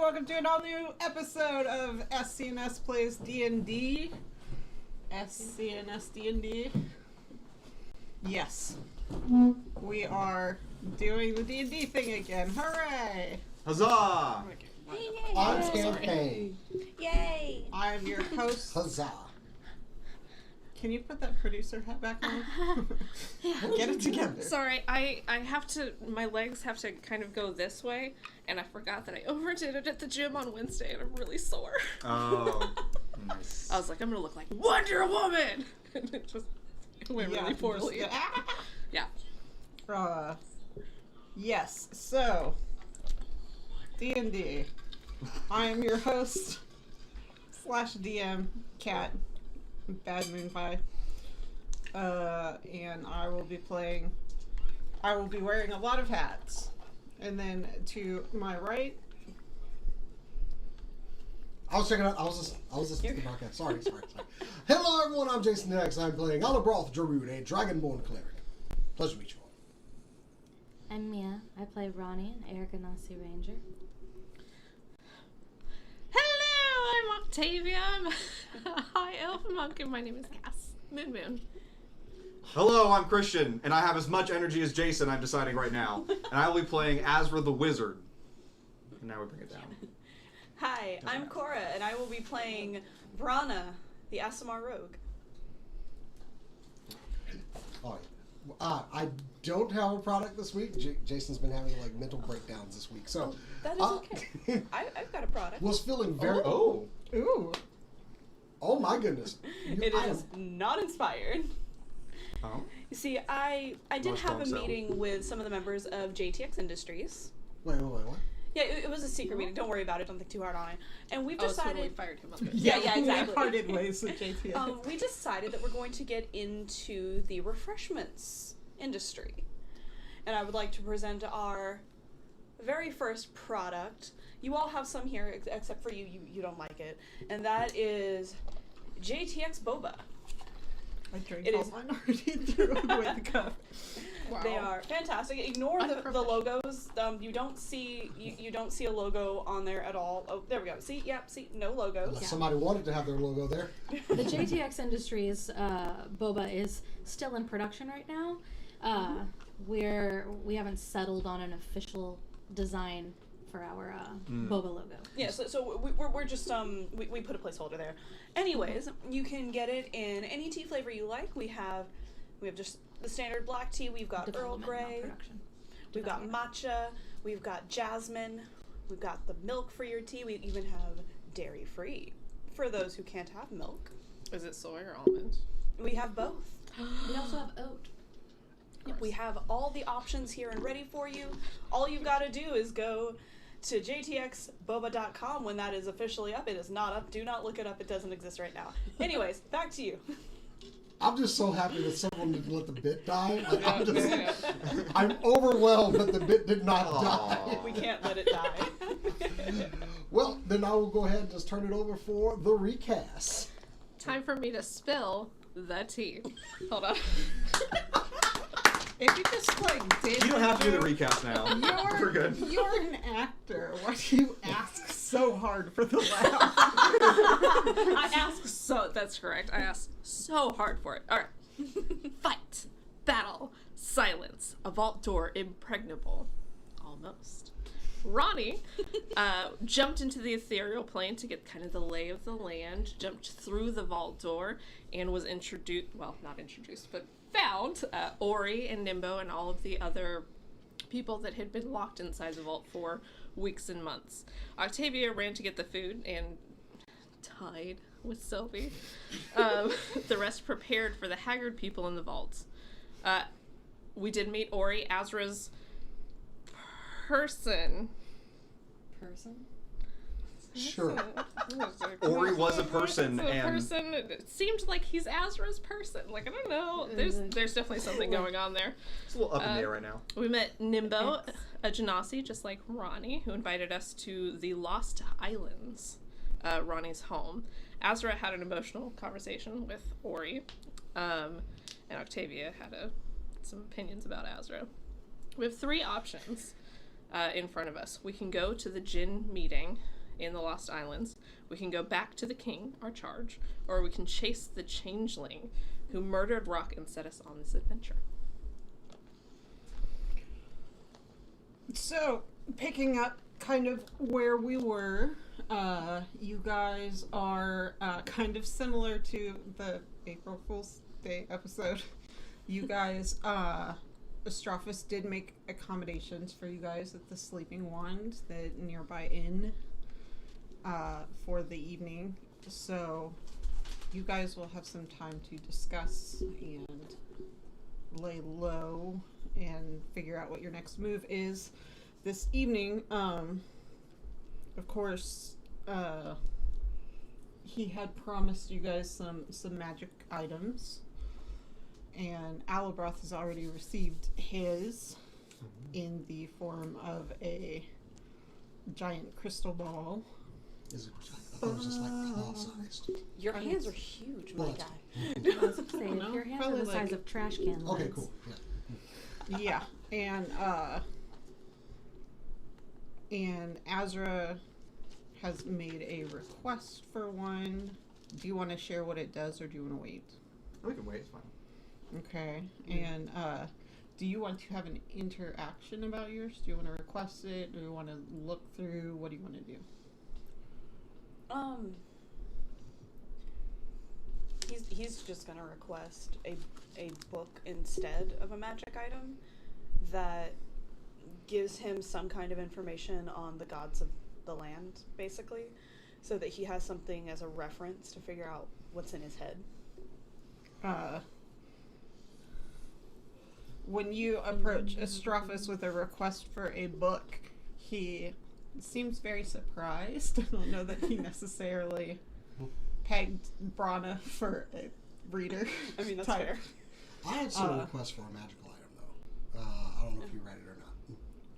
welcome to an all-new episode of SCNS Plays D&D. SCNS D&D. Yes. We are doing the D&D thing again. Hooray! Huzzah! On campaign. Yay! I'm your host. Huzzah. Can you put that producer hat back on? Get it together. Sorry, I have to, my legs have to kind of go this way, and I forgot that I overdid it at the gym on Wednesday, and I'm really sore. Oh, nice. I was like, I'm gonna look like Wonder Woman! And it went really poorly. Yeah. Yes, so, D&D. I am your host, /DM, Cat, Bad Moon Pie. And I will be wearing a lot of hats. And then to my right. I was checking out. I was just thinking about that. Sorry. Hello, everyone. I'm Jason X. I'm playing Alabroth Jarud, a Dragonborn cleric. Pleasure to meet you all. I'm Mia. I play Ronnie, an Aragonasi Ranger. Hello, I'm Octavia. I'm a high elf monk, and my name is Cass. Moon. Hello, I'm Christian, and I have as much energy as Jason, I'm deciding right now. And I will be playing Azra the Wizard. And now we bring it down. Hi, I'm Cora, and I will be playing Brana, the Asimar Rogue. I don't have a product this week. Jason's been having like mental breakdowns this week, so That is okay. I've got a product. Was feeling very. Ooh. Oh my goodness! It is not inspired. Oh? You see, I did Most have a don't sell. meeting with some of the members of JTX Industries. Wait, what? Yeah, it was a secret meeting. Don't worry about it. Don't think too hard on it. And we've Oh, so decided. we fired him up. Yeah, exactly. We parted ways with JTS. We decided that we're going to get into the refreshments industry. And I would like to present our very first product. You all have some here, except for you don't like it. And that is JTX Boba. I drank It all is- mine already through with the cup. Wow. They are fantastic. Ignore the logos. You don't see a logo on there at all. Oh, there we go. See, no logos. Unless somebody wanted to have their logo there. The JTX Industries boba is still in production right now. We haven't settled on an official design for our boba logo. Yeah, so we're just we put a placeholder there. Anyways, you can get it in any tea flavor you like. We have just the standard black tea. We've got Earl Development, Grey. not production. We've got matcha. We've got jasmine. We've got the milk for your tea. We even have dairy free for those who can't have milk. Is it soy or almond? We have both. We also have oat. We have all the options here and ready for you. All you've got to do is go to jtxboba.com when that is officially up. It is not up. Do not look it up. It doesn't exist right now. Anyways, back to you. I'm just so happy that someone didn't let the bit die. Like, I'm overwhelmed that the bit did not die. We can't let it die. Well, then I will go ahead and just turn it over for the recast. Time for me to spill the tea. Hold on. If you just did You don't have to do the recast now. We're good. You're an actor. Why do you ask so hard for the laugh? That's correct. I asked so hard for it. Alright. Fight. Battle. Silence. A vault door impregnable. Almost. Ronnie jumped into the ethereal plane to get kind of the lay of the land, jumped through the vault door, and was not introduced, but found Ori and Nimbo and all of the other people that had been locked inside the vault for weeks and months. Octavia ran to get the food and tied with Sylvie. The rest prepared for the haggard people in the vault. We did meet Ori, Azra's person. Sure. Ori was a person, and It seemed like he's Azra's person. Like, I don't know. There's definitely something going on there. it's a little up in the air right now. We met Nimbo, a Genasi, just like Ronnie, who invited us to the Lost Islands, Ronnie's home. Azra had an emotional conversation with Ori, and Octavia had some opinions about Azra. We have three options in front of us. We can go to the Jinn meeting in the Lost Islands. We can go back to the king, our charge, or we can chase the changeling who murdered Rock and set us on this adventure. So, picking up kind of where we were, you guys are kind of similar to the April Fool's Day episode. You guys, Astrophus did make accommodations for you guys at the Sleeping Wand, the nearby inn, for the evening. So, you guys will have some time to discuss and lay low and figure out what your next move is. This evening, of course, he had promised you guys some magic items, and Alabroth has already received his in the form of a giant crystal ball. Is it giant? I thought it was just like claw-sized. Your hands are huge, my Well, guy. I was saying, if No, your hands are probably the size like- of trash can lids. Okay, cool. Yeah. Yeah, and Azra has made a request for one. Do you want to share what it does, or do you want to wait? We can wait, it's fine. Okay, and do you want to have an interaction about yours? Do you want to request it? Do you want to look through? What do you want to do? He's just gonna request a book instead of a magic item that gives him some kind of information on the gods of the land, basically, so that he has something as a reference to figure out what's in his head. When you approach Astrophus with a request for a book, he seems very surprised. I don't know that he necessarily pegged Brana for a reader. I mean, that's type. fair. I had some requests for a magical item, though. I don't know if you read it or not.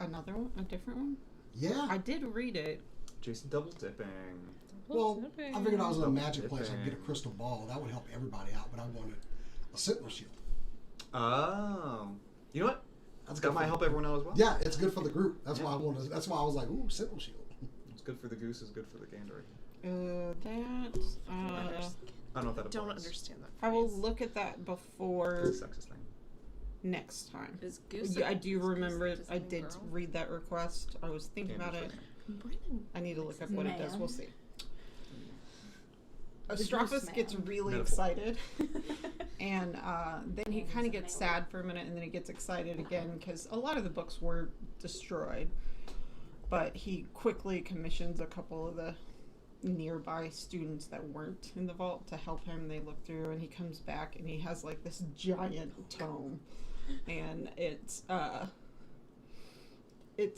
Another one? A different one? Yeah. I did read it. Jason double dipping. Well, I figured I was in a magic Double place. I could get a dipping. crystal ball. That would help everybody out, but I wanted a sentinel shield. Oh. You know what? That's That good might for- help everyone out as well. Yeah, it's good for the group. That's Yeah. why I wanted. That's why I was like, ooh, sentinel shield. It's good for the goose, it's good for the gander. That. I don't know if that applies. Don't understand that. I will phrase. look at that before It's a sexist thing. next time. Is Goose? Yeah, I do is Goose remember. just I a did girl? read that request. I was thinking about it. Brennan. I need to look up what it does. Man. We'll see. The Astrophus goose gets man. really Metaphor. excited, and then he He's kind a of gets male. sad for a minute, and then he gets excited again because a lot of the books were destroyed. But he quickly commissions a couple of the nearby students that weren't in the vault to help him. They look through, and he comes back, and he has like this giant tome, and it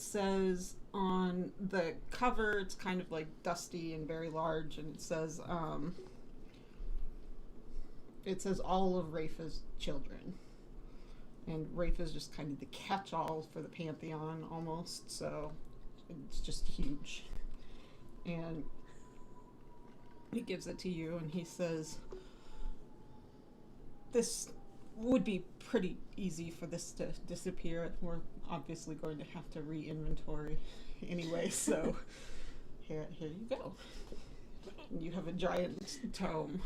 says on the cover, it's kind of like dusty and very large, and it says all of Rafa's children. And Rafa is just kind of the catch-all for the Pantheon almost, so it's just huge. And he gives it to you, and he says, this would be pretty easy for this to disappear. We're obviously going to have to re-inventory anyway, so here you go. You have a giant tome.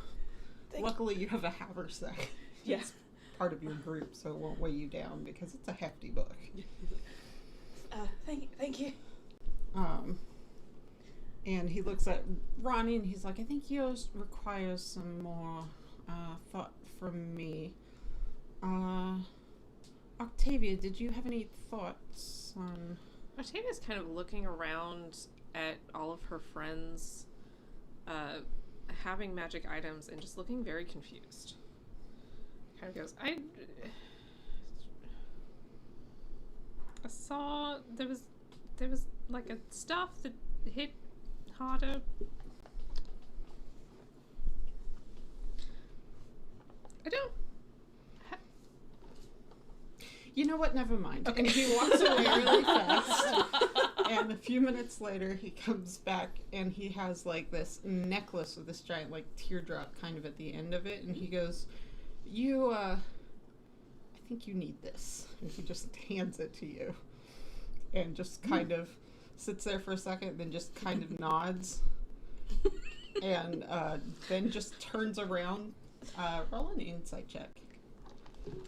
Luckily, you have a haversack. Yeah. It's part of your group, so it won't weigh you down because it's a hefty book. Thank you. And he looks at Ronnie and he's like, I think yours requires some more thought from me. Octavia, did you have any thoughts on... Octavia's kind of looking around at all of her friends having magic items and just looking very confused. Kind of goes, I saw there was like a stuff that hit harder. I don't. You know what? Never mind. And he walks away really fast. And a few minutes later, he comes back and he has like this necklace with this giant like teardrop kind of at the end of it. And he goes, I think you need this. And he just hands it to you. And just kind of sits there for a second, then just kind of nods, and then just turns around. Roll an insight check.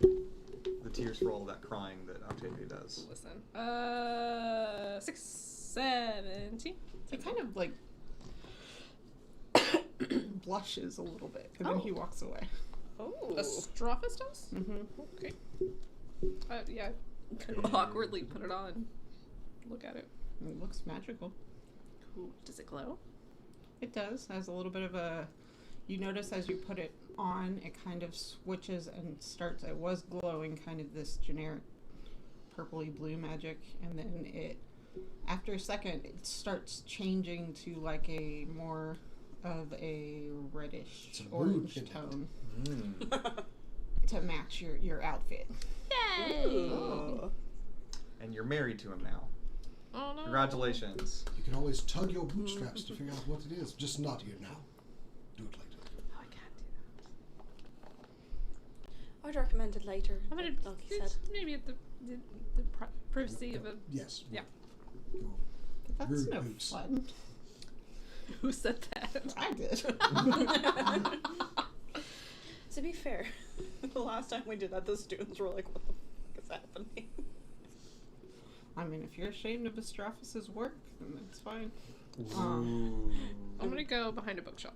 The tears for all that crying that Octavia does. Listen. 17. He kind of like blushes a little bit, and then he walks away. Oh. Astrophis does? Mm-hmm. Okay. Yeah. Kind of awkwardly put it on. Look at it. It looks magical. Ooh, does it glow? It does. Has a little bit of a. You notice as you put it on, it kind of switches and starts. It was glowing, kind of this generic purpley blue magic, and then it, after a second, it starts changing to like a more of a reddish It's a orange mood tone Mm. to match your outfit. Yay! Ooh. And you're married to him now. Oh no. Congratulations. You can always tug your bootstraps to figure out what it is. Just not here now. Do it later. Oh, I can't do I'd recommend it later. that. I'm gonna like you said. maybe at the privacy of a. Yes. Yeah. Your That's rude no boots. fun. Who said that? I did. To be fair, the last time we did that, the students were like, "What the fuck is happening?" I mean, if you're ashamed of Astrophis' work, then that's fine. Ooh. I'm gonna go behind a bookshelf.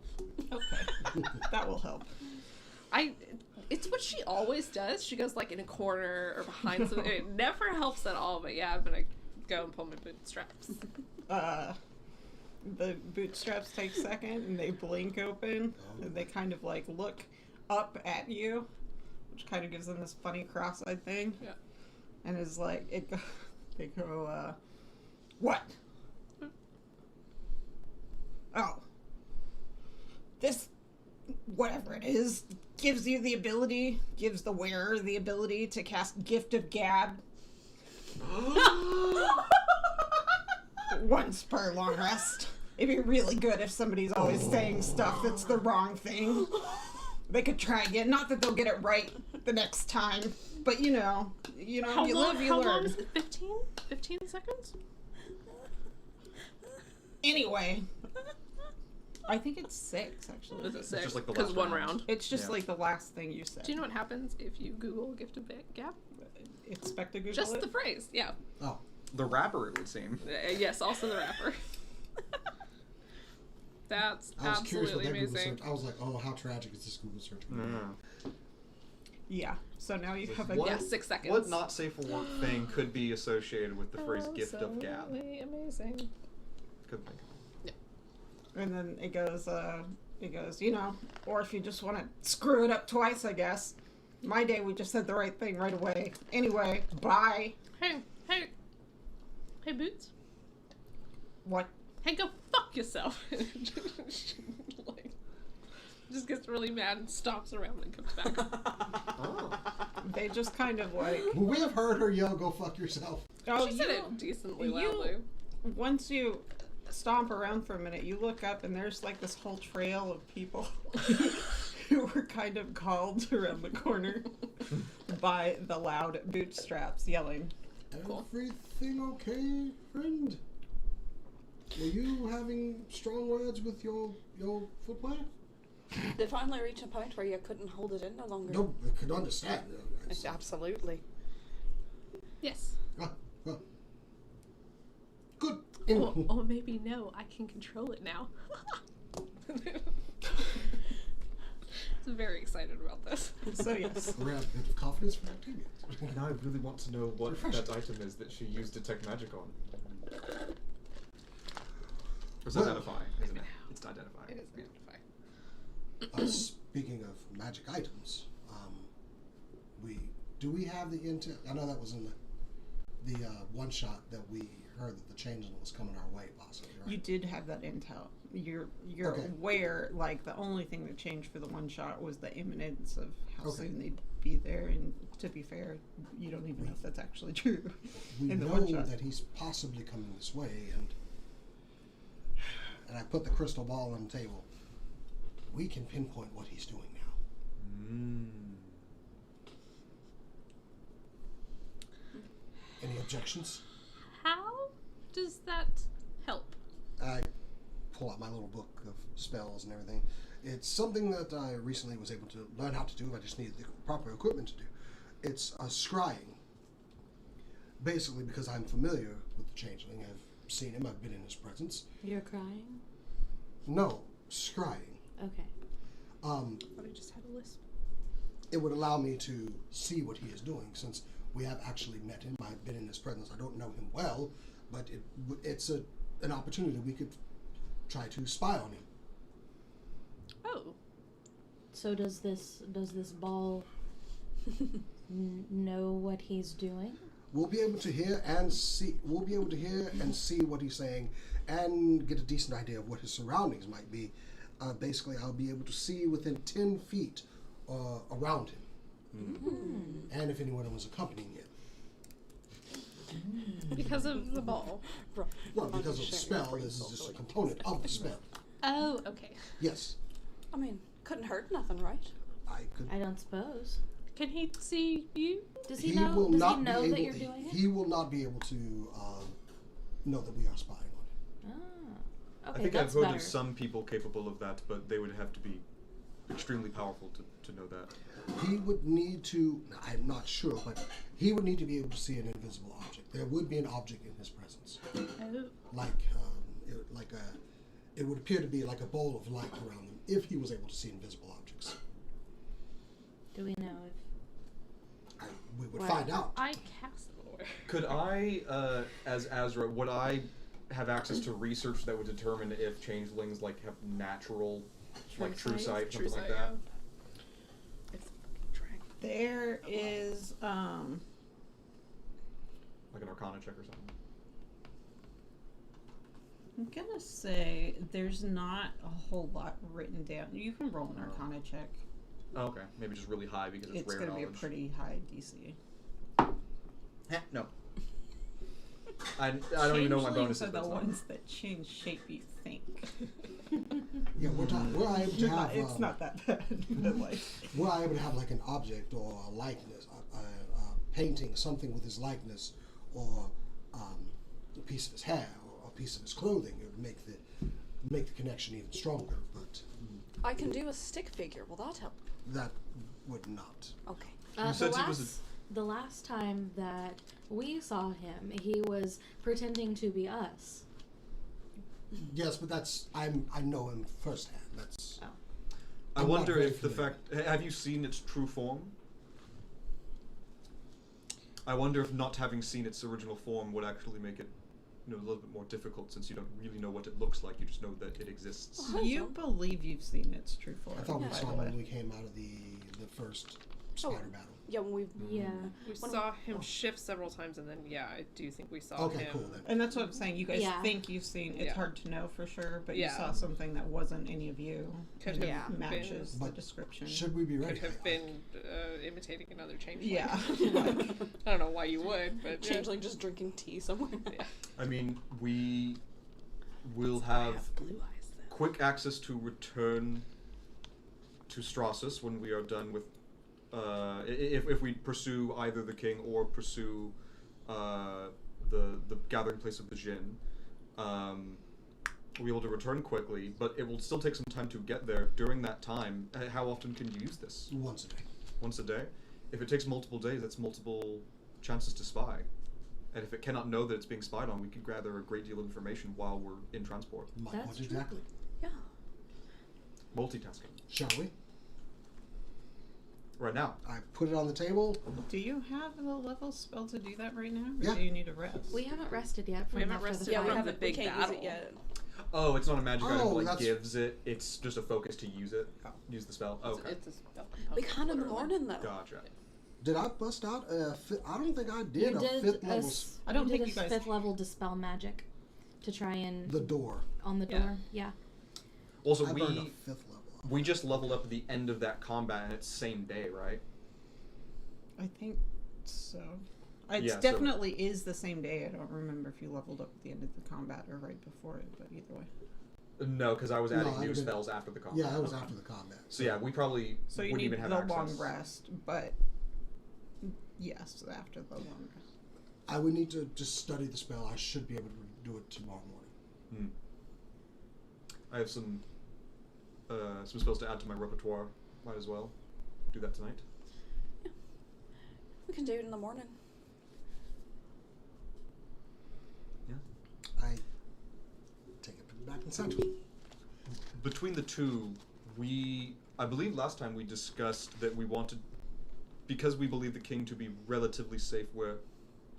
Okay, that will help. It's what she always does. She goes like in a corner or behind something. It never helps at all. But yeah, I'm gonna go and pull my bootstraps. The bootstraps take a second, and they blink open, and they kind of like look up at you, which kind of gives them this funny cross-eyed thing. Yeah. And is like they go, what? Oh, this, whatever it is, gives you the ability, gives the wearer the ability to cast Gift of Gab. Once per long rest. It'd be really good if somebody's always saying stuff that's the wrong thing. They could try again. Not that they'll get it right the next time, but you know, you live, you how learn. long is it? 15? 15 seconds? Anyway, I think it's 6 actually. Is it 6? just like the Because last one round. round. It's just Yeah. like the last thing you said. Do you know what happens if you Google Gift of Gab? Expect to Google Just it? the phrase, yeah. Oh. The rapper, it would seem. Yes, also the rapper. That's I was curious what absolutely that Google amazing. search. I was like, oh, how tragic is this Google search? Yeah. So now you have a What? Yeah, 6 seconds. What not safe for work thing could be associated with the phrase gift of gab? Absolutely amazing. Couldn't think of it. And then it goes, or if you just want to screw it up twice, I guess. My day, we just said the right thing right away. Anyway, bye. Hey, Boots. What? Hey, go fuck yourself. Like, just gets really mad and stomps around and comes back. Oh. They just kind of like, Well, we have heard her yell, "Go fuck yourself." oh, She said it decently loudly. Once you stomp around for a minute, you look up and there's like this whole trail of people who were kind of called around the corner by the loud bootstraps yelling. Cool. Everything okay, friend? Were you having strong words with your footwear? They finally reached a point where you couldn't hold it in no longer. No, I could understand. Absolutely. Yes. Well, good. Or maybe no, I can control it now. I'm very excited about this. So yes. Around a bit of confidence for Octavia. Now I really want to know what Refreshing. that item is that she used detect magic on. It's Well- identify, isn't it? It's identify. It is identify. Speaking of magic items, we have the intel? I know that was in the one shot that we heard that the changeling was coming our way, possibly, right? You did have that intel. You're Okay. aware, like, the only thing that changed for the one shot was the imminence of how Okay. soon they'd be there, and to be fair, you don't even know if that's actually true. We in the know one shot. that he's possibly coming this way, and I put the crystal ball on the table. We can pinpoint what he's doing now. Mm. Any objections? How does that help? I pull out my little book of spells and everything. It's something that I recently was able to learn how to do. I just needed the proper equipment to do. It's a scrying. Basically, because I'm familiar with the changeling, I've seen him, I've been in his presence. You're crying? No, scrying. Okay. Let me just have a lisp. It would allow me to see what he is doing, since we have actually met him. I've been in his presence. I don't know him well, but it's an opportunity we could try to spy on him. Oh. So does this ball know what he's doing? We'll be able to hear and see. We'll be able to hear and see what he's saying, and get a decent idea of what his surroundings might be. Basically, I'll be able to see within 10 feet around him, and if anyone was accompanying him. Because of the ball. Well, because of the spell, this is just a component of the spell. Oh, okay. Yes, I mean, couldn't hurt nothing, right? I could. I don't suppose. Can he see you? Does he know? Does he know that you're to, doing it? He will not be able to know that we are spying on him. Ah, okay, I think I've that's heard better. of some people capable of that, but they would have to be extremely powerful to know that. He would need to. I'm not sure, but he would need to be able to see an invisible object. There would be an object in his presence, Oh. it would appear to be like a bowl of light around him if he was able to see invisible objects. Do we know if We would Well, find out. I cast lore. Could I, as Azra, would I have access to research that would determine if changelings like have natural, like true sight, something like that? It's a fucking dragon. There is Like an Arcana check or something. I'm gonna say there's not a whole lot written down. You can roll an Arcana check. Oh, okay, maybe just really high because it's It's rare gonna knowledge. be a pretty high DC. No. I don't even know what my bonus Changelings is. are the ones that change shape you think. Yeah, we're able to have. It's not that bad, but like. We're able to have like an object or a likeness, a painting, something with his likeness, or a piece of his hair, or a piece of his clothing. It would make the connection even stronger. But I can do a stick figure. Will that help? that would not. Okay. You said he was the last time that we saw him, he was pretending to be us. Yes, but that's I know him firsthand. That's. Oh. I I'm not wonder very if the familiar. fact. Have you seen its true form? I wonder if not having seen its original form would actually make it, a little bit more difficult, since you don't really know what it looks like. You just know that it exists. You believe you've seen its true form. I thought we by saw the him way. when we came out of the first spider battle. Yeah, when we. Yeah. We When- saw him shift several times, and then I do think we saw Okay, him. cool then. And that's what I'm saying. You guys Yeah. think you've seen. It's Yeah. hard to know for sure, but Yeah. you saw something that wasn't any of you. Could and have it matches been- the But description. Should we be Could ready? have been imitating another changeling. Yeah. I don't know why you would, but Changeling just drinking tea somewhere. Yeah. I mean, we will I have blue eyes then. quick access to return to Strassus when we are done with. If we pursue either the king or pursue the gathering place of the Jinn, we'll be able to return quickly. But it will still take some time to get there. During that time, how often can you use this? Once a day. Once a day. If it takes multiple days, that's multiple chances to spy. And if it cannot know that it's being spied on, we could gather a great deal of information while we're in transport. That's What true. exactly? Yeah. Multitasking. Shall we? Right now. I put it on the table. Do you have the level spell to do that right now? Or Yeah. do you need a rest? We haven't rested yet. From We haven't after rested the Yeah, we fight. from the haven't. big we can't battle. use it yet. Oh, it's not a magic item Oh, that like, that's- gives it. It's just a focus to use it. Oh. Use the spell. It's- Okay. It's a spell We component, can in the literally. morning though. Gotcha. Did I bust out a I don't think I did You a did fifth a level. I don't you think did you guys- fifth level dispel magic to try and The door. on the Yeah. door. Yeah. Also, I burned a we fifth level. we just leveled up at the end of that combat, and it's same day, right? I think so. It Yeah, so- definitely is the same day. I don't remember if you leveled up at the end of the combat or right before it, but either way. No, because I was No, adding I new didn't- spells after the combat. Yeah, that was Okay. after the combat. So yeah, we probably So you wouldn't need even have the access. long rest, but yes, after the long rest. I would need to just study the spell. I should be able to do it tomorrow morning. I have some spells to add to my repertoire. Might as well do that tonight. Yeah. We can do it in the morning. Yeah. I take it back inside. Between the two, I believe last time we discussed that we wanted, because we believe the king to be relatively safe where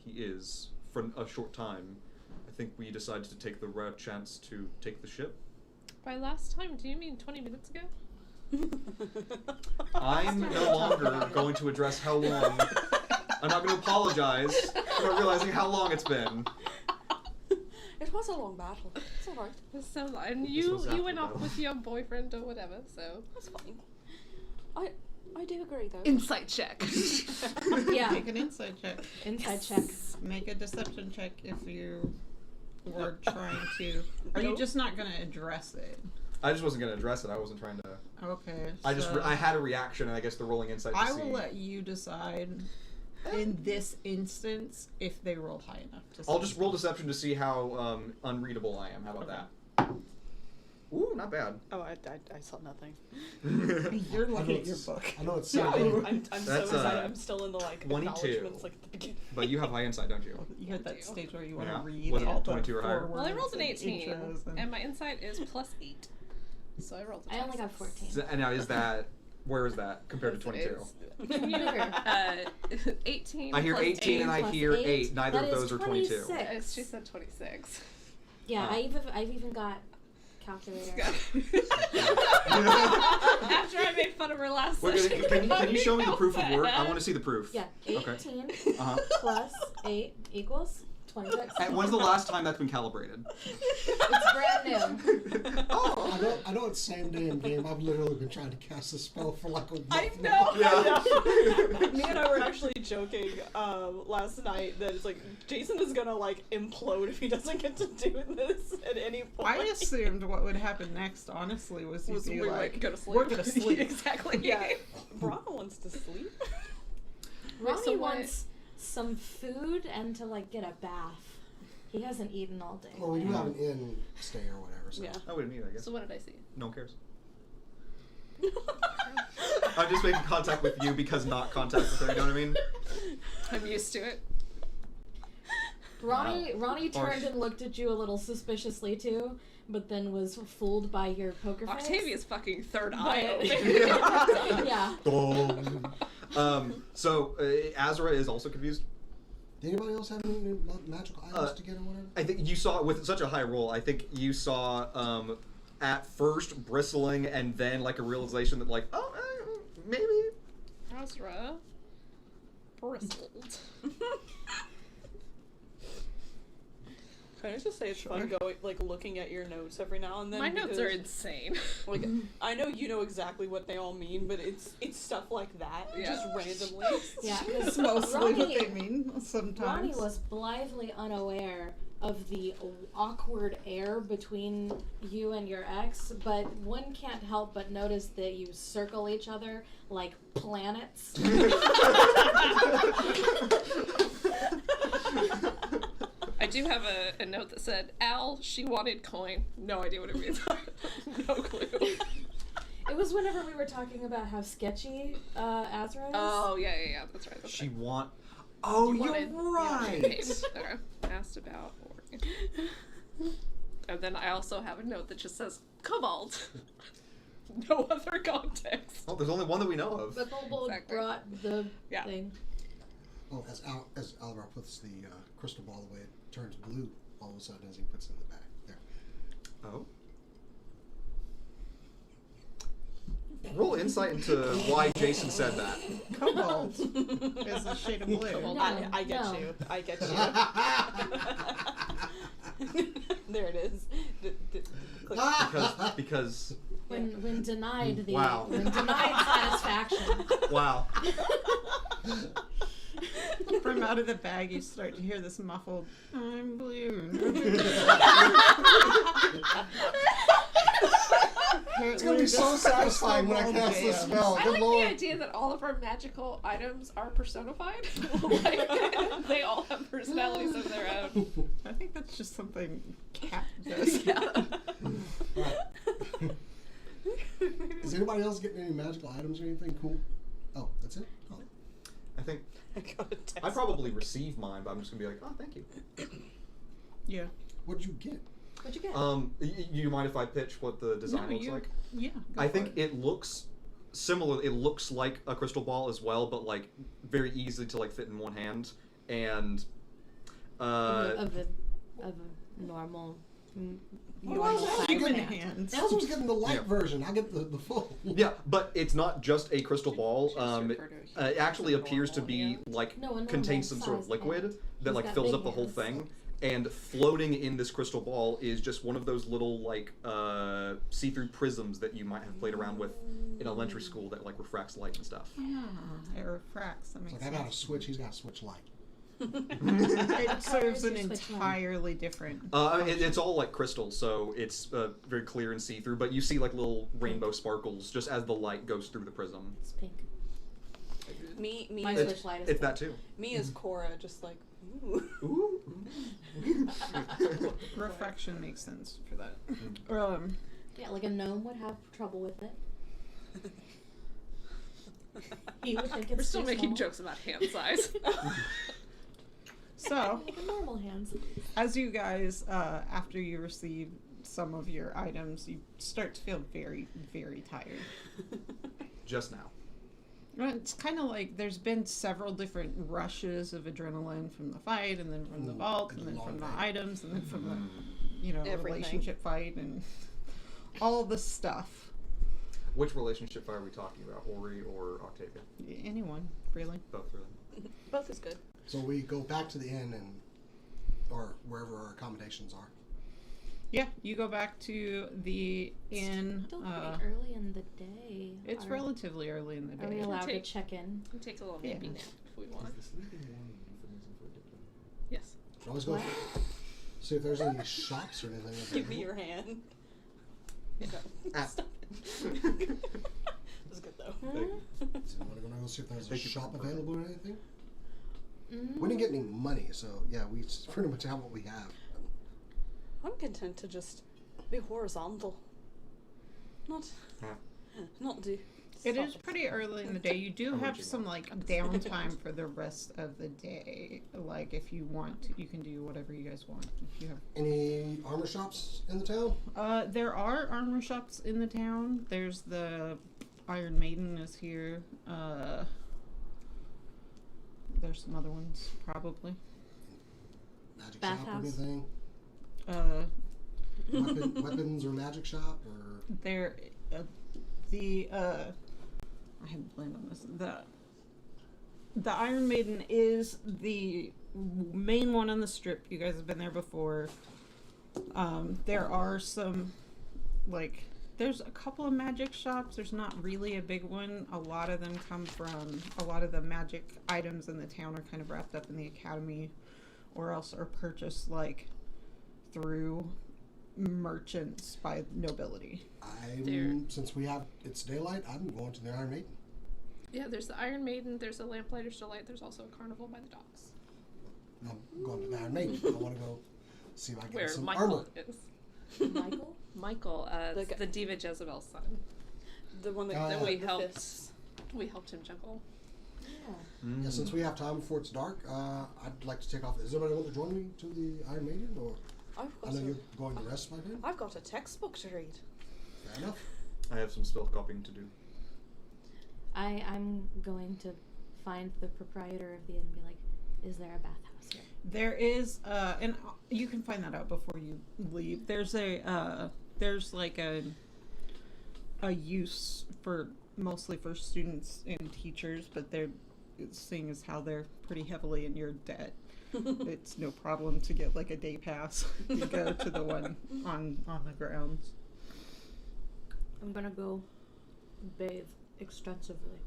he is for a short time, I think we decided to take the rare chance to take the ship. By last time, do you mean 20 minutes ago? I'm no longer going to address how long. I'm not going to apologize for not realizing how long it's been. It was a long battle. It's alright. So, and was you after went the off battle. with your boyfriend or whatever, so. That's fine. I do agree though. Insight check. Yeah. Make an insight check. Inside check. Make a deception check if you were trying to. Are you Nope. just not going to address it? I just wasn't going to address it. I wasn't trying to. Okay. I had a reaction, and I guess the rolling insight. To I see. will let you decide in this instance if they roll high enough to. I'll see. just roll deception to see how unreadable I am. How about Okay. that? Ooh, not bad. Oh, I saw nothing. You're I know looking at your it's- book. I know it's No, so I'm so That's, excited. I'm still in the like 22. acknowledgements like at the beginning. But you have high insight, don't you? You're at that do. stage where you want Yeah. to read Was it all the 22 or higher? forwards Well, I rolled an and 18, intros and my insight is +8. So I rolled a I only 26. got 14. And now is that where is that compared to 22? Can you, 18 I hear plus 18 and I plus hear 8, 8. Neither that of is those are 22. 26. She said 26. Yeah, Huh. I've even got calculator. After I made fun of her last Wait, session. can you show me the proof of work? I want to see the proof. Yeah, Okay. 18 Uh-huh. plus 8 equals 26. And when's the last time that's been calibrated? It's brand new. Oh! I know it's same day in game. I've literally been trying to cast this spell for like a month. I now. know. Yeah. I know. Me and I were actually joking last night that it's like Jason is gonna like implode if he doesn't get to do this at any point. I assumed what would happen next, honestly, was you'd be we like, might go to sleep. we're gonna sleep. Exactly. Yeah. Brana wants to sleep. Ronnie So what- wants some food and to like get a bath. He hasn't eaten all day. Well, we do have an inn stay or whatever. So. Yeah. I wouldn't either, I guess. So what did I see? No one cares. I'm just making contact with you because not contact with her, you know what I mean? I'm used to it. Ronnie Harsh. turned and looked at you a little suspiciously too, but then was fooled by your poker face. Octavia's fucking third eye But- open. Yeah. So Azra is also confused. Did anybody else have any magical items to get or whatever? I think you saw with such a high roll. I think you saw at first bristling and then like a realization that like maybe. Azra bristled. Can I just say it's fun going like looking at your notes every now and then? My notes are because, insane. like I know you know exactly what they all mean, but it's stuff like that Yeah. just randomly. Yeah, It's 'cause mostly what Ronnie- they mean sometimes. Ronnie was blithely unaware of the awkward air between you and your ex, but one can't help but notice that you circle each other like planets. I do have a note that said, Al, she wanted coin. No idea what it means. No clue. It was whenever we were talking about how sketchy Azra is. Oh, yeah. That's right. That's She right. want. Oh, You you're wanted- right. Okay. Asked about Oregon. And then I also have a note that just says, Cobalt. No other context. Oh, there's only one that we know of. The kobold Exactly. brought the Yeah. thing. Oh, as Alvar puts the crystal ball away, it turns blue all of a sudden as he puts it in the bag. There. Oh. Roll insight into why Jason said that. Cobalt is a shade of blue. No, I get no. you. I get you. There it is. The click. Because When denied the Wow. when denied satisfaction. wow. From out of the bag, you start to hear this muffled, I'm blue. It's gonna be so satisfying when I cast this spell. I Good like lord. the idea that all of our magical items are personified. Like, they all have personalities of their own. I think that's just something Cat does. Yeah. Alright. Is anybody else getting any magical items or anything cool? Oh, that's it? Oh. I think I got a text. I probably receive mine, but I'm just gonna be like, oh, thank you. Yeah. What'd you get? What'd you get? You mind if I pitch what the design looks like? Yeah. I think it looks similar. It looks like a crystal ball as well, but like very easy to like fit in one hand. And of a normal. Well, I was actually Human getting, hands. I was getting the light Yeah. version. I get the full. yeah, but it's not just a crystal ball. Just refer to a It actually human appears to normal be hand. like No, a normal contains some sort of size liquid hand. that He's like got fills big up the whole hands. thing. And floating in this crystal ball is just one of those little like see-through prisms that you might have played around with in elementary school that like refracts light and stuff. Yeah, it refracts. That It's makes like I got a sense. switch. He's got a switch light. It serves an Colors you switch on. entirely different. It's all like crystal, so it's very clear and see-through. But you see like little rainbow sparkles just as the light goes through the prism. It's pink. Me, My as, switch light is It's pink. that too. me as Cora, just like, ooh. Ooh. Refraction makes sense for that. Yeah, like a gnome would have trouble with it. He would think it's We're still too making small. jokes about hand size. So, Like a normal hands. as you guys, after you receive some of your items, you start to feel very, very tired. Just now. Well, it's kind of like there's been several different rushes of adrenaline from the fight, and then from the vault, and then from the items, and then from the, Everything. relationship fight, and all the stuff. Which relationship are we talking about, Ori or Octavia? Anyone, really. Both, really. Both is good. So we go back to the inn or wherever our accommodations are. Yeah, you go back to the inn. Still pretty early in the day. It's relatively early in the Are we day. allowed to Take- check in? We take a little Yeah. nappy nap if we want. Yes. Always go see if there's any shops or anything. Give me your hand. Yeah. Ah. Stop it. It was good though. So you want to go see if there's a Thank you. shop available or anything? Mm-hmm. We didn't get any money, so yeah, we pretty much have what we have. I'm content to just be horizontal. Not do. It is stuff. pretty early in the day. You do have Original. some like downtime for the rest of the day. Like if you want, you can do whatever you guys want. If you have, Any armor shops in the town? there are armor shops in the town. There's the Iron Maiden is here. There's some other ones probably. Magic shop Bathhouse. or anything? Uh, Weapons or magic shop or there, I had to land on this. The Iron Maiden is the main one on the strip. You guys have been there before. There are some, like, there's a couple of magic shops. There's not really a big one. A lot of them come from, a lot of the magic items in the town are kind of wrapped up in the academy, or else are purchased, like, through merchants by nobility. since it's daylight, I'm going to the Iron Maiden. Yeah, there's the Iron Maiden, there's a Lamplighter's Delight, there's also a Carnival by the docks. I'm going to the Iron Maiden. I want to go see if I can Where get some Michael armor. is. Michael? Michael, The guy- the Diva Jezebel's son. The one that, Oh, that yeah. We the helped. fists. We helped him juggle. Yeah. Yeah, since we have time before it's dark, I'd like to take off. Does anybody want to join me to the Iron Maiden, or I've I got know a, you're going to rest by then? I've got a textbook to read. Fair enough. I have some spell copying to do. I'm going to find the proprietor of the inn and be like, is there a bathhouse here? There is, and you can find that out before you leave. There's there's like a use for mostly for students and teachers, but they're seeing as how they're pretty heavily in your debt. It's no problem to get like a day pass to go to the one on the grounds. I'm gonna go bathe extensively.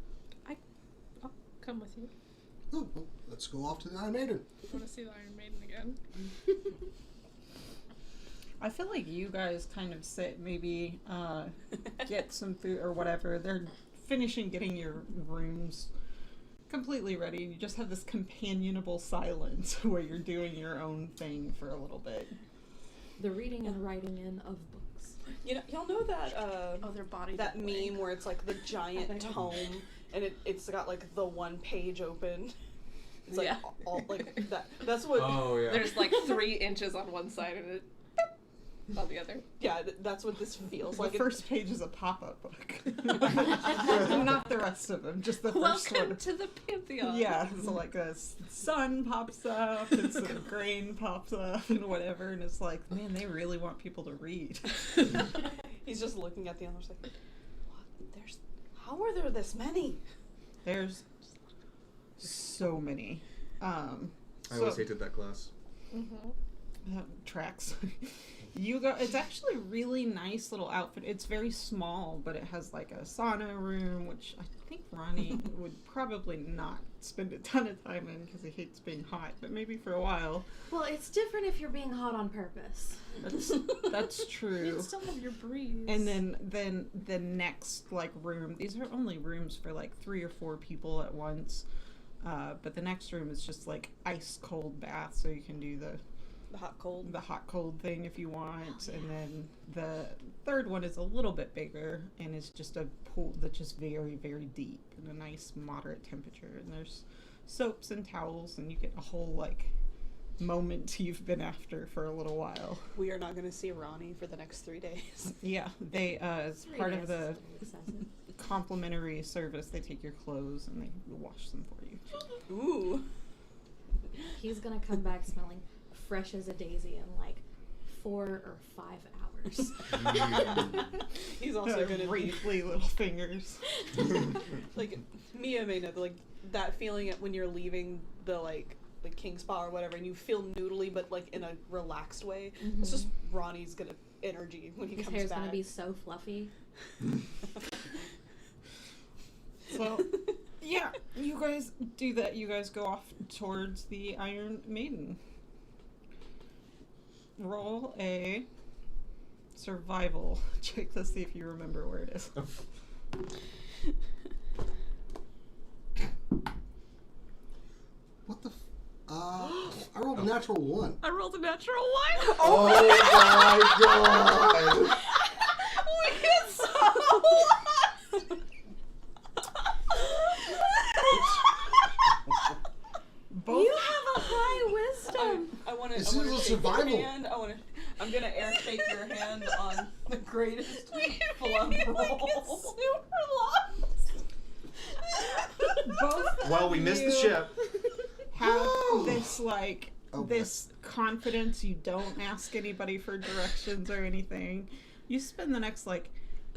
I'll come with you. Oh, well, let's go off to the Iron Maiden. I want to see the Iron Maiden again. I feel like you guys kind of sit, maybe get some food or whatever. They're finishing getting your rooms completely ready. You just have this companionable silence where you're doing your own thing for a little bit. The reading and writing in of books. Y'all know that their bodies. that meme where it's like the giant tome and it's got like the one page open. It's like all like that. That's what. Oh yeah. There's like 3 inches on one side and it on the other. Yeah, that's what this feels like. The first page is a pop-up book. Not the rest of them, just the first Welcome one. to the Pantheon. Yeah, so like a sun pops up and some grain pops up and whatever, and it's like, man, they really want people to read. He's just looking at the others like, what? How are there this many? There's so many. I always hated that class. Tracks. It's actually a really nice little outfit. It's very small, but it has like a sauna room, which I think Ronnie would probably not spend a ton of time in because he hates being hot, but maybe for a while. Well, it's different if you're being hot on purpose. That's true. You still have your breeze. And then the next like room, these are only rooms for like 3 or 4 people at once. But the next room is just like ice cold bath, so you can do the hot cold thing if you want. And then the third one is a little bit bigger and it's just a pool that's just very, very deep and a nice moderate temperature, and there's soaps and towels, and you get a whole like moment you've been after for a little while. We are not going to see Ronnie for the next 3 days. Yeah, they as 3 part of days the is excessive. complimentary service, they take your clothes and they wash them for you. Ooh. He's gonna come back smelling fresh as a daisy in like 4 or 5 hours. He's also going to be wrinkly little fingers. like Mia may know like that feeling when you're leaving the King Spa or whatever, and you feel noodly but like in a relaxed way. It's just Ronnie's gonna energy when he His comes hair's back. gonna be so fluffy. So, yeah, you guys do that. You guys go off towards the Iron Maiden. Roll a survival check to see if you remember where it is. What the I rolled a natural 1. I rolled a natural 1. Oh my god! We get so lost. Both. You have a high wisdom. I want to. This I want is to a shake survival. your hand. I'm gonna air shake your hand on the greatest flub roll. Both. Well, we missed the ship. Have this like Okay. this confidence. You don't ask anybody for directions or anything. You spend the next like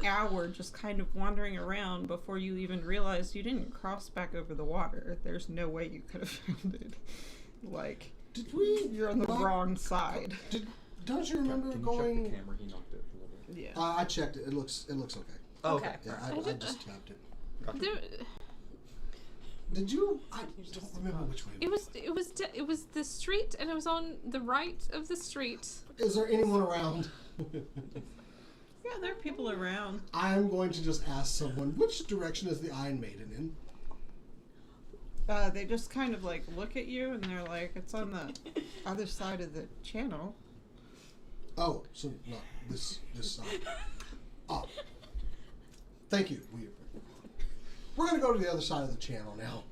hour just kind of wandering around before you even realize you didn't cross back over the water. There's no way you could have found it. Like, Did we? you're on the wrong side. Don't you remember Can you going? check the camera? He knocked it a little. Yeah. I checked it. It looks okay. Oh, Okay. Yeah, I just tapped it. Gotcha. Did you? I don't remember which way. It was the street, and it was on the right of the street. Is there anyone around? Yeah, there are people around. I'm going to just ask someone, which direction is the Iron Maiden in? They just kind of like look at you and they're like, it's on the other side of the channel. Oh, so not this side. Oh. Thank you. We're going to go to the other side of the channel now.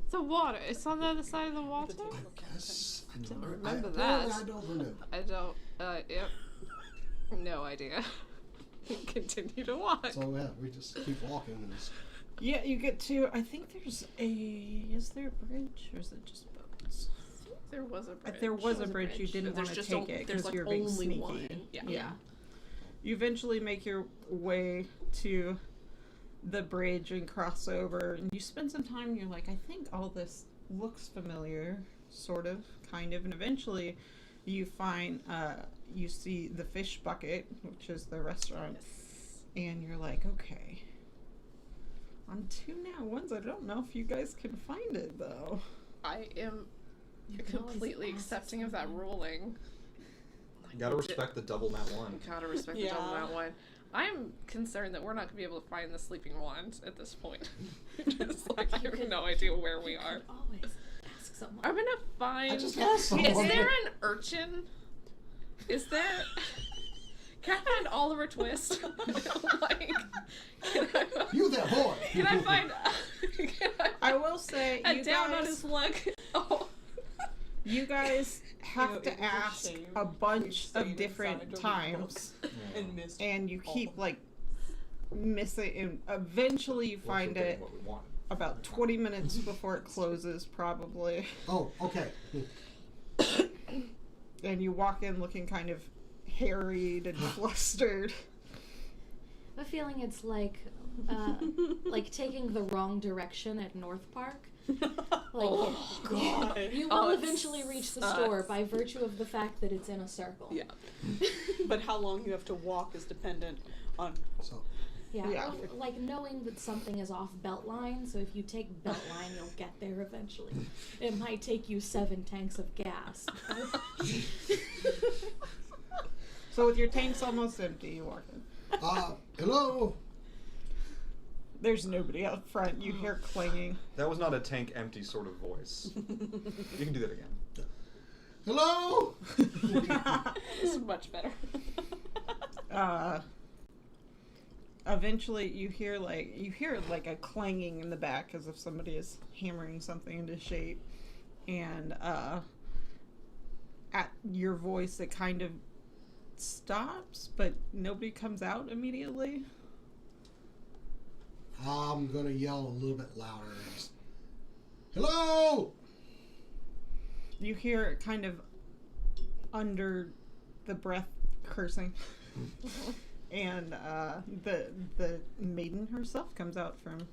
The water. It's on the other side of the water. I guess. I don't remember apparently that. I don't remember. I don't. Yep. No idea. Continue to walk. So yeah, we just keep walking and just... Yeah, you get to, I think there's is there a bridge or is it just boats? There was a bridge. There was a bridge, you didn't want to take it There's because like you're being only sneaky. one. Yeah. Yeah. You eventually make your way to the bridge and cross over, and you spend some time and you're like, I think all this looks familiar, sort of, kind of, and eventually you find, you see the fish bucket, which is the restaurant, and you're like, okay, on 2 now ones, I don't know if you guys can find it, though. I am You're can always completely ask accepting of that someone. ruling. You gotta respect the double nat one. Gotta respect the double that one. I'm concerned that we're not gonna be able to find the sleeping wand at this point. Just like I have no idea where we are. Always ask someone. I'm gonna find. I just asked someone. Is there an urchin? Is there? Can I find Oliver Twist? Like, can I? You there, boy! Can I find? I will say, a you down on guys, his luck. Oh. you guys have You know, to it was a ask shame a bunch saying of it different sounded times, and missed and you all keep of like missing. And eventually, you We're find forgetting it what we wanted. about 20 minutes before it closes, probably. Oh, okay. And you walk in looking kind of harried and flustered. I have a feeling it's like taking the wrong direction at North Park. Like, Oh, God. you Oh, will it eventually reach the sucks. store by virtue of the fact that it's in a circle. Yeah. But how long you have to walk is dependent on. So, Yeah, Yeah. like knowing that something is off Beltline, so if you take Beltline, you'll get there eventually. It might take you 7 tanks of gas. So with your tanks almost empty, you walk in. hello? There's nobody out front. You hear clanging. That was not a tank empty sort of voice. You can do that again. Hello? This is much better. Eventually you hear like a clanging in the back as if somebody is hammering something into shape, and at your voice it kind of stops, but nobody comes out immediately. I'm gonna yell a little bit louder. Hello? You hear kind of under the breath cursing. And the maiden herself comes out from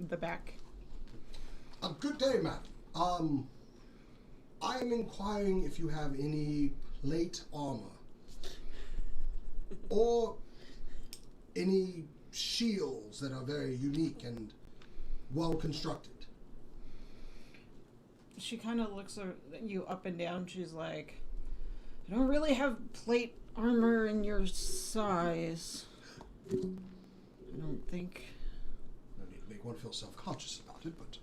the back. Good day, madam. I am inquiring if you have any plate armor or any shields that are very unique and well constructed. She kind of looks at you up and down. She's like, I don't really have plate armor in your size. I don't think. No need to make one feel self-conscious about it, but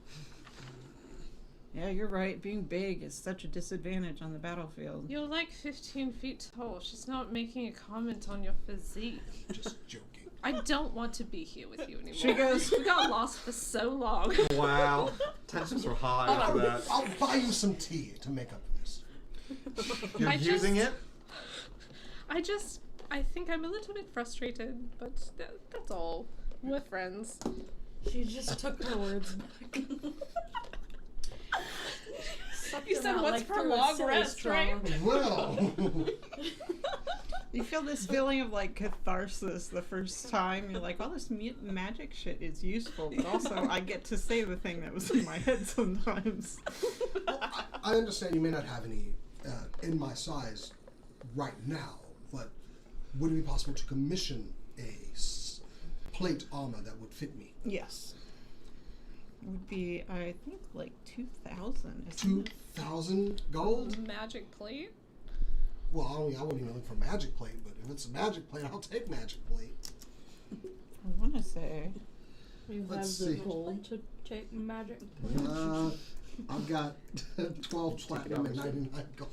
Yeah, you're right. Being big is such a disadvantage on the battlefield. You're like 15 feet tall. She's not making a comment on your physique. just joking. I don't want to be here with you anymore. She goes, We got lost for so long. Wow. Tensions are high after that. I'll buy you some tea to make up for this. You're I using just- it? I think I'm a little bit frustrated, but that's all. We're friends. She just took her words back. Sucked You them said out what's like for through a long silly rest, straw. right? Well, you feel this feeling of like catharsis the first time. You're like, well, this magic shit is useful, but also I get to say the thing that was in my head sometimes. I understand you may not have any in my size right now, but would it be possible to commission a plate armor that would fit me? Yes. It would be, I think, like 2,000. isn't it? 2,000 gold? Magic plate? Well, I wouldn't even look for magic plate, but if it's a magic plate, I'll take magic plate. I want to say. You Let's have the see. gold to take magic. I've got 12 platinum and 99 gold.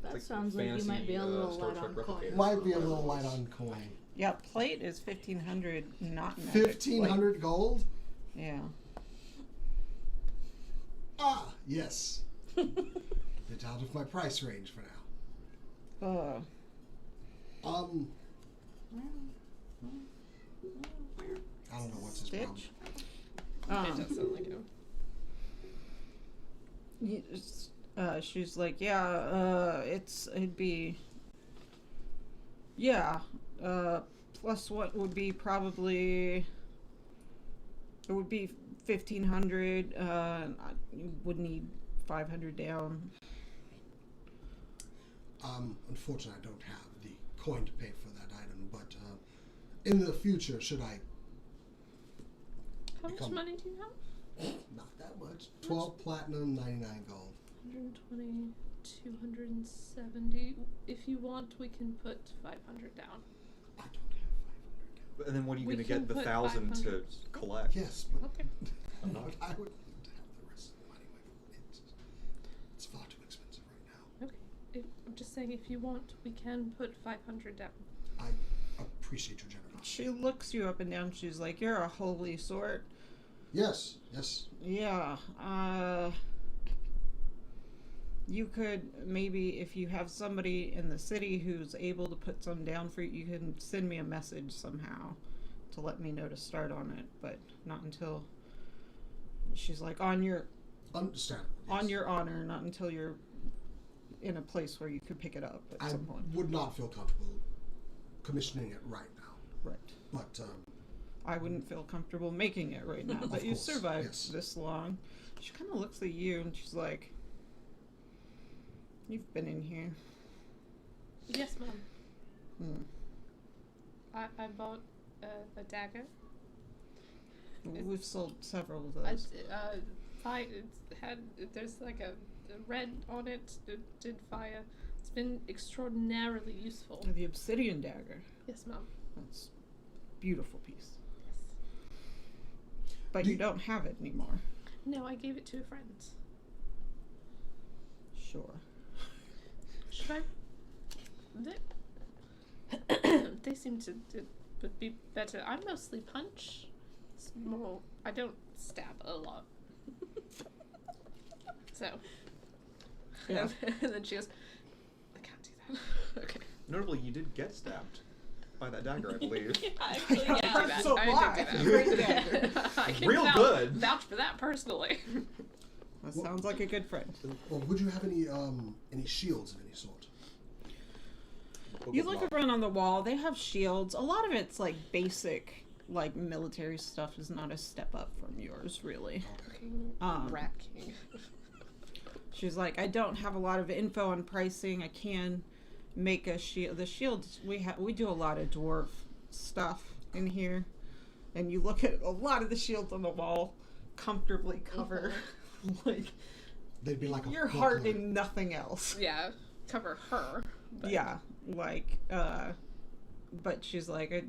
That Like sounds like you fancy, might be a little Star light Trek on replicator. coin. Might be a little light on coin. Yeah, plate is 1,500, not magic. 1,500 gold? Plate. Yeah. Ah, yes. Bit out of my price range for now. I don't know what's his problem. Stitch. It does sound like him. She's like, yeah, it'd be, yeah, plus what would be probably, it would be 1,500, you would need 500 down. Unfortunately, I don't have the coin to pay for that item, but in the future, should I How much Become- money do you have? Not that much. 12 platinum, 99 gold. 120, 270. If you want, we can put 500 down. I don't have 500 gold. And then what are you We going to get can the put 1,000 to 500. collect? Yes, but Okay. I'm not. I would need to have the rest of the money. It's far too expensive right now. Okay. I'm just saying, if you want, we can put 500 down. I appreciate your generosity. She looks you up and down. She's like, "You're a holy sort." Yes, yes. Yeah. You could maybe, if you have somebody in the city who's able to put some down for you, you can send me a message somehow to let me know to start on it, but not until. She's like, on your Understandable. Yes. on your honor, not until you're in a place where you could pick it up at I some point. would not feel comfortable commissioning it right now. Right. But I wouldn't feel comfortable making it right now, but Of you course, survived yes. this long. She kind of looks at you and she's like, "You've been in here." Yes, Mom. I bought a dagger. We've sold several of I, those. there's like a red on it. It did fire. It's been extraordinarily useful. The obsidian dagger. Yes, Mom. That's a beautiful piece. Yes. But you don't have it anymore. No, I gave it to a friend. Sure. Should I? They seem to would be better. I mostly punch. It's more. I don't stab a lot. So. Yeah. And then she goes, "I can't do that." Okay. Notably, you did get stabbed by that dagger, I believe. Actually, yeah, I'm I did so that. glad. I did do Great that. dagger. I can Real good. vouch for that personally. That sounds like a good friend. well, would you have any shields of any sort? You look around on the wall, they have shields. A lot of it's like basic, like military stuff is not a step up from yours, really. Rat King. She's like, "I don't have a lot of info on pricing. I can make a shield. The shields, we do a lot of dwarf stuff in here. And you look at a lot of the shields on the wall, comfortably cover. Like, They'd be like a your book heart lid. in nothing else. Yeah, cover her. But Yeah, like, but she's like, "I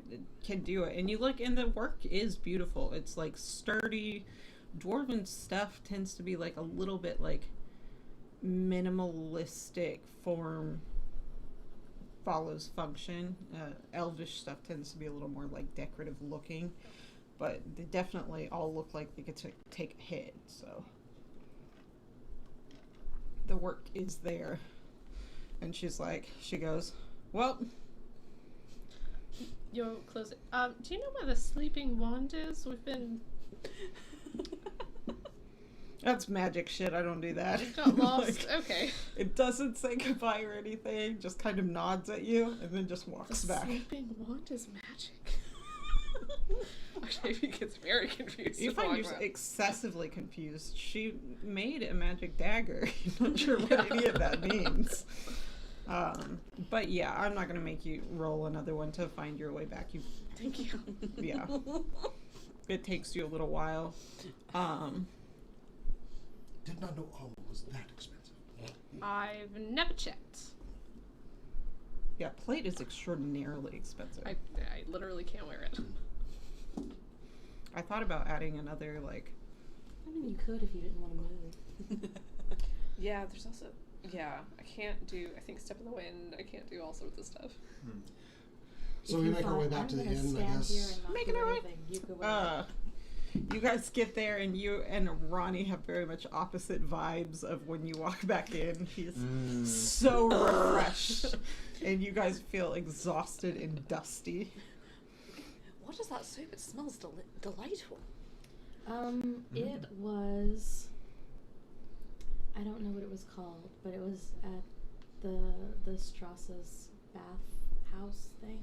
can do it." And you look, and the work is beautiful. It's like sturdy. Dwarven stuff tends to be like a little bit like minimalistic form follows function. Elvish stuff tends to be a little more like decorative looking, but they definitely all look like they could take a hit. So the work is there. And she's like, she goes, "Well, You'll close it. Do you know where the sleeping wand is? We've been that's magic shit. I don't do that." got lost. Like, Okay. it doesn't say goodbye or anything, just kind of nods at you and then just walks The back. sleeping wand is magic. Octavia gets very confused. You with find the you're walk excessively confused. She made a magic dagger. You're not sure what any of that means. But yeah, I'm not gonna make you roll another one to find your way back. You, Thank you. yeah, it takes you a little while. Did not know armor was that expensive. I've never checked. Yeah, plate is extraordinarily expensive. I literally can't wear it. I thought about adding another like. I mean, you could if you didn't want to move. Yeah, there's also I can't do. I think Step of the Wind. I can't do all sorts of stuff. So If we you make our thought, way back I'm to the gonna inn, I stand guess. here and not Making do our way. anything. You go away. You guys get there, and you and Ronnie have very much opposite vibes of when you walk back in. He's so refreshed, and you guys feel exhausted and dusty. What is that soup? It smells delightful. It was. I don't know what it was called, but it was at the Strasse's bath house thing.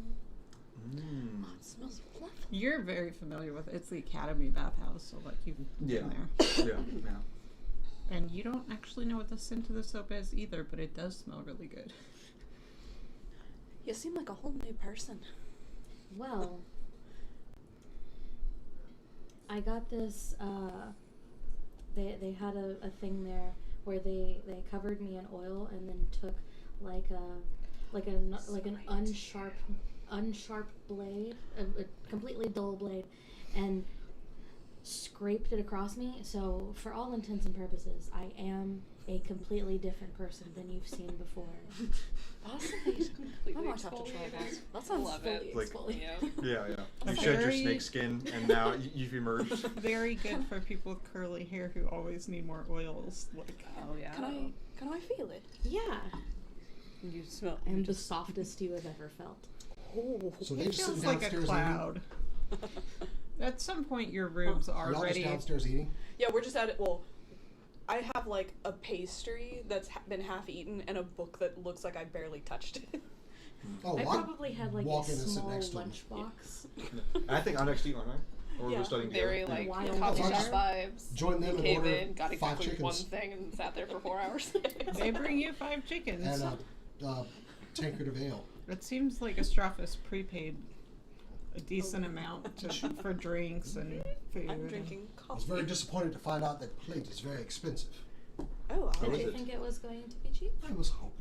Oh, it smells lovely. You're very familiar with it. It's the Academy bathhouse, so like you've been there. Yeah. And you don't actually know what the scent of the soap is either, but it does smell really good. You seem like a whole new person. Well, I got this they had a thing there where they covered me in oil and then took like an unsharp blade, a completely dull blade, and scraped it across me. So for all intents and purposes, I am a completely different person than you've seen before. Fascinating. I might have to try that. That sounds Love fully it. Like- exfoliated. Yeah. You That's shed your very- snake skin, and now you've emerged. Very good for people with curly hair who always need more oils. Like, Oh yeah. Can I feel it? Yeah, You smell. I am the softest you have ever felt. Oh. So they it just feels sitting like a downstairs cloud. At some point, your rooms are eating? Y'all just ready. downstairs eating? Yeah, we're just at it. Well, I have like a pastry that's been half eaten and a book that looks like I barely touched it. Oh, I what? probably had like Walk a in and sit small next to him. lunchbox. I think I'm next to you, aren't I? Or Yeah. we're studying Very together? like Wild coffee West. shop vibes. Join them and Came order in, got 5 exactly one chickens thing, and sat there for 4 hours. They bring you 5 chickens. and a tankard of ale. It seems like Astraphus prepaid a decent amount for drinks and food. I'm drinking I was coffee. very disappointed to find out that plate is very expensive. Oh, How Did is you it? think it was going to be cheap? I was hoping.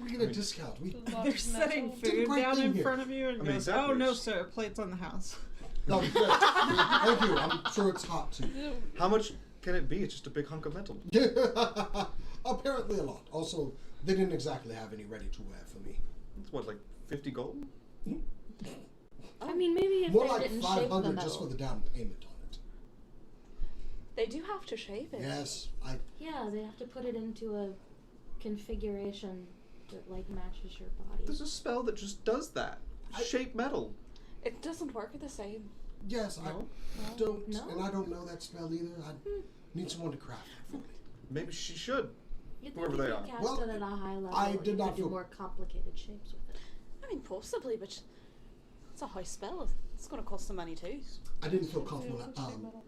We get a discount. We They're setting Did a food great down thing in here. front of you and I mean, goes, exactly. "Oh no, sir, plates on the house." no, thank you. I'm sure it's hot too. How much can it be? It's just a big hunk of metal. Apparently a lot. Also, they didn't exactly have any ready to wear for me. It's what, like 50 gold? I mean, maybe if More they like didn't shape the 500 just for metal. the down payment on it. They do have to shape it. Yes, Yeah, they have to put it into a configuration that like matches your body. There's a spell that just does that. Shape metal. It doesn't work the same. yes, No? I don't, No? and I don't know that spell either. I need someone to craft it for me. Maybe she should. You'd think whoever if they you are. cast Well, it at a high level, I you did not could do feel- more complicated shapes with it. I mean, possibly, but it's a high spell. It's going to cost some money too. I didn't feel comfortable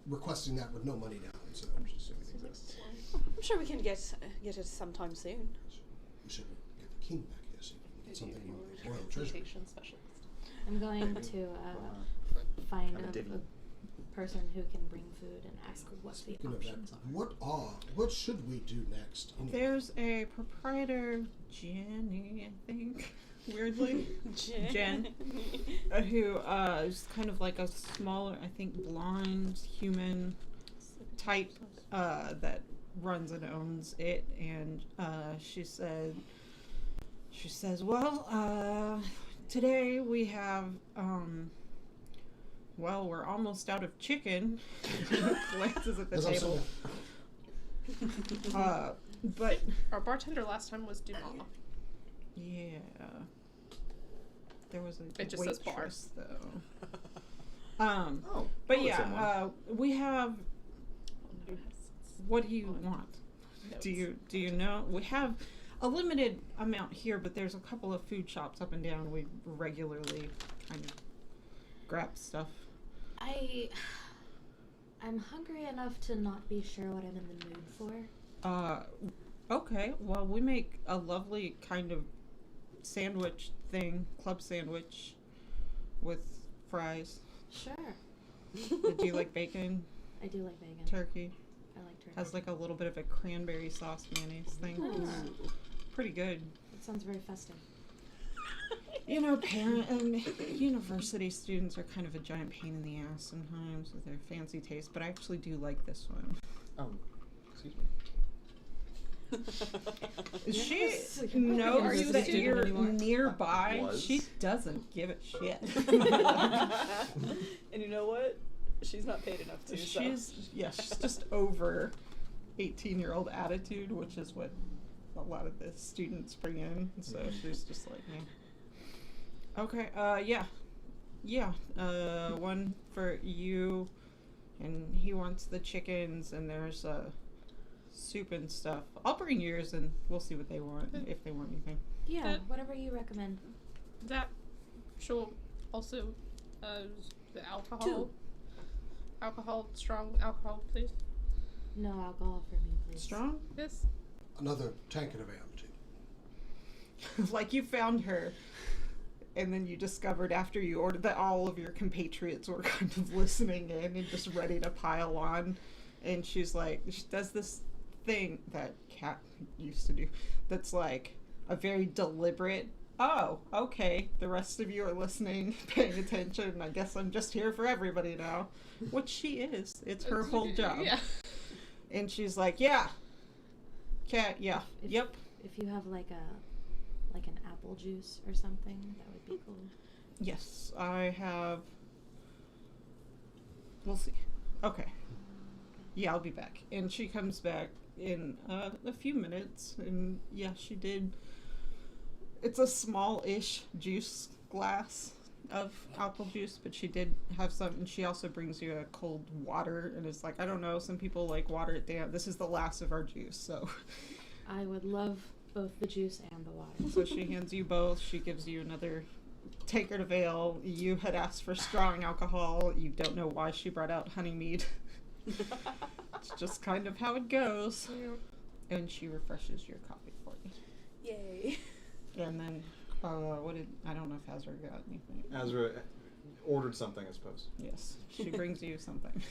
requesting that with no money down, so I'm just assuming it exists. I'm sure we can get it sometime soon. we should get the king back here so we can get something from the royal treasury. Transportation specialist. I'm going to find I'm a divvy. a person who can bring food and ask what the Speaking of that, options are. what should we do next? Anyway? There's a proprietor, Jenny, I think, weirdly, Jen, who is kind of like a smaller, I think, blonde human type that runs and owns it, and she says, well, today we have, well, we're almost out of chicken. Glances at the As I'm table. saying, But Our bartender last time was Dumas. yeah, there was a It just says bar. waitress though. Oh. But oh, it's someone. yeah, we have. What do you want? Do you know? We have a limited amount here, but there's a couple of food shops up and down. We regularly kind of grab stuff. I'm hungry enough to not be sure what I'm in the mood for. Okay. Well, we make a lovely kind of sandwich thing, club sandwich, with fries. Sure. Do you like bacon? I do like bacon. Turkey I like turkey. has like a little bit of a cranberry sauce mayonnaise thing. Ah, Pretty good. that sounds very festive. You know, university students are kind of a giant pain in the ass sometimes with their fancy taste, but I actually do like this one. Oh, excuse me. She Yes. Are knows you a that student you're anymore? nearby. Was. She doesn't give a shit. And you know what? She's not paid enough to. She's just over 18-year-old attitude, which is what a lot of the students bring in. So she's just like, yeah. Okay, yeah, one for you, and he wants the chickens, and there's soup and stuff. I'll bring yours, and we'll see what they want, if they want anything. Yeah, That- whatever you recommend. That she'll also the alcohol. Two. Alcohol, strong alcohol, please. No alcohol for me, please. Strong? Yes. another tankard of ale too. Like you found her, and then you discovered after you ordered that all of your compatriots were kind of listening in and just ready to pile on, And she's like, she does this thing that Kat used to do that's like a very deliberate, oh, okay, the rest of you are listening, paying attention. I guess I'm just here for everybody now. Which she is. It's her whole job. Yeah. And she's like, yeah. Kat, yeah. Yep. If you have like an apple juice or something, that would be cool. Yes, I have. We'll see. Okay. Yeah, I'll be back. And she comes back in a few minutes. And yeah, she did. It's a small-ish juice glass of apple juice, but she did have some. And she also brings you a cold water. And it's like, I don't know, some people like water it down. This is the last of our juice, so. I would love both the juice and the water. So she hands you both. She gives you another tankard of ale. You had asked for strong alcohol. You don't know why she brought out honey mead. It's just kind of how it goes. And she refreshes your coffee for you. Yay. And then, I don't know if Azra got anything. Azra ordered something, I suppose. Yes, she brings you something.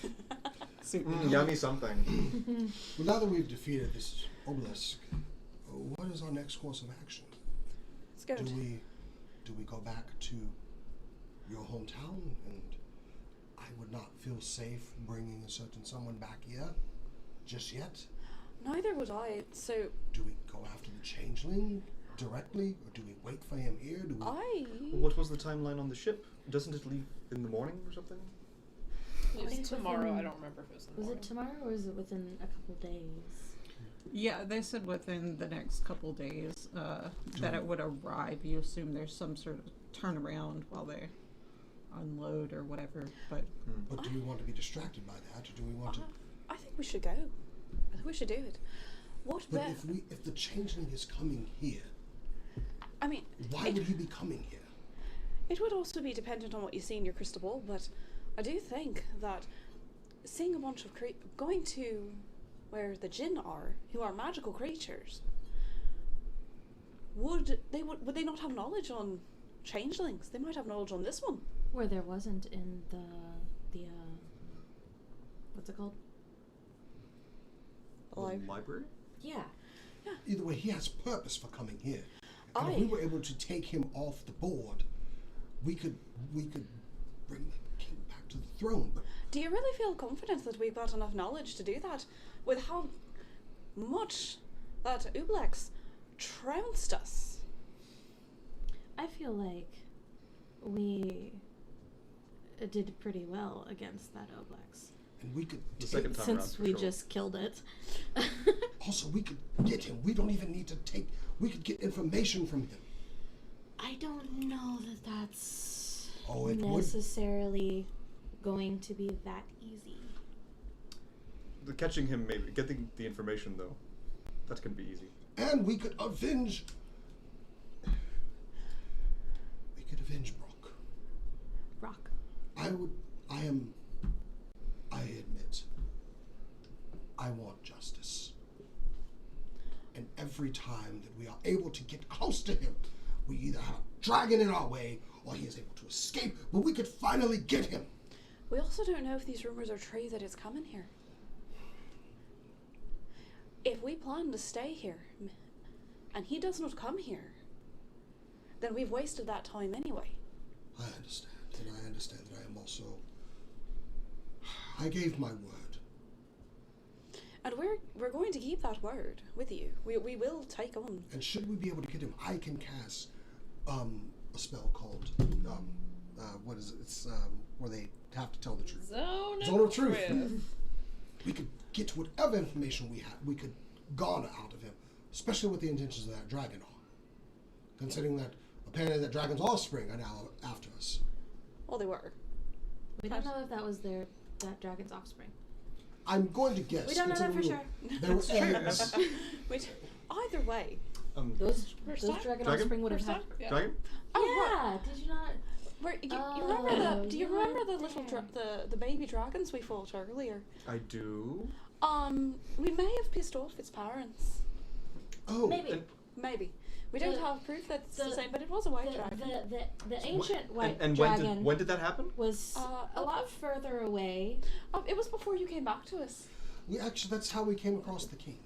Yummy something. Well, now that we've defeated this obelisk, what is our next course of action? It's good. Do we go back to your hometown? And I would not feel safe bringing a certain someone back here just yet. Neither would I. So Do we go after the changeling directly, or do we wait for him here? Do we? Well, what was the timeline on the ship? Doesn't it leave in the morning or something? It's tomorrow. within- I don't remember if it was in the Was morning. it tomorrow or is it within a couple days? Yeah, they said within the next couple days that it would arrive. You assume there's some sort of turnaround while they unload or whatever. But But do we want to be distracted by that, or do we want to? I think we should go. I think we should do it. What But better? if the changeling is coming here, I mean, why would he be coming here? it would also be dependent on what you see in your crystal ball, but I do think that seeing a bunch of going to where the jinn are, who are magical creatures, would they not have knowledge on changelings? They might have knowledge on this one. Where there wasn't in the what's it called? The library? Yeah. Either way, he has purpose for coming here. And if we were able to take him off the board, we could bring the king back to the throne. But Do you really feel confident that we've got enough knowledge to do that, with how much that Ublex trounced us? I feel like we did pretty well against that Oblex. and we could The second time around, Since for we sure. just killed it. also we could get him. We don't even need to take. We could get information from him. I don't know that that's Oh, it would. necessarily going to be that easy. The catching him, maybe. Getting the information, though, that can be easy. And we could avenge. We could avenge Brock. Rock. I admit, I want justice. And every time that we are able to get close to him, we either have a dragon in our way, or he is able to escape, but we could finally get him. We also don't know if these rumors are true that it's coming here. If we plan to stay here, and he does not come here, then we've wasted that time anyway. I understand, and I understand that I am also... I gave my word. And we're going to keep that word with you. We will take on. And should we be able to get him, I can cast a spell called, what is it? It's where they have to tell the truth. Zone of truth. We could get whatever information we could garner out of him, especially with the intentions of that dragon are. Considering that apparently that dragon's offspring are now after us. Well, they were. We don't know if that was that dragon's offspring. I'm going to guess. We don't know it's that for unreal. sure. There were eggs. Either way. Those First those time? dragon Dragon? offspring would have First had. time? Yeah. Dragon? Yeah, did you not? You remember do you you remember weren't the little there. the baby dragons we fought earlier? I do. We may have pissed off its parents. Oh, Maybe. Maybe. We don't The- have proof that it's the the- same, but it was a white dragon. The ancient white and dragon when did that happen? was a lot further away. It was before you came back to us. That's how we came across the king.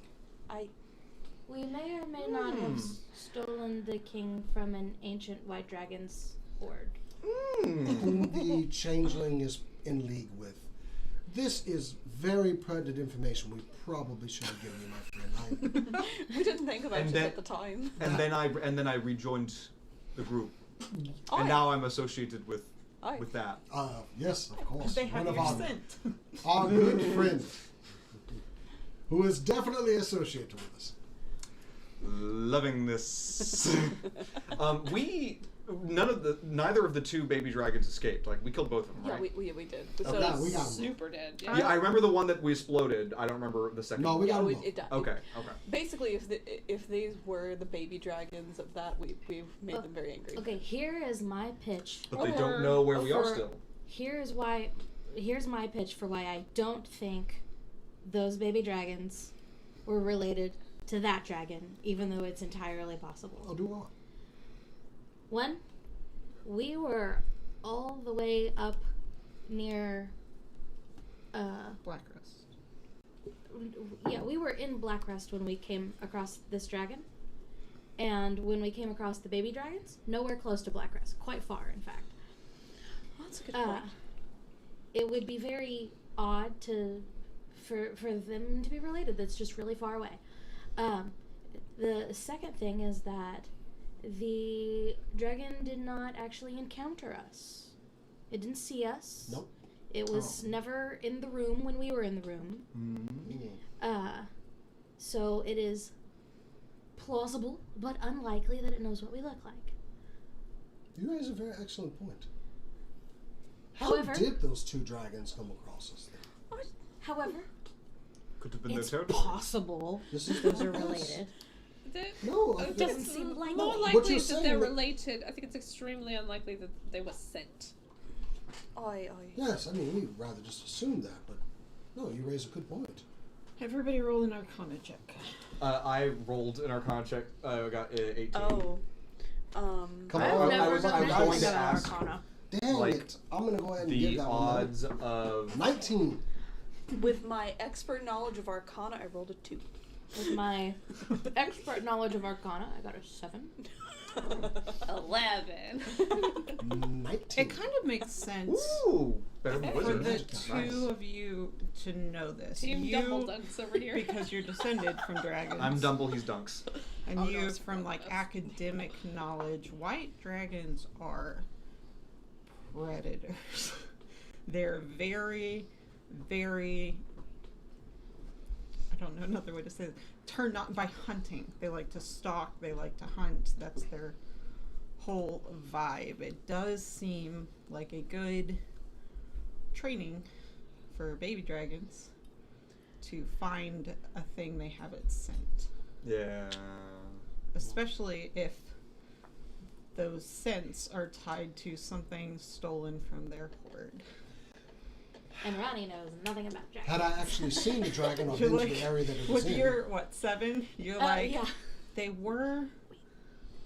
We may or may not have stolen the king from an ancient white dragon's horde. Whom the changeling is in league with. This is very pertinent information we probably should have given you, my friend. We didn't think about it at the time. And then I rejoined the group, Oh, and now I'm associated with Aye. that. Yes, of course. They have One of your our, scent. our good friend, who is definitely associated with us. Loving this. Neither of the two baby dragons escaped. Like, we killed both of them, Yeah, right? we did. Okay. So Yeah, we got 'em. Super dead. Yeah, I remember the one that we exploded. I don't remember the second No, one. we got yeah, them both. it died. Okay. Basically, if these were the baby dragons of that, we've made them very angry. Okay, here is my pitch. But they don't know where we are for- still. Here's my pitch for why I don't think those baby dragons were related to that dragon, even though it's entirely possible. I'll do what? One, we were all the way up near, Blackrest. yeah, we were in Blackrest when we came across this dragon. And when we came across the baby dragons, nowhere close to Blackrest, quite far, in fact. That's a good point. It would be very odd for them to be related. That's just really far away. The second thing is that the dragon did not actually encounter us. It didn't see us. Nope. It was never in the room when we were in the room. So it is plausible but unlikely that it knows what we look like. You raise a very excellent point. How However- did those two dragons come across us then? However, Could have been their it's territory. possible This is those are related. No, It doesn't seem likely. More What likely you're that saying they're that- related. I think it's extremely unlikely that they were sent. Yes, I mean, we rather just assume that, but no, you raise a good point. Everybody roll an Arcana check. I rolled an Arcana check. I got 18. Oh. Come I on, was never going guys. to ask Dang like, it. I'm going to go ahead and the give that odds of. 19. With my expert knowledge of Arcana, I rolled a 2. With my expert knowledge of Arcana, I got a 7. 11. 19. It kind of makes sense Ooh, better than for wizard. the Nice. two of you to know this. Team You, Dumbledunks over here. because you're descended from dragons. I'm Dumble. He's Dunks. And Oh, no, you, it's from like us. academic knowledge, white dragons are predators. They're very, very. I don't know another way to say it. Turned on by hunting. They like to stalk. They like to hunt. That's their whole vibe. It does seem like a good training for baby dragons to find a thing they haven't scent. Yeah. Especially if those scents are tied to something stolen from their horde. And Ronnie knows nothing about dragons. Had I actually seen the dragon or You're been to like, the area that it was with in, your, 7? You're like, yeah. they were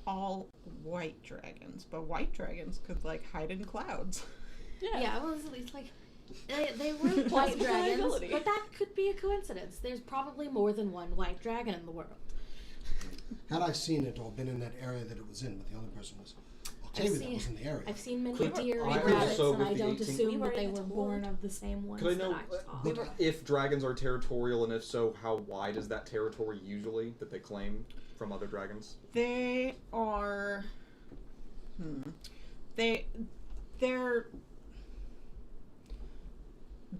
all white dragons, but white dragons could like hide in clouds. Yeah, well, it's like they were white dragons, Possibility. but that could be a coincidence. There's probably more than one white dragon in the world. had I seen it or been in that area that it was in, but the other person was Octavia that was in the area. I've seen many Could- deer I and was rabbits, also and with I the don't 18 assume We were that they in were the born horde. of the same ones Could I know that I saw. if dragons are territorial, and if so, how wide is that territory usually that they claim from other dragons? They are.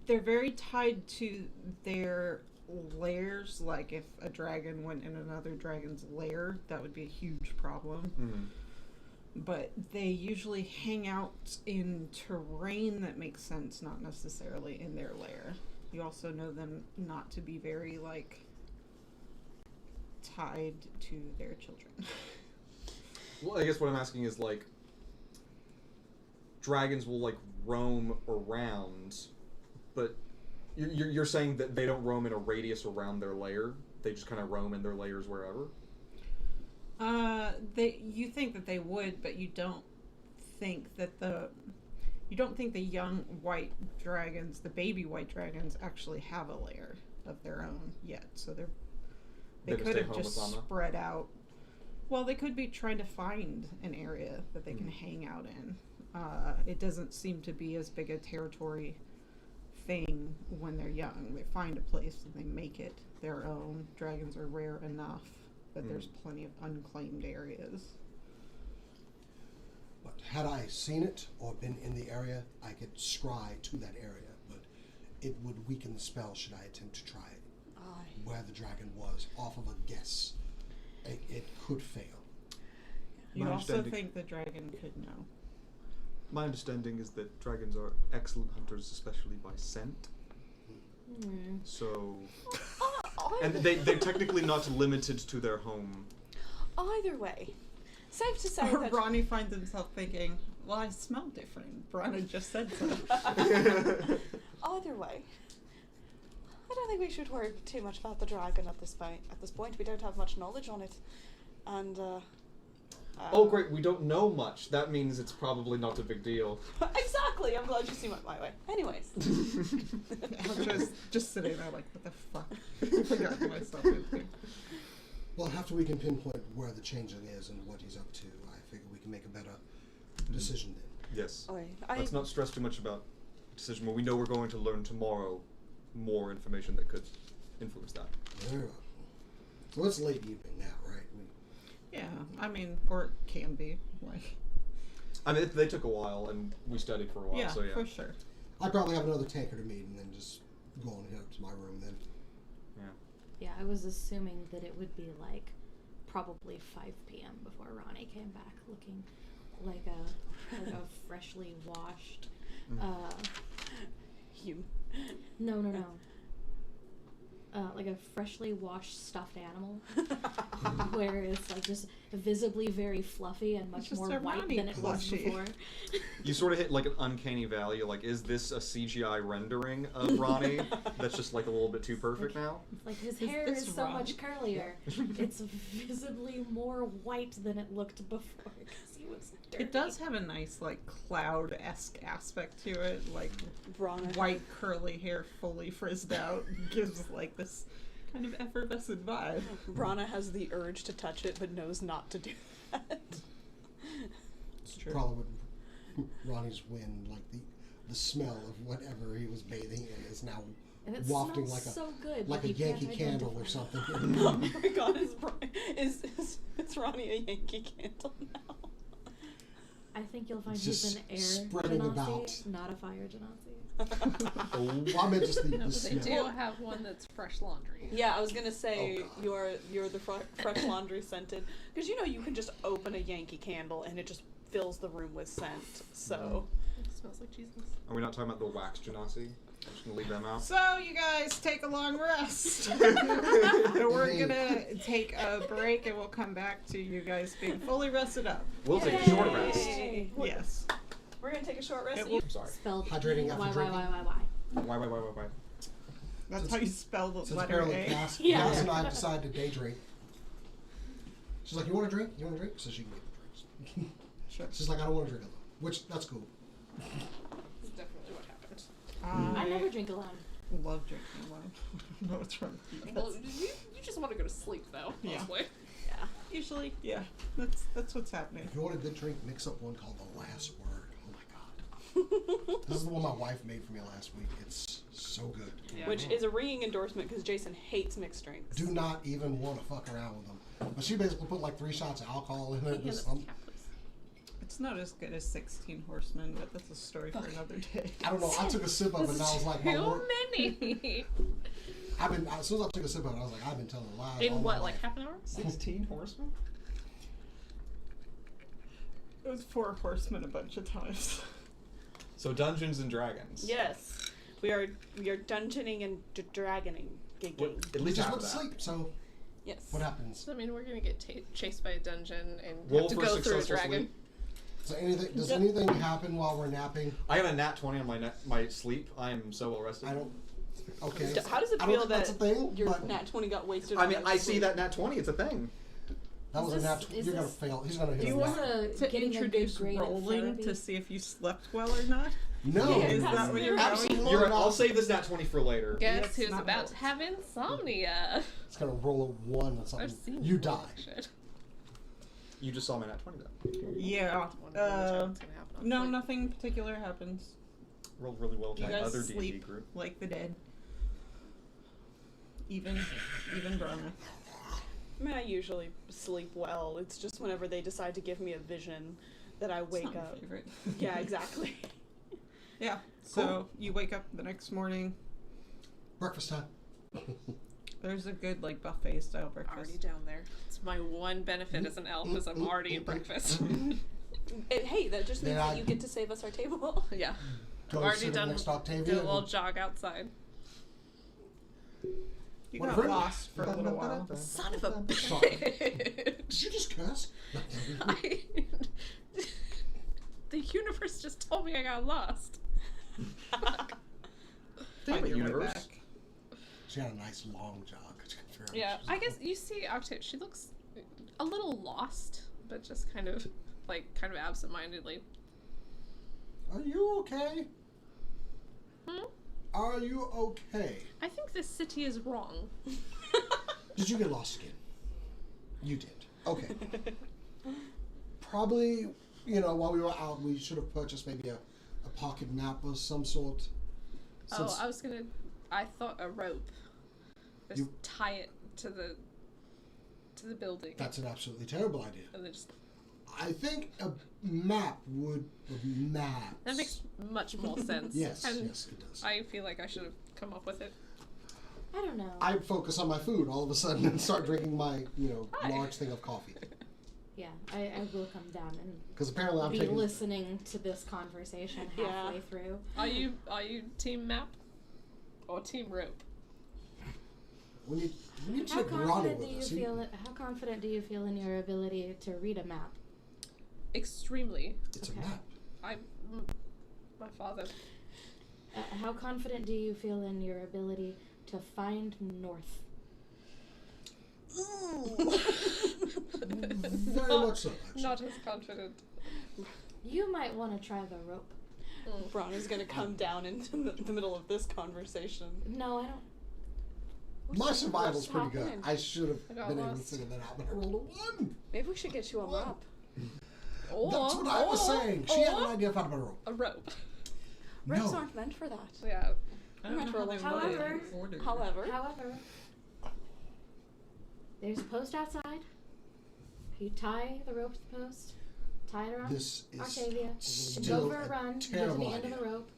They're very tied to their lairs. Like if a dragon went in another dragon's lair, that would be a huge problem. But they usually hang out in terrain that makes sense, not necessarily in their lair. You also know them not to be very like tied to their children. Well, I guess what I'm asking is like, dragons will like roam around, but you're saying that they don't roam in a radius around their lair. They just kind of roam in their lairs wherever. You think that they would, but you don't think that the young white dragons, the baby white dragons, actually have a lair. of their own yet, so they They can could stay have home just with Lama? spread out. Well, they could be trying to find an area that they can hang out in. It doesn't seem to be as big a territory thing when they're young. They find a place and they make it their own. Dragons are rare enough that there's plenty of unclaimed areas. But had I seen it or been in the area, I could scry to that area, but it would weaken the spell should I attempt to try it. Where the dragon was, off of a guess. It could fail. You My also understanding- think the dragon could know. My understanding is that dragons are excellent hunters, especially by scent. So, and they're technically not limited to their home. Either way, safe to say Or that Ronnie finds himself thinking, well, I smell different. Brana just said so. either way, I don't think we should worry too much about the dragon at this point. At this point, we don't have much knowledge on it, and Oh, great, we don't know much. That means it's probably not a big deal. exactly. I'm glad you see my way. Anyways, I was just sitting there like, what the fuck? I got myself into. Well, after we can pinpoint where the changeling is and what he's up to, I figure we can make a better decision then. Yes. okay, Let's not stress too much about the decision. Well, we know we're going to learn tomorrow more information that could influence that. Very well. So it's late evening now, right? Yeah, I mean, or it can be. Like, I mean, they took a while, and we studied for a while, yeah, so yeah. for sure. I probably have another tankard to meet and then just go on up to my room then. Yeah, I was assuming that it would be like probably 5 p.m. before Ronnie came back, looking like a freshly washed. you. No. Like a freshly washed stuffed animal, where it's like just visibly very fluffy and much just more a white Ronnie than it was plushie. before. You sort of hit like an uncanny valley. You're like, is this a CGI rendering of Ronnie that's just like a little bit too perfect now? Like his Is hair this is so Ron? much curlier. It's visibly more white than it looked before because he was dirty. It does have a nice, like, cloud-esque aspect to it. Like, Brana. white curly hair fully frizzed out gives, like, this kind of effervescent vibe. Brana has the urge to touch it, but knows not to do that. It's true. Probably would Ronnie's wind, like the smell of whatever he was bathing in is now And it wafting smells like so good, like but a you can't Yankee candle or identify. something. Oh my god, is Ronnie a Yankee Candle now? I think you'll find It's he's just an air spreading genasi, about. not a fire genasi. Oh, Well, I meant just the No, but they smell. do have one that's fresh laundry. Yeah, I was gonna say Oh, God. you're the fresh laundry scented, because you know you can just open a Yankee Candle and it just fills the room with scent. So It smells like Jesus. are we not talking about the wax genasi? I'm just gonna leave them out. So, you guys take a long rest. We're Indeed. gonna take a break and we'll come back to you guys being fully rested up. We'll take a short rest. Yay. Yes. We're gonna take a short rest. It will- I'm sorry. Spelled Hydrating after why. drinking? Why? That's how you spell the Since letter apparently A. Cass, Yeah. Cass and I have decided to day drink. She's like, you want to drink? You want to drink? So she can get the drinks. Sure. She's like, I don't want to drink alone. Which, that's cool. That's definitely what happened. I never drink alone. love drinking alone. I don't know what's wrong with you guys. Well, you just want to go to sleep, though, Yeah. mostly. Yeah. Usually, yeah, that's what's happening. If you want a good drink, mix up one called The Last Word. Oh my god. This is the one my wife made for me last week. It's so good. Yeah. Which is a ringing endorsement because Jason hates mixed drinks. Do not even want to fuck around with them. But she basically put like 3 shots of alcohol in it. Yeah, This- that's cat, please. It's not as good as 16 Horsemen, but that's a story for another day. I don't know. I took a sip of it and I was like, my Too lord. many. As soon as I took a sip of it, I was like, I've been telling lies. all In my what, like life. half an hour? 16 horsemen? It was 4 Horsemen a bunch of times. So Dungeons and Dragons. Yes, we are dungeoning and dragoning. What, at We least just half went of to that. sleep, so Yes. what happens? So, I mean, we're gonna get chased by a dungeon and Roll have to for go through a successful dragon. sleep. So does anything happen while we're napping? I got a nat 20 on my sleep. I am so well rested. I don't. Okay. How does it I don't feel think that's that a thing, your but nat 20 got wasted? I on mean, that I see sleep? that nat 20. It's a thing. that was Is a nat. this- is You're gonna this- fail. He's gonna hit Do you a want nat. This is to getting a good introduce grade in rolling therapy. to see if you slept well or not? No. Yeah, Is that what you're Absolutely going You're right. not. I'll save this nat 20 for later. Guess It's who's not about yours. to have insomnia? It's gonna roll a 1 or I've something. seen You bull die. shit. You just saw my nat 20 then. Yeah. Wonder which one's gonna happen on No, sleep. nothing particular happens. Rolled really well with You my guys other D&D sleep group. like the dead. Even Brahma. I mean, I usually sleep well. It's just whenever they decide to give me a vision that I It's wake not my up. favorite. Yeah, exactly. Yeah. So you wake up the next morning. Breakfast time. There's a good like buffet style breakfast. Already down there. It's my one benefit as an elf is I'm already at breakfast. Hey, that just means Then that I- you get to save us our table. Yeah. Go I've already sit done next to Octavia. did a and little jog outside. You What got a friend. lost for a little while. Son of a Sorry. bitch. Did you just curse? The universe just told me I got lost. Damn Find it, your way universe. back. She had a nice long jog. Yeah, I guess you see Octave, she looks a little lost, but just kind of absent-mindedly. Are you okay? Hmm? Are you okay? I think this city is wrong. Did you get lost again? You did. Okay. Probably, while we were out, we should have purchased maybe a pocket map of some sort. Since I thought a rope. Just You- tie it to the building. That's an absolutely terrible idea. And then just, I think a map would maps. that makes much more sense. Yes, And yes, it does. I feel like I should have come up with it. I don't know. I'd focus on my food all of a sudden and start drinking my, Hi. large thing of coffee. Yeah, I will come down and Because apparently I'm be taking. listening to this conversation Yeah. halfway through. Are you team map or team rope? We need to How take Ronnie confident do with you us. feel? How confident do you feel in your ability to read a map? Extremely. It's Okay. a map. My father. How confident do you feel in your ability to find north? Very much so, actually. Not as confident. You might want to try the rope. Braun is gonna come down into the middle of this conversation. No, I don't. My survival's what's pretty good. happening? I should have I got been able to lost. figure that out, but I rolled a 1. Maybe we should get you a map. That's what I was saying. She had an idea of how to put a rope. A rope. Ropes No. aren't meant for that. Yeah. I don't know how they However- would order. However, However, there's a post outside. You tie the rope to the post, tie it around This is Octavia, still go for a run, get to the terrible end of idea. the rope,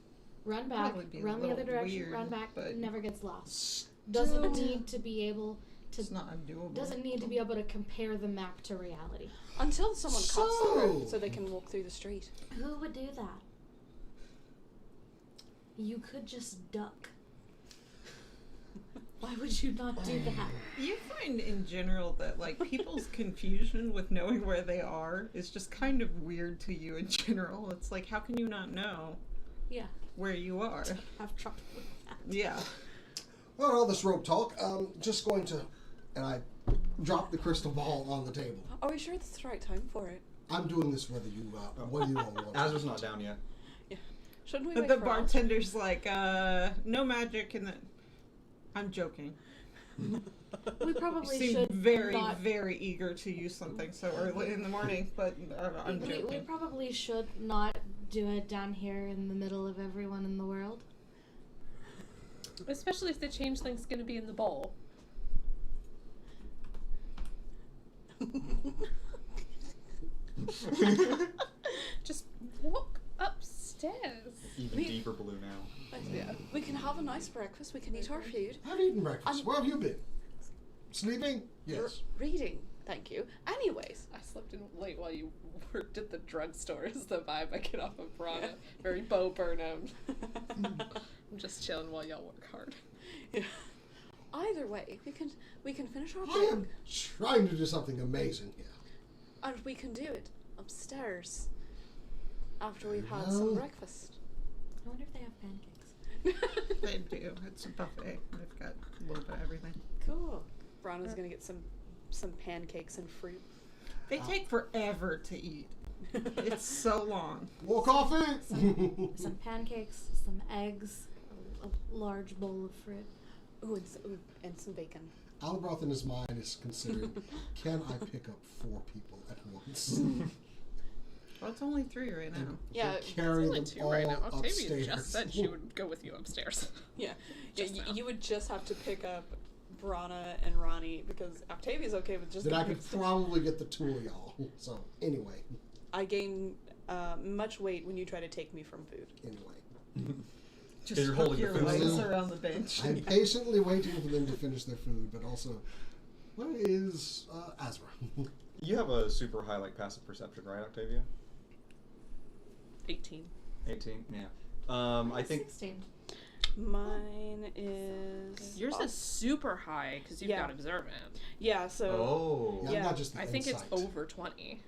run back, Probably be a run the other little direction, weird, run back, but never gets lost. Still- Doesn't need to be able to It's not undoable. doesn't need to be able to compare the map to reality. until someone cuts through So- so they can walk through the street. Who would do that? You could just duck. Why would you not do that? You find in general that like people's confusion with knowing where they are is just kind of weird to you in general. It's like, how can you not know Yeah, where you are? have trouble with that. Yeah. Well, all this rope talk, just going to, and I drop the crystal ball on the table. Are we sure that's the right time for it? I'm doing this whether you all want. Azra's not down yet. Shouldn't we But wait the for Al? bartender's like, no magic in the. I'm joking. We You probably seem should very, not. very eager to use something so early in the morning, but I'm We joking. probably should not do it down here in the middle of everyone in the world. Especially if the changeling's gonna be in the bowl. Just walk upstairs. Even We- deeper blue now. Yeah. We can have a nice breakfast. We can eat our food. I've eaten breakfast. I'm- Where have you been? Sleeping? Yes. Reading. Thank you. Anyways, I slept in late while you worked at the drugstore is the vibe I get off of Brana. Very Bo Burnham. I'm just chilling while y'all work hard. yeah. Either way, we can finish our I break, am trying to do something amazing here. and we can do it upstairs after we've had Well. some breakfast. I wonder if they have pancakes. They do. It's a buffet. They've got a little bit of everything. Cool. Brana's gonna get some pancakes and fruit. They take forever to eat. It's so long. More coffee. Some pancakes, some eggs, a large bowl of fruit. Ooh, and some bacon. Alabroth in his mind is considering, can I pick up 4 people at once? Well, it's only 3 right now. Yeah, Carry Only them 2 all right now. Octavia upstairs. just said she would go with you upstairs. Yeah, Just now. you would just have to pick up Brana and Ronnie because Octavia's okay with just. Then I being could upstairs. probably get the 2 of y'all. So, anyway. I gain much weight when you try to take me from food. Anyway. Just you're hook holding the your food legs still. around the bench. I'm patiently waiting for them to finish their food, but also, where is Azra? You have a super high like passive perception, right, Octavia? 18. 18. Yeah. I think 16. Mine is. Yours is super high because you've Yeah. got observant. Yeah. So. Oh. Yeah, Yeah, not just the I think insight. it's over 20.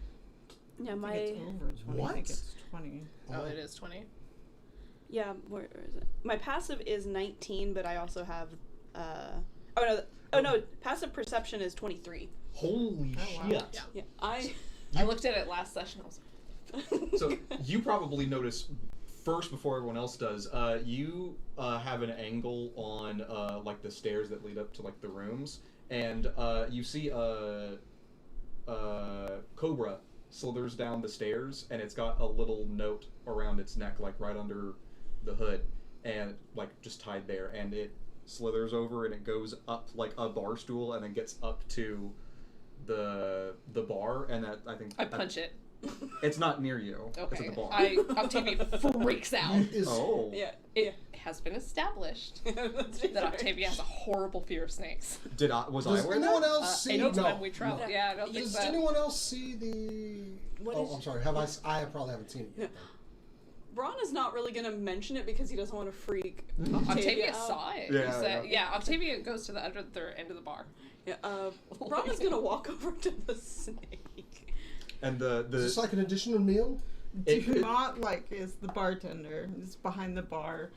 Yeah, I my. think it's over 20. I think What? it's 20. Oh, it is 20. Yeah, where is it? My passive is 19, but I also have. Oh no! Passive perception is 23. Holy Oh, wow. shit. Yeah, I. I looked at it last session. I was So you probably notice first before everyone else does. You have an angle on like the stairs that lead up to like the rooms, and you see a cobra slithers down the stairs, and it's got a little note around its neck, like right under the hood, and like just tied there, and it slithers over and it goes up like a bar stool, and then gets up to the bar, and that I think I punch it. It's not near you. It's at Okay. the bar. Octavia freaks out. It is, Oh. Yeah. It has been established That's that Octavia has a horrible fear of snakes. Was I Does aware of anyone that? else see? Anytime No. we travel. No. Yeah, I don't think Does so. anyone else see the? What Oh, is- I'm sorry. I probably haven't seen it yet. Ron is not really gonna mention it because he doesn't want to freak Octavia out. saw it. Yeah, You said- yeah. Octavia goes to the other end of the bar. Yeah, Ron is gonna walk over to the snake. And Is this like an additional meal? Not like is the bartender. It's behind the bar.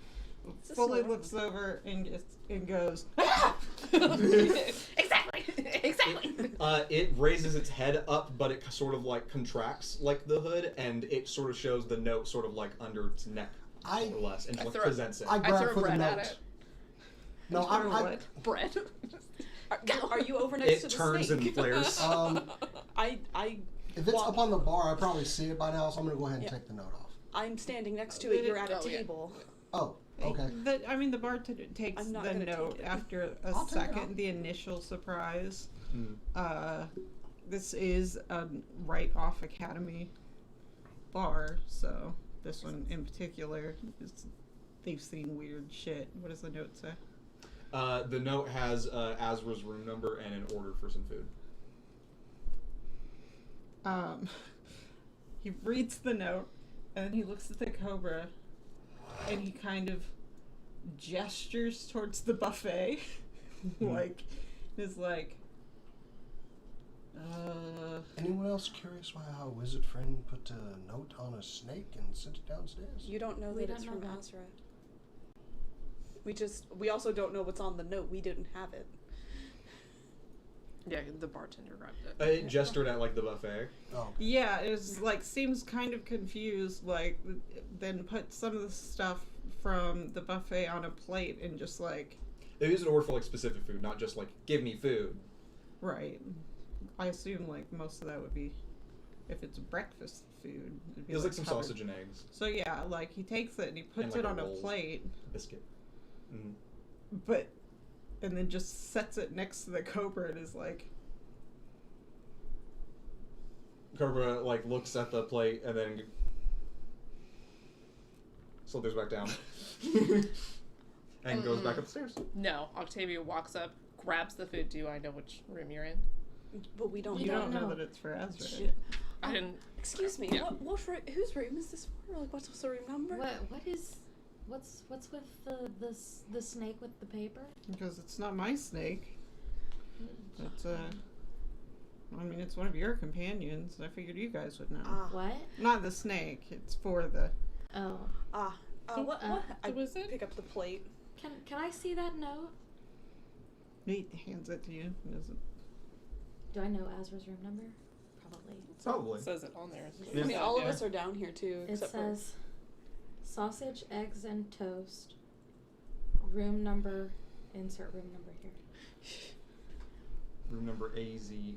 It's a Fully sword. looks over and goes. Exactly. Exactly. It raises its head up, but it sort of like contracts like the hood, and it sort of shows the note sort of like under its neck, I more or less, and I just throw- presents it. I I grab throw for the bread note. at it. No, Throw I what? Bread. Are you over next It to the turns snake? and flares. I if it's walk- up on the bar, I probably see it by now, so I'm gonna go ahead and Yeah. take the note off. I'm standing next to it. You're at a Oh, yeah. table. Oh, okay. The bartender takes I'm not the gonna take note it. after a I'll take it, second. I'll- The initial surprise. Mm. This is a right off Academy bar, so this one in particular is. They've seen weird shit. What does the note say? The note has Azra's room number and an order for some food. He reads the note, and then he looks at the cobra, and he kind of gestures towards the buffet, like, is like, Anyone else curious why our wizard friend put a note on a snake and sent it downstairs? You don't know We that don't it's know from that. Azra. We also don't know what's on the note. We didn't have it. Yeah, the bartender grabbed it. It gestured at like the buffet. Oh, yeah, it was like, seems kind of confused, like, then put some of the stuff from the buffet on a plate and just like, It is an order for like specific food, not just like give me food. right. I assume like most of that would be, if it's breakfast food, it'd be It was like some covered. sausage and eggs, So yeah, like he takes it and he puts like, it a on a roll. plate, biscuit. Mm. but and then just sets it next to the cobra and is like, Cobra like looks at the plate and then slithers back down and goes back upstairs. No, Octavia walks up, grabs the food. Do I know which room you're in? But we don't you know. don't know know. that it's for Azra. Shit. I didn't. Excuse me. Yeah. What room, whose room is this for? Like, what's the room number? What's with the snake with the paper? Because it's not my snake. It's I mean, it's one of your companions. I figured you guys would know. What? Not the snake. It's for the. Oh. What? I wizard? pick up the plate. Can I see that note? He hands it to you. Doesn't. Do I know Azra's room number? probably. Probably. It says it on there. Yeah. I mean, all of us are down here too, It except says sausage, eggs, and toast. Room number. Insert room number here. Room number AZRA.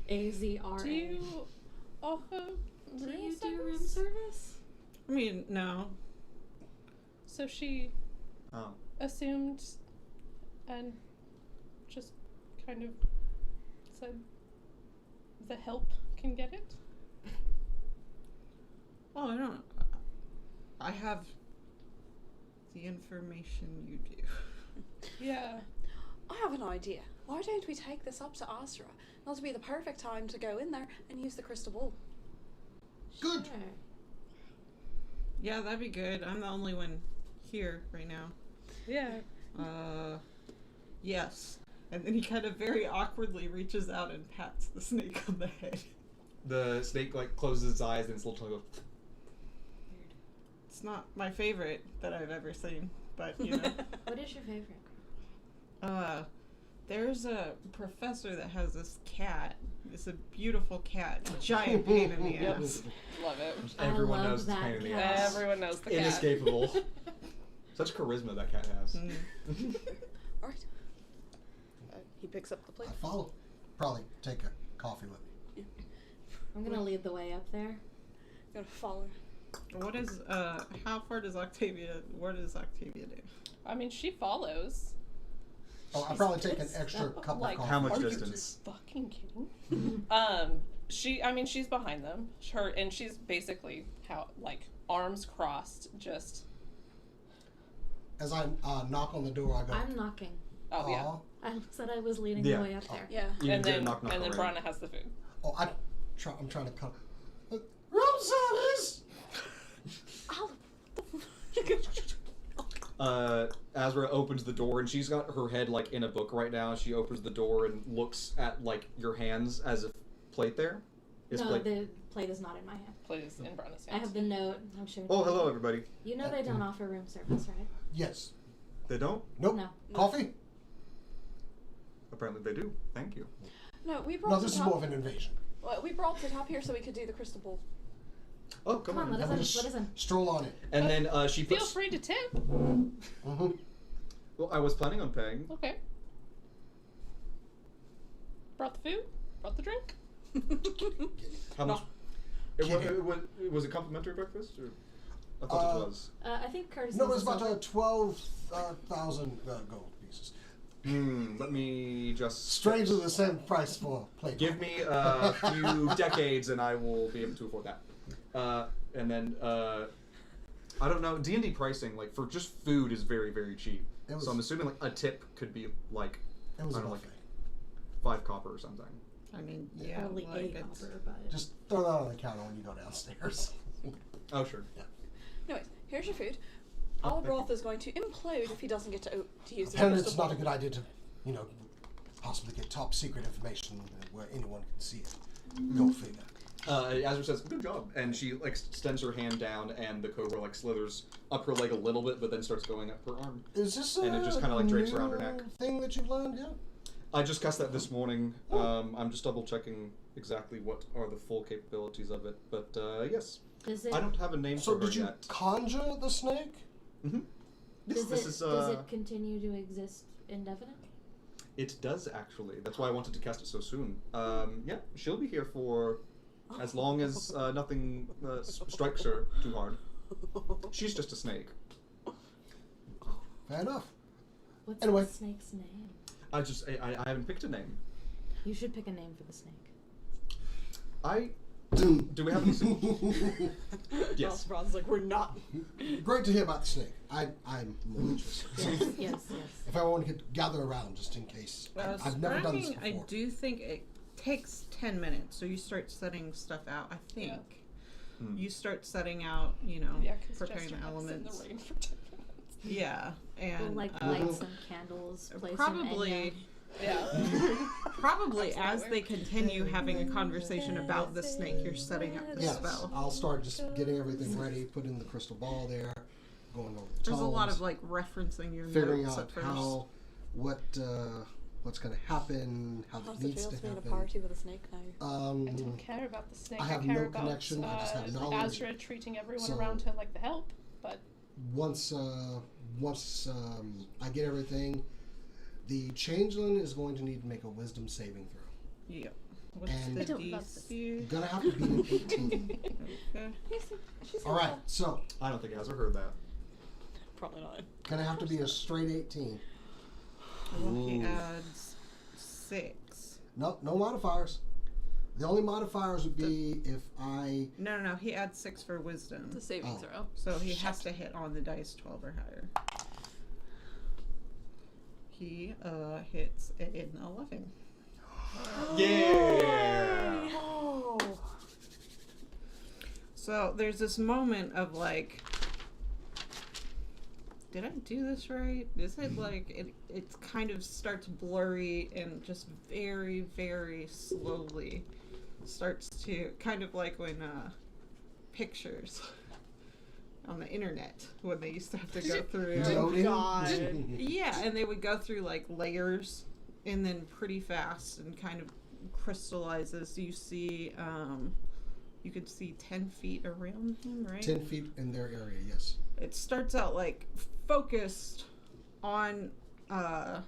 AZRA. Do you offer Do room you service? do room service? I mean, no. So she Oh. assumed and just kind of said the help can get it? Oh, I don't. I have the information you do. Yeah. I have an idea. Why don't we take this up to Asra? That'll be the perfect time to go in there and use the crystal ball. Good. Sure. Yeah, that'd be good. I'm the only one here right now. Yeah. Yes. And then he kind of very awkwardly reaches out and pats the snake on the head. The snake like closes its eyes and its little tongue goes. Weird. It's not my favorite that I've ever seen, but you know. What is your favorite? There's a professor that has this cat. It's a beautiful cat. Giant pain in the Yep. ass. Love it. Everyone love knows it's that pain in the cat. ass. Everyone knows the cat. Inescapable. Such charisma that cat has. Mm. Alright. He picks up the plate. I follow. Probably take a coffee with me. I'm gonna lead the way up there. Gotta follow. What is, how far does Octavia, what does Octavia do? I mean, she follows. Oh, I'll probably take an extra No, cup like, of coffee. How much Are you distance? fucking kidding? She's behind them. And she's basically arms crossed, just. As I knock on the door, I go, I'm knocking. Oh yeah. "Aw." I said I was leading Yeah. the way up there. Yeah. You And did a then knock knock and then already. Brana has the food. Oh, I'm trying to come. Room service. Azra opens the door and she's got her head like in a book right now. She opens the door and looks at like your hands as if plate there. Is No, plate. the plate is not in my hand. Please, in Brana's I have the note. I'm sure. Oh, hello everybody. You know they don't offer room service, right? Yes. They don't? Nope. No. Coffee? Apparently they do. Thank you. No, we brought No, the this is top. more of an invasion. Well, we brought the top here so we could do the crystal ball. Oh, come Come on, on. let And us we in. just Let us in. stroll on it. And then she Feel puts. free to tip. Mm-hmm. Well, I was planning on paying. Okay. Brought the food. Brought the drink. How much? No. Was it complimentary breakfast? Or? I thought it was. I think Curtis. No, it is was about silver. 12,000 gold pieces. Let me just. Strangely, the same price for a plate. Give me a few decades and I will be able to afford that. And then, I don't know, D&D pricing, like, for just food is very, very cheap. It was- So I'm assuming, like, a tip could be, like, It was I a don't know, buffet. like 5 copper or something. I mean, yeah, Probably like a it's, copper, but Just throw that on the counter when you go downstairs. Oh, sure. Anyways, here's your food. Oh, Our thank broth is going to implode if he doesn't get to use the Apparently, crystal it's not a ball. good idea to, possibly get top secret information where anyone can see it. Go figure. Azra says, good job. And she, like, extends her hand down and the cobra, like, slithers up her leg a little bit, but then starts going up her arm. Is this And it just kinda, like, drapes around her new neck. thing that you've learned yet? I just cast that this morning. I'm just double checking exactly what are the full capabilities of it. But, yes. does it? I don't have a name So for her did you yet. conjure the snake? Mm-hmm. Does it continue to exist indefinitely? It does actually. That's why I wanted to cast it so soon. Yeah, she'll be here for as long as nothing strikes her too hard. She's just a snake. Fair enough. What's Anyway. the snake's name? I haven't picked a name. You should pick a name for the snake. Do we have any? Yes. Ron's like, we're not. Great to hear about the snake. I'm more interested. Yes. If everyone could gather around just in case. I've never done this scrying, before. I do think it takes 10 minutes, so you start setting stuff out, I think. Hmm. You start setting out, Yeah, 'cause preparing Jester the had to sit in elements. the rain for 10 minutes. Yeah, and We'll light some candles. Play probably, Yeah. probably as Absolutely. they continue having a conversation about the snake, you're setting up the Yes, spell. I'll start just getting everything ready, putting the crystal ball there, going over the There's a lot tones, of like referencing your figuring notes out at first. what what's going to happen, how How's it it needs feel to to be in a happen. party with a snake now? I don't care about the snake. I have care no about, connection, I just have knowledge. Azra treating everyone So- around her like the help, but Once I get everything, the changeling is going to need to make a wisdom saving throw. Yep. What's And- the I don't love this. DC? Gonna have to be an 18. Okay. All right, so I don't think Azra heard that. Probably not. gonna have to be a straight 18. Well, he adds 6. Nope, no modifiers. The only modifiers would be if I. No. He adds 6 for wisdom. It's a saving Oh. throw. So he has to hit on the dice 12 or higher. He hits an 11. Yeah. Oh. So there's this moment of like, did I do this right? Is it like it kind of starts blurry and just very, very slowly starts to kind of like when pictures on the internet when they used to have to go through. Loading. God. Yeah, and they would go through like layers and then pretty fast and kind of crystallizes. You see, you could see 10 feet around him, right? 10 feet in their area, yes. It starts out like focused on, at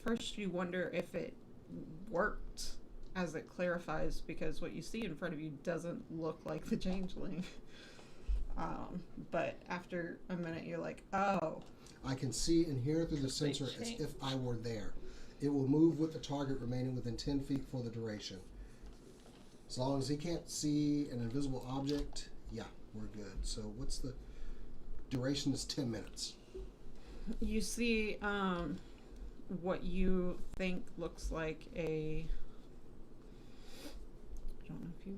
first you wonder if it worked as it clarifies because what you see in front of you doesn't look like the changeling. But after a minute you're like, oh. I can see and hear through the sensor as if I were there. It will move with the target remaining within 10 feet for the duration. As long as he can't see an invisible object, yeah, we're good. So what's the duration? Is 10 minutes. You see what you think looks like a... I don't know if you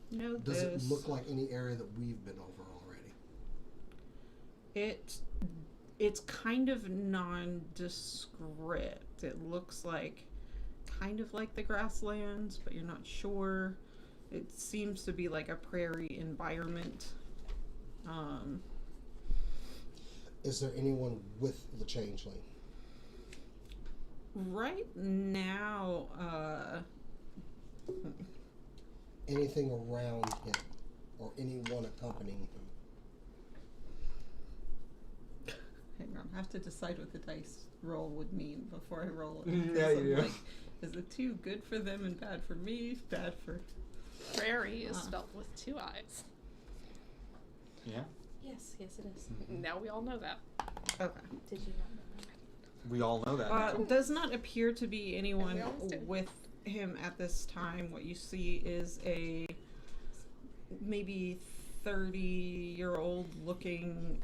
would know Does this. it look like any area that we've been over already? It's kind of nondescript. It looks like kind of like the grasslands, but you're not sure. It seems to be like a prairie environment. Is there anyone with the changeling? Right now, Anything around him? Or anyone accompanying him? hang on, I have to decide what the dice roll would mean before I roll it. Yeah, 'Cause I'm yeah. like, is the 2 good for them and bad for me? Bad for... prairie is spelled with 2 eyes. Yeah. Yes, it is. Now we all know that. Okay. Did you not know that? We all know that. now. Does not appear to be anyone we always do. with him at this time. What you see is a maybe 30-year-old looking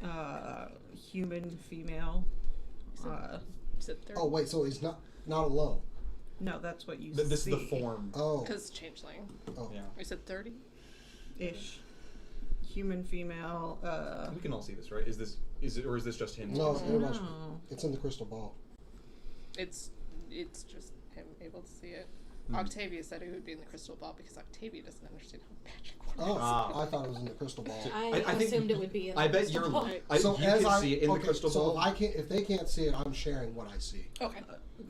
human female. Is it 30? Oh wait, so he's not alone. No, that's what you This is see. the form. Oh, Because changeling. Yeah. We said 30? Ish. Human female. We can all see this, right? Is this or is this just him? no, it's very much. No. It's in the crystal ball. It's just him able to see it. Hmm. Octavia said it would be in the crystal ball because Octavia doesn't understand how magic works. Oh, Ah. I thought it was in the crystal ball. I I think assumed it would be in I the bet crystal you're. ball. So you as can I see it in okay, the crystal so ball. if they can't see it, I'm sharing what I see. Okay.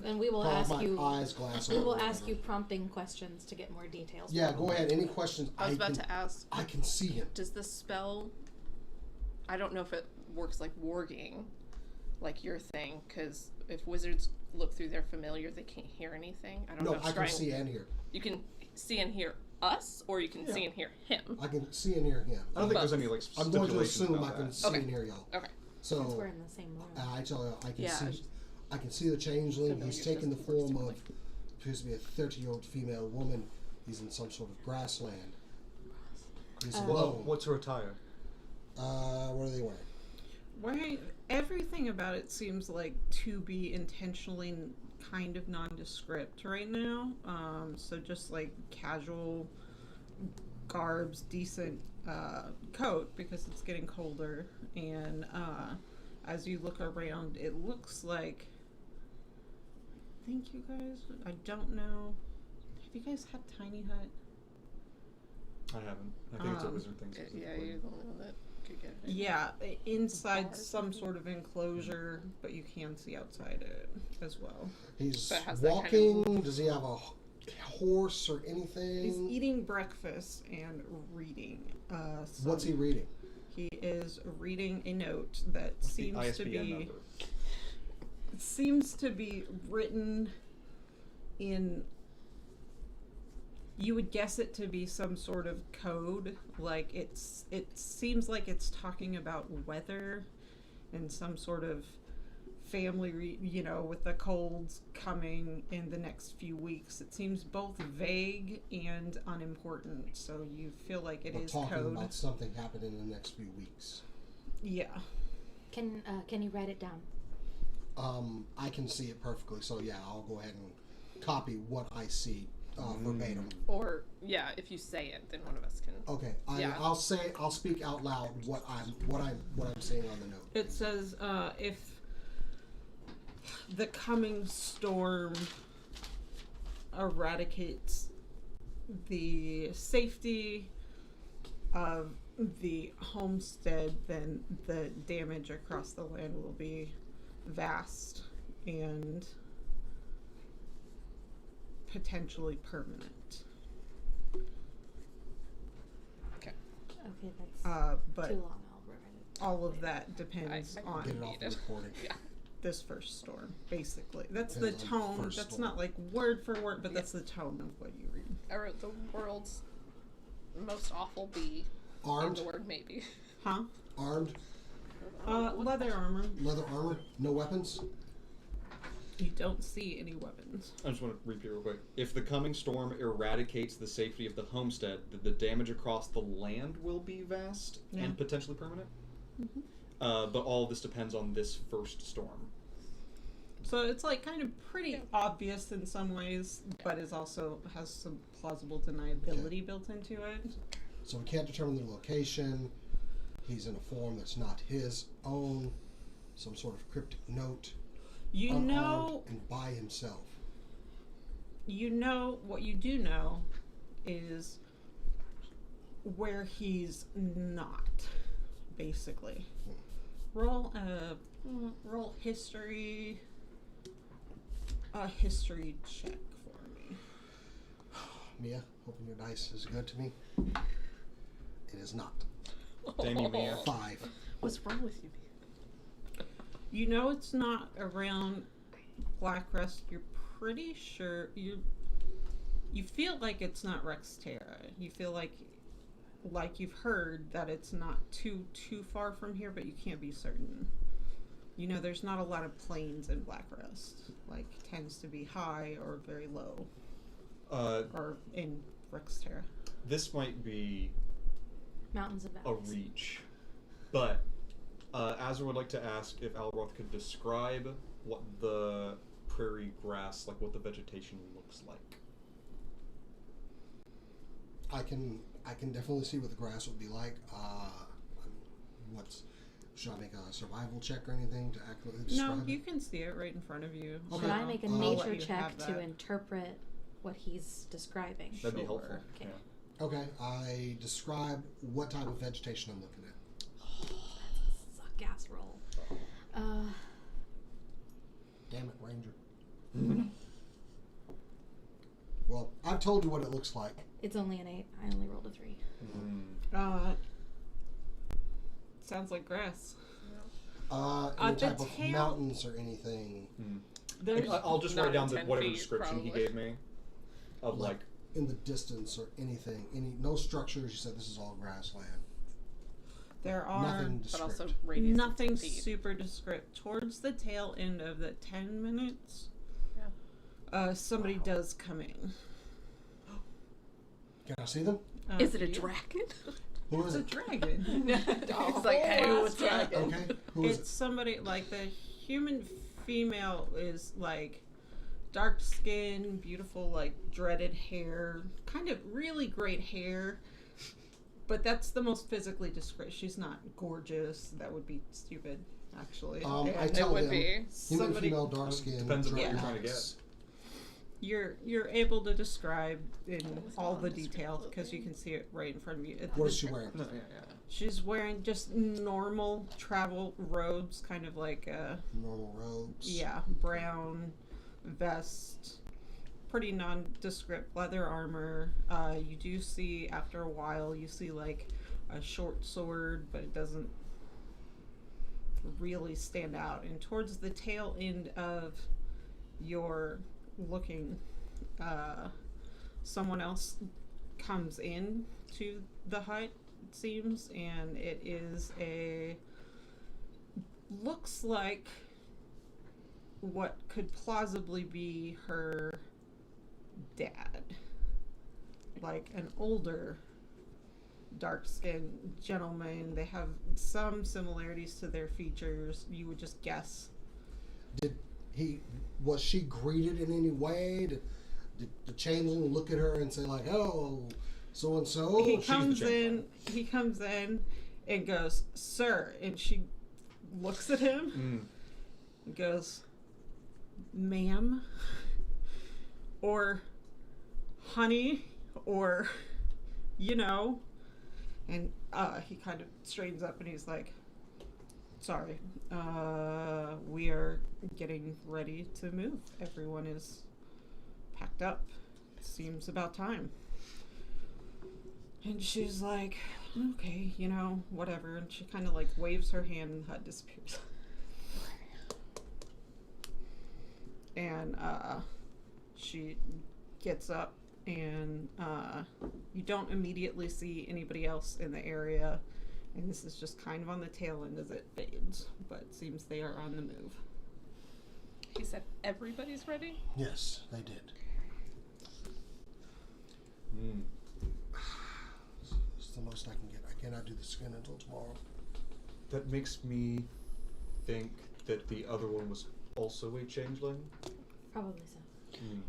And we will Probably ask my you. eyes glass We over will or ask whatever. you prompting questions to get more details. Yeah, go ahead. Any questions? I was about can, to ask, I can see him. does the spell, I don't know if it works like warging, like your thing, because if wizards look through their familiar, they can't hear anything. I don't know No, if I can scrying- see and hear. You can see and hear us, or you can see and hear him. I can see and hear him. I don't think there's any like I'm going to stipulations assume about I can that. see Okay. and hear y'all. Okay. So Since we're in the same room. I tell you, I can Yeah, I see. was just- I can see the changeling. Familiar He's taken the just works form of differently. appears to be a 30-year-old female woman. He's in some sort of grassland. He's Well, alone. what's her attire? What are they wearing? Right. Everything about it seems like to be intentionally kind of nondescript right now. So just like casual garbs, decent coat because it's getting colder. And as you look around, it looks like. I think you guys. I don't know. Have you guys had Tiny Hut? I haven't. I think it's a wizard thing. Yeah, you're the only one that could get it. Yeah, inside Bars, some maybe? sort of enclosure, but you can see outside it as well. He's So it has that kind walking. Does he have a horse or anything? He's eating breakfast and reading. What's he some- reading? He is reading a note that What's the seems to ISBN be number? written in. You would guess it to be some sort of code. Like it seems like it's talking about weather and some sort of family, with the colds coming in the next few weeks. It seems both vague and unimportant. So you feel like it We're is talking code. about something happening in the next few weeks. Yeah. Can you write it down? I can see it perfectly, so yeah, I'll go ahead and copy what I see verbatim. Or yeah, if you say it, then one of us can. Okay, Yeah. I'll speak out loud what I'm saying on the note. It says, if the coming storm eradicates the safety of the homestead, then the damage across the land will be vast and potentially permanent. Okay, that's But too long. I'll write it. all of that depends I on Get it off the recording. Yeah. this first storm, basically. That's Depends the on the tone. first That's storm. not like word for word, but that's the tone of what you read. I wrote the world's most awful bee. And Armed, the word maybe. Huh? armed, Leather armor. leather armor, no weapons. You don't see any weapons. I just want to repeat real quick. If the coming storm eradicates the safety of the homestead, the damage across the land will be vast Yeah. and potentially permanent. Mhm. But all of this depends on this first storm. So it's like kind of pretty obvious in some ways, but is also has some plausible deniability built into it. So we can't determine the location. He's in a form that's not his own. Some sort of cryptic note. You unarmed know, and by himself. what you do know is where he's not, basically. Roll history, a history check for me. Mia, hoping your dice is good to me. It is not. Damn you, Mia. 5. What's wrong with you? You know it's not around Blackrest. You're pretty sure you feel like it's not Rex Terra. You feel like you've heard that it's not too far from here, but you can't be certain. You know, there's not a lot of plains in Blackrest. Like, tends to be high or very low, or in Rex Terra. This might be Mountains and a valleys. reach, but Azra would like to ask if Alroth could describe what the prairie grass, like what the vegetation looks like. I can definitely see what the grass would be like. Should I make a survival check or anything to accurately describe No, it? you can see it right in front of you. Okay. Should I make a I'll let nature you check have to that. interpret what he's describing? That'd be Sure. helpful. Okay. Yeah. Okay, I describe what type of vegetation I'm looking at. That's a suck-ass roll. Damn it, Ranger. Well, I've told you what it looks like. It's only an 8. I only rolled a 3. Sounds like grass. Any the type of tail- mountains or anything. There's I'll just Not write down 10 whatever feet, description he probably. gave me of like In the distance or anything. No structures. You said this is all grassland. there are Nothing But descript. also radius of nothing 10 feet. super descript. Towards the tail end of the 10 minutes, somebody does come in. Can I see them? Is it a Yeah. dragon? Who It's is a it? dragon. It's like, hey, what's that? Okay. Who is It's somebody like the human female is like dark skin, beautiful, like dreaded hair, kind of really great hair. But that's the most physically described. She's not gorgeous. That would be stupid, actually. I And tell it would them, be. human, somebody- female, dark skin. Depends on what you're trying to get. You're able to describe in all the details because you can see it right in front of you. What is she wearing? No, yeah. She's wearing just normal travel robes, kind of like Normal robes. yeah, brown vest, pretty nondescript leather armor. You do see after a while, you see like a short sword, but it doesn't really stand out. And towards the tail end of your looking, someone else comes in to the hut, it seems, and it is looks like what could plausibly be her dad, like an older dark-skinned gentleman. They have some similarities to their features. You would just guess. Was she greeted in any way? Did the changeling look at her and say like, "Oh, so and so"? He comes in and goes, "Sir," and she looks at him and goes, "Ma'am," or "honey," or and he kind of straightens up and he's like, "Sorry, we are getting ready to move. Everyone is packed up. Seems about time." And she's like, "Okay, whatever." And she kind of like waves her hand and the hut disappears. And she gets up and you don't immediately see anybody else in the area. And this is just kind of on the tail end as it fades, but it seems they are on the move. He said everybody's ready? Yes, they did. It's the most I can get. I cannot do the skin until tomorrow. That makes me think that the other one was also a changeling. Probably so.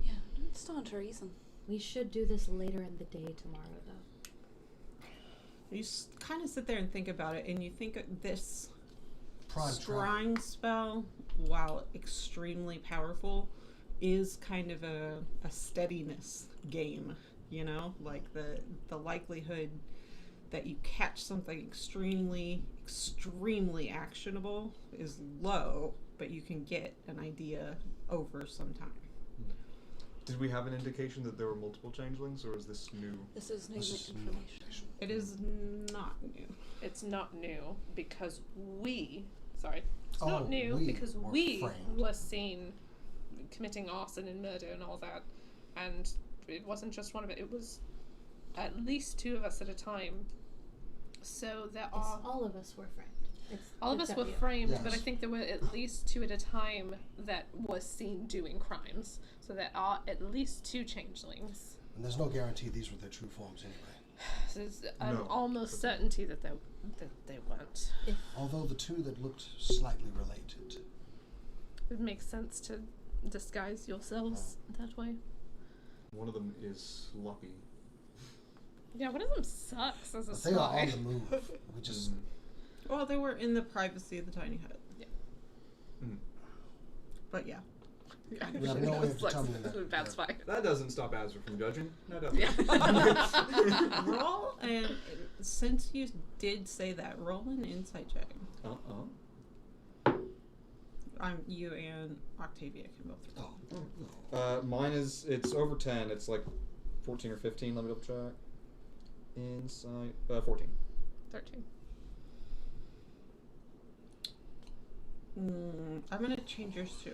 Yeah, don't start a reason. We should do this later in the day tomorrow, though. You kind of sit there and think about it, and you think this Prime scrying spell, while extremely powerful, is kind of a steadiness game, like the likelihood that you catch something extremely actionable is low, but you can get an idea over some time. Did we have an indication that there were multiple changelings, or is this new? This is new This is new information. It is not new. It's not new because it's Oh, not new we because were we framed. were seen committing arson and murder and all that. And it wasn't just one of it was at least two of us at a time. So there are All of us were framed. all of us except were you. framed, Yes. but I think there were at least two at a time that was seen doing crimes. So there are at least two changelings. And there's no guarantee these were their true forms anyway. So there's an No. almost certainty that they weren't. Although the two that looked slightly related. It makes sense to disguise yourselves that way. One of them is Lucky. Yeah, one of them sucks as a But they are spy. on the move. We just Well, they were in the privacy of the tiny hut. Yeah. But yeah. we have no way of determining that. Bad spy. That doesn't stop Azra from judging. No, doesn't. Yeah. Roll, and since you did say that, roll an insight check. You and Octavia can both roll. Mine it's over 10. It's like 14 or 15. Let me double check. Insight 14. 13. I'm gonna change yours to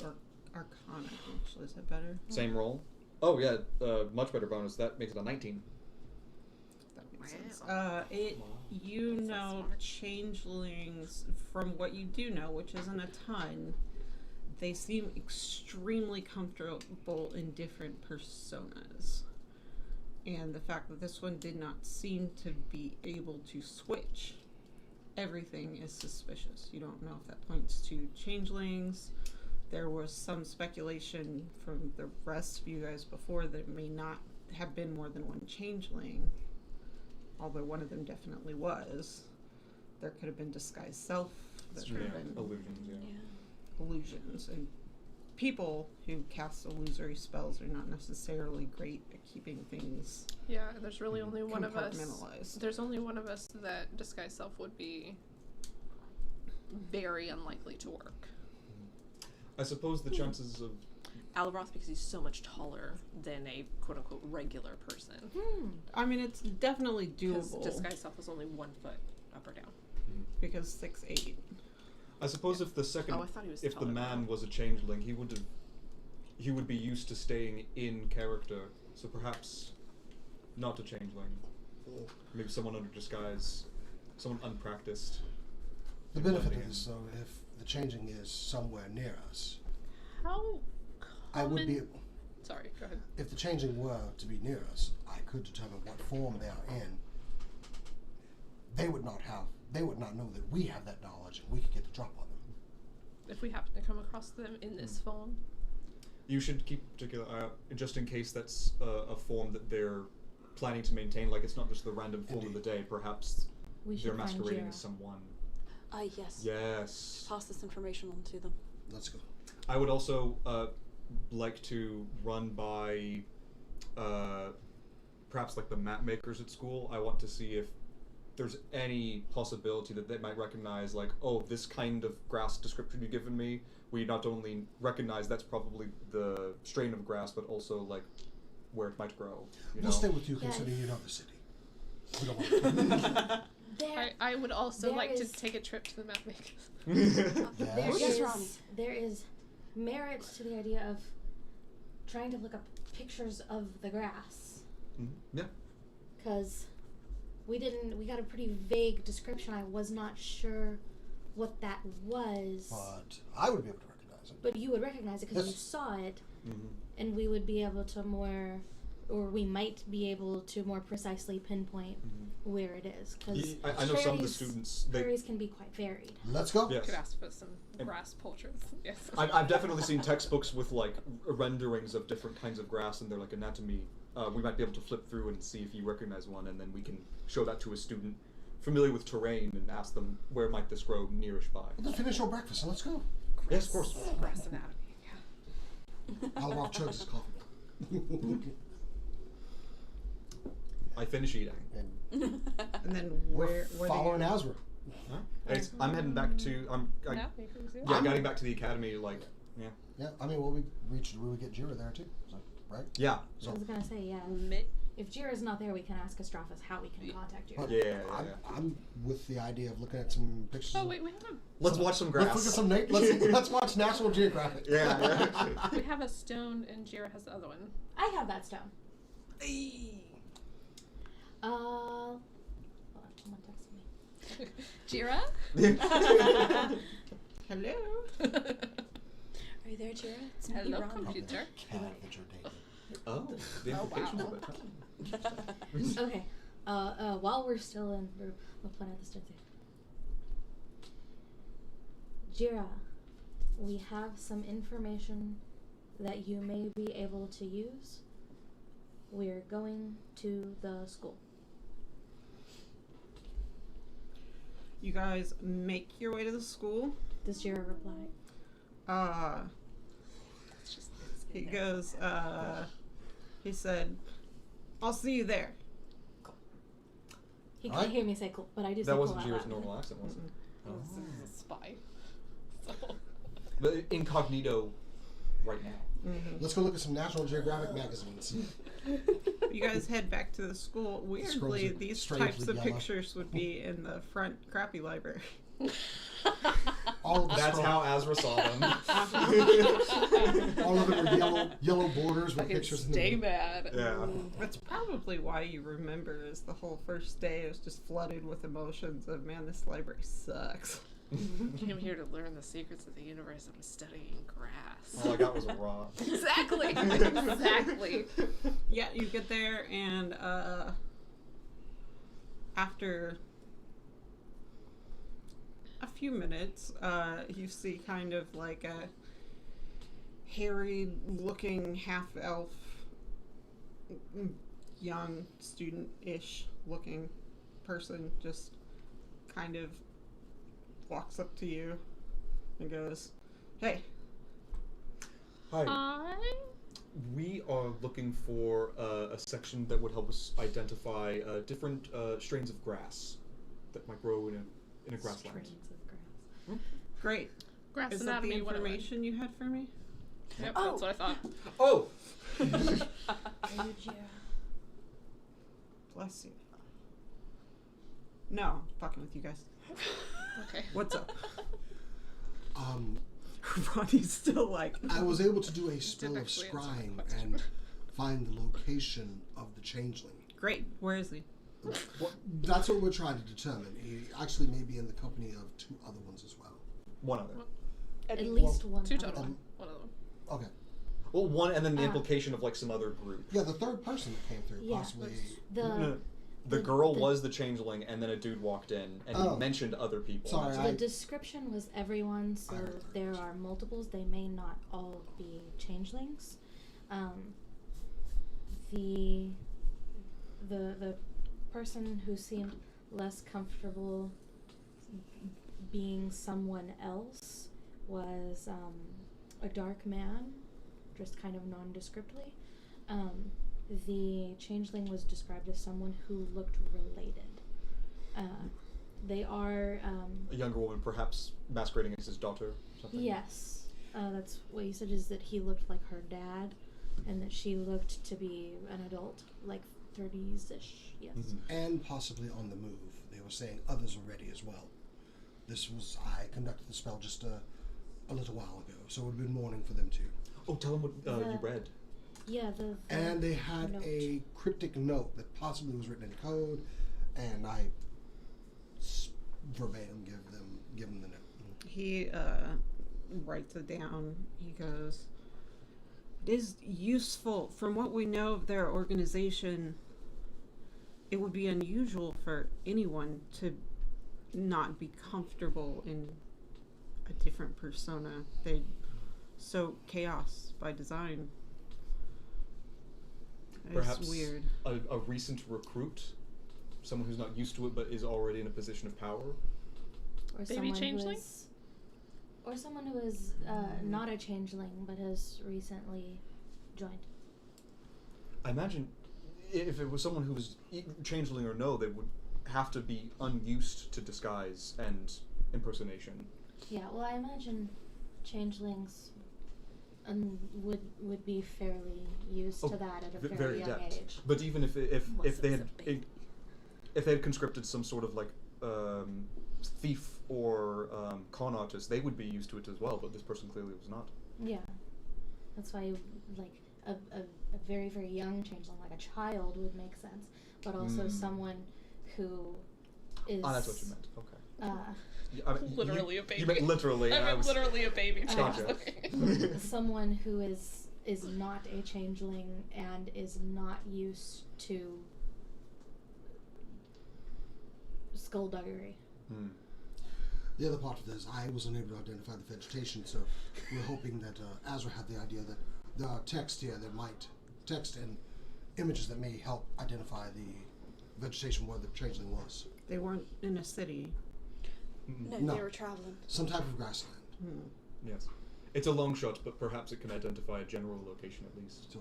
Arcana. Actually, is that better? Same roll. Oh yeah, much better bonus. That makes it a 19. That makes Wow. sense. Wow. You That's so know, smart. changelings, from what you do know, which isn't a ton, they seem extremely comfortable in different personas. And the fact that this one did not seem to be able to switch everything is suspicious. You don't know if that points to changelings. There was some speculation from the rest of you guys before that it may not have been more than one changeling, although one of them definitely was. There could have been disguised self. There could have been Illusions. Yeah. illusions, and people who cast illusory spells are not necessarily great at keeping things Yeah, there's really only one of us. compartmentalized. There's only one of us that disguise self would be very unlikely to work. I suppose the chances of Alroth, because he's so much taller than a quote unquote regular person. I mean, it's definitely Because doable disguise self is only 1 foot up or down. because 6'8". I suppose if the second Oh, I thought he was if the taller man now. was a changeling, he would be used to staying in character. So perhaps not a changeling. Maybe someone under disguise, someone unpracticed. The in benefit blending of this, in. though, if the changing is somewhere near us, How I would be. Sorry, go ahead. If the changing were to be near us, I could determine what form they are in. They would not know that we have that knowledge, and we could get the drop on them. If we happen to come across them in this form. You should keep particular eye out, just in case that's a form that they're planning to maintain. Like it's not just the random form of the day. Perhaps We they're should find masquerading Jira. as someone. Yes. Yes. Pass this information on to them. Let's go. I would also like to run by perhaps like the map makers at school. I want to see if there's any possibility that they might recognize, like, oh, this kind of grass description you've given me, we not only recognize that's probably the strain of grass, but also like where it might grow. You We'll know? stay with you, Yes. considering you know the city. We don't want I would also There like is- to take a trip to the map makers. Yes. There Ronnie. there is merit to the idea of trying to look up pictures of the grass. Yeah. Because we got a pretty vague description. I was not sure what that was. But I would be able to recognize it. But you would recognize it because you Yes. saw it, Mm-hmm. and we would be able to we might be able to more precisely pinpoint where it is. Because I know some of the students. prairies can be quite varied. Let's go. Yes. Could ask for some And- grass portraits. Yes. I've definitely seen textbooks with like renderings of different kinds of grass and their like anatomy. We might be able to flip through and see if you recognize one, and then we can show that to a student familiar with terrain and ask them where might this grow nearish by. Let's finish our breakfast and let's go. Yes, of course. Grass anatomy. Yeah. Alrock chugs his coffee. I finish eating. And And then we're where do following you... Azra. I'm heading back to. Map makers, yeah. Yeah, getting back to the academy. Like, yeah, Yeah, I mean, well, we get Jira there too, so, right? yeah. I was gonna say, yeah. If Jira's not there, we can ask Astrophus how we can contact Jira. But Yeah. I'm with the idea of looking at some pictures. Oh wait, we have Let's watch some Let's grass. look at some. Let's watch National Geographic. Yeah. we have a stone, and Jira has the other one. I have that stone. Hold on, someone texted me. Jira? Hello? Are you there, Jira? It's me, Hello, Ronnie. computer. Cat that you're dating. Oh, the Oh, implications wow. of it. Okay. While we're still in the planet the Stone Jira, we have some information that you may be able to use. We're going to the school. You guys make your way to the school. Does Jira reply? He goes, he said, I'll see you there. He Alright. can't hear me say cool, but I do say That cool wasn't out Jira's loud. normal accent, was it? This is a spy. So. But incognito right now. Let's go look at some National Geographic magazines. You guys head back to the school. Weirdly, are these strangely types of yellow. pictures would be in the front crappy library. All of the That's scrolls- how Azra saw them. All of them are yellow borders with Fucking pictures. stay in them. mad. Yeah. That's probably why you remember is the whole first day was just flooded with emotions of, man, this library sucks. Came here to learn the secrets of the universe. I'm studying grass. All I got was a rock. Exactly. Exactly. Yeah, you get there and after a few minutes, you see kind of like a harried looking half-elf, young student-ish looking person just kind of walks up to you and goes, "Hey." Hi. We are looking for a section that would help us identify different strains of grass that might grow in a grassland. Strains of grass. Great. Grass Is that the anatomy 101. information you had for me? Yep, Oh. that's what I thought. Oh! Bless you. No, I'm fucking with you guys. Okay. What's up? Um, Ronnie's still like. I was able to do a spell of actually answer my scrying question. and find the location of the changeling. Great. Where is he? Well, that's what we're trying to determine. He actually may be in the company of 2 other ones as well. One other. At least one. 2 total. Um, One of them. Okay. Well, one, and then the Ah. implication of like some other group. Yeah, the third person that came through, Yeah, possibly. The The girl was the changeling, and then a dude walked in, and Oh. he mentioned other people. Sorry, the description was everyone, so I heard that. there are multiples. They may not all be changelings. The person who seemed less comfortable being someone else was a dark man, dressed kind of nondescriptly. The changeling was described as someone who looked related. They are A younger woman, perhaps masquerading as his daughter. Or something. yes. That's what he said, is that he looked like her dad, and that she looked to be an adult, like 30s-ish. Yes. Mhm. And possibly on the move. They were saying others are ready as well. I conducted the spell just a little while ago, so it would have been morning for them too. Oh, tell him what you read. Yeah. The And they had note. a cryptic note that possibly was written in code, and I verbatim give them the note. He writes it down. He goes, "It is useful. From what we know of their organization, it would be unusual for anyone to not be comfortable in a different persona. They sow chaos by design. Perhaps It's weird. a recent recruit, someone who's not used to it but is already in a position of power. or Baby someone changeling? who is not a changeling but has recently joined. I imagine if it was someone who was changeling or no, they would have to be unused to disguise and impersonation. Yeah. Well, I imagine changelings would be fairly used Oh, to that at a very very young adept. age. But even if they Unless had it's a baby. if they had conscripted some sort of like thief or con artist, they would be used to it as well. But this person clearly was not. Yeah. That's why, like, a very, very young changeling, like a child, would make sense. But also someone who is... Ah, that's what you meant. Okay. Yeah, I mean, Literally a baby. You meant literally. and I meant was literally a baby. Gotcha. someone who is not a changeling and is not used to skullduggery. Hmm. The other part of this, I was unable to identify the vegetation, so we're hoping that Azra had the idea that there are text here that might, text and images that may help identify the vegetation where the changeling was. They weren't in a city. No, No. they were traveling. Some type of grassland. Yes. It's a long shot, but perhaps it can identify a general location at least. So,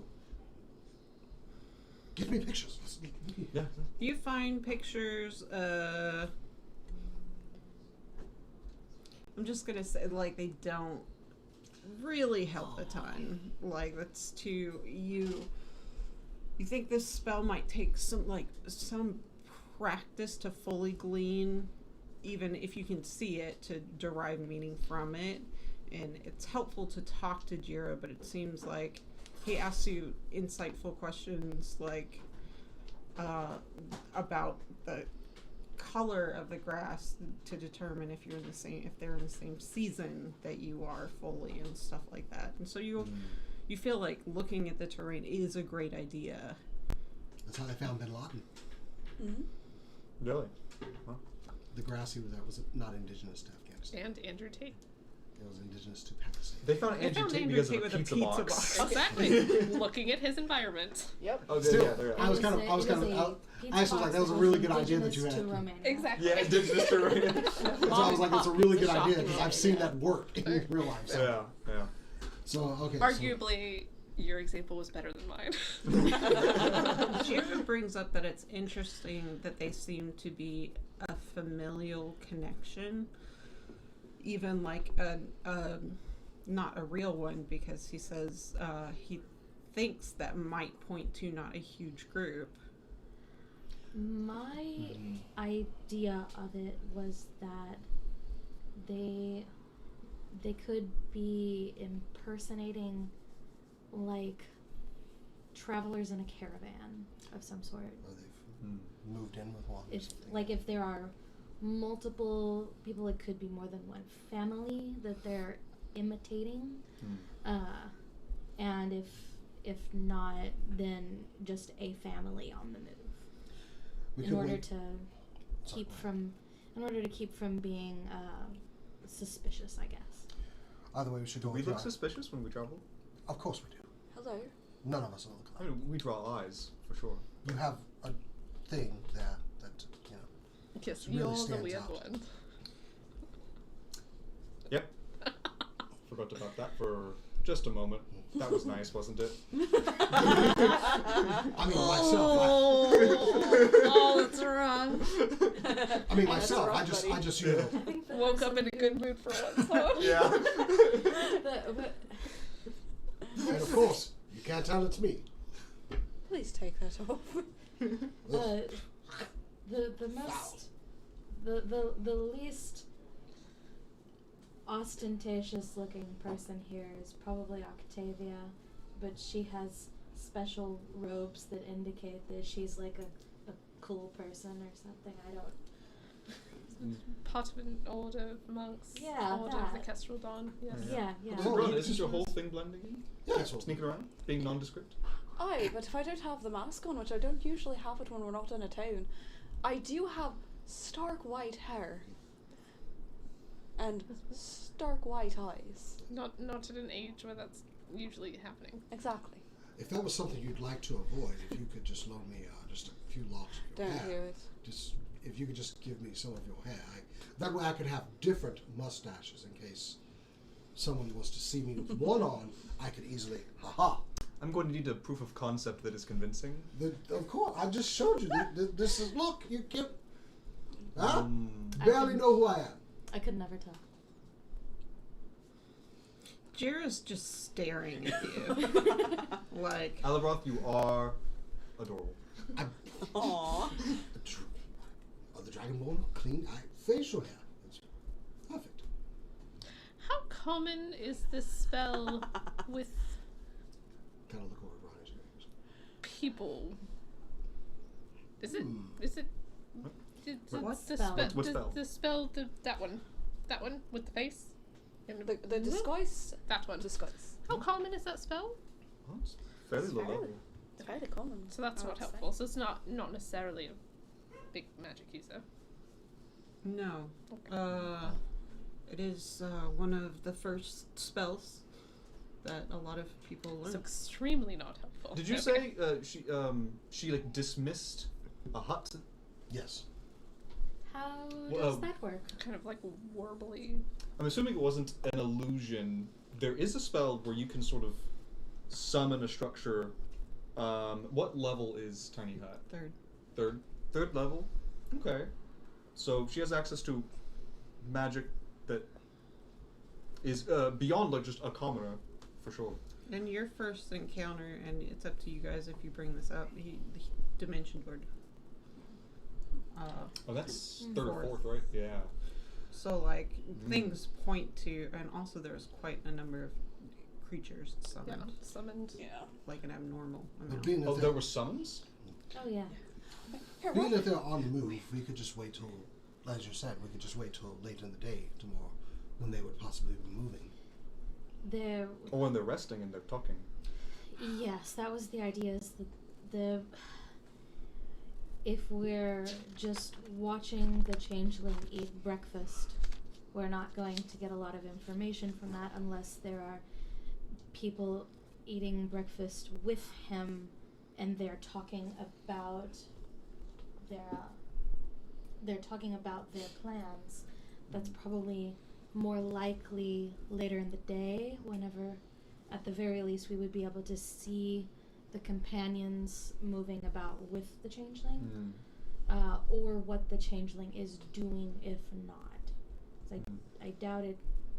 give me pictures. Yeah. You find pictures, I'm just gonna say, like, they don't really help a ton. Like, that's too, you think this spell might take some practice to fully glean, even if you can see it, to derive meaning from it. And it's helpful to talk to Jira, but it seems like he asks you insightful questions, like, about the color of the grass to determine if they're in the same season that you are fully, and stuff like that. And so you feel like looking at the terrain is a great idea. That's how they found Bin Laden. Mm-hmm. Really? Huh? The grass he was at was not indigenous to Afghanistan. And Andrew Tate. It was indigenous to Pakistan. They found They Andrew found Tate Andrew because Tate of a with a pizza pizza box. box. Exactly. Looking at his environment. Yep. Oh, Still, yeah, there. I was kind of, I was like, that was a really good idea that you had. Exactly. Yeah, indigenous to right. So I was like, that's a really good idea because I've seen that work in real life. So. Yeah, yeah. So okay. Arguably, your example was better than mine. Jared brings up that it's interesting that they seem to be a familial connection, even like a not a real one, because he says he thinks that might point to not a huge group. My idea of it was that they could be impersonating like travelers in a caravan of some sort. Or they've moved in with one. Or If something. if there are multiple people, it could be more than one family that they're imitating. And if not, then just a family on the move. We In could order wait- to Sorry, keep from being suspicious, I guess. Either way, we should Do go. we with look our- suspicious when we travel? Of course we do. Hello. None of us look I like. mean, we draw eyes for sure. You have a thing there that you know. Yes, Really you're the stands weird out. one. Yep. Forgot about that for just a moment. That was nice, wasn't it? I mean myself. Oh, that's wrong. I mean That's myself. rough, I just buddy. you know. Woke up in a good mood for once, huh? Yeah. And of course, you can't tell it's me. Please take that off. The most the least ostentatious looking person here is probably Octavia, but she has special robes that indicate that she's like a cool person or something. I don't. Part of an order of monks. Yeah, Order of the that. Kestrel Dawn. Yes. Yeah, yeah. Oh, Ron, you isn't just- your whole thing blending in? Yeah, that's what Sneaking around? Being nondescript? Aye, but if I don't have the mask on, which I don't usually have it when we're not in a town, I do have stark white hair and stark white eyes. Not at an age where that's usually happening. Exactly. If that was something you'd like to avoid, if you could just loan me just a few locks of your Don't hair. hear it. Just if you could just give me some of your hair, that way I could have different mustaches in case someone was to see me with one on. I could easily, haha. I'm going to need a proof of concept that is convincing. Of course, I just showed you. This is look. You can, huh? Mm. Barely know who I am. I could never tell. Jira's just staring at you. Like, Alibroth, you are adorable. I'm Aww. the Dragonborn, clean facial hair. It's perfect. How common is this spell with Kind of look over at Ronnie's ears. people? Is it? Hmm. Is it? What? What the spell? What spell? The spell. That one with the face. The disguise. That one. Disguise. How common is that spell? Oh, it's fairly low level. It's fairly common. So that's I not would say. helpful. So it's not necessarily a big magic user. no. Okay. It is one of the first spells that a lot of people learn. So extremely not helpful. Did you Okay. say she like dismissed a hut? Yes. How Well, does that work? Kind of like warbly? I'm assuming it wasn't an illusion. There is a spell where you can sort of summon a structure. What level is Tiny Hut? Third level? Okay. So she has access to magic that is beyond like just a commoner, for sure. And your first encounter, and it's up to you guys if you bring this up, he Dimension Lord. Oh, that's third or Fourth. fourth, right? Yeah. So, like, things point to, and also there's quite a number of creatures Yeah. summoned, Summoned. Yeah. like an abnormal But amount. being that, Oh, there were summons? Oh yeah. Here, being Rob. that they're on the move, we could just wait till, as you said, we could just wait till late in the day tomorrow when they would possibly be moving. There. Or when they're resting and they're talking. Yes, that was the idea. Is the if we're just watching the changeling eat breakfast, we're not going to get a lot of information from that unless there are people eating breakfast with him and they're talking about their plans. That's probably more likely later in the day whenever at the very least, we would be able to see the companions moving about with the changeling, or what the changeling is doing if not. 'Cause I doubt it.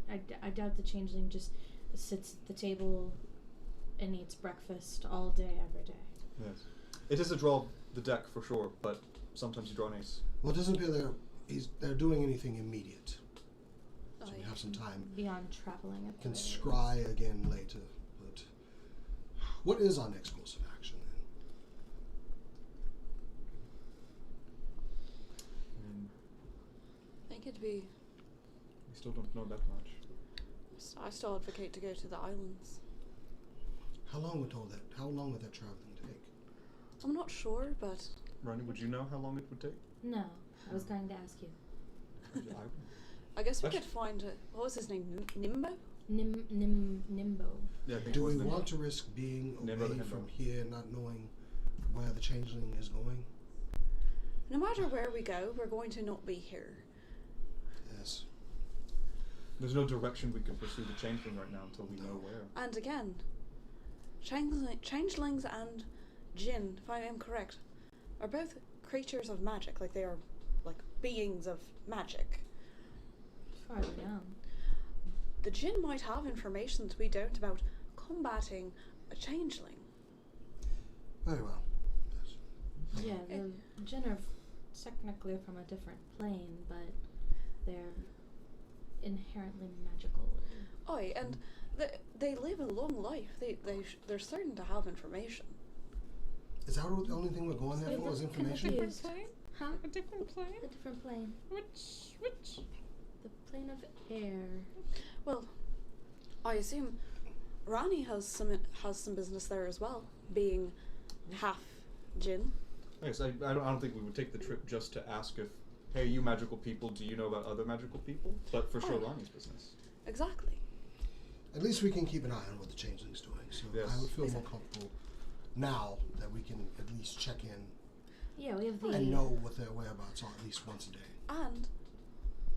I doubt the changeling just sits at the table and eats breakfast all day, every day. Yes. It is a draw of the deck for sure, but sometimes you draw an ace. Well, it doesn't appear they're doing anything immediate. So Oh, we have some time. Beyond traveling at the Can very scry again later. But what is our next course of action then? I think it'd be. We still don't know that much. I still advocate to go to the islands. How long would that traveling take? I'm not sure, but Ronnie, would you know how long it would take? No, I was going to ask you. I guess we Actu- could find what was his name? Nimbo? Nimbo. Yeah, I think Do it was we Nimbo. want to risk being Nimbo the away Himbo. from here, not knowing where the changeling is going? No matter where we go, we're going to not be here. Yes. There's no direction we can pursue the changeling right now until we know where. And again, changelings and Jinn, if I am correct, are both creatures of magic. Like they are, like beings of magic. As far as we know. The Jinn might have information that we don't about combating a changeling. Very well. Yes. Yeah, the Jinn are technically from a different plane, but they're inherently magical. Aye, and they live a long life. They're certain to have information. Is that the only thing we're going there for? Is information? Confused. Plane? Huh? A different plane? A different plane. Which? The plane of air. Well, I assume Rani has some business there as well, being half Jinn. Yes, I don't think we would take the trip just to ask if, hey, you magical people, do you know about other magical people? But for sure, Oh. Ronnie's business. Exactly. At least we can keep an eye on what the changeling's doing. So Yes. I would feel more Exactly. comfortable now that we can at least check in Yeah, we have the. and know what their whereabouts are at least once a day. And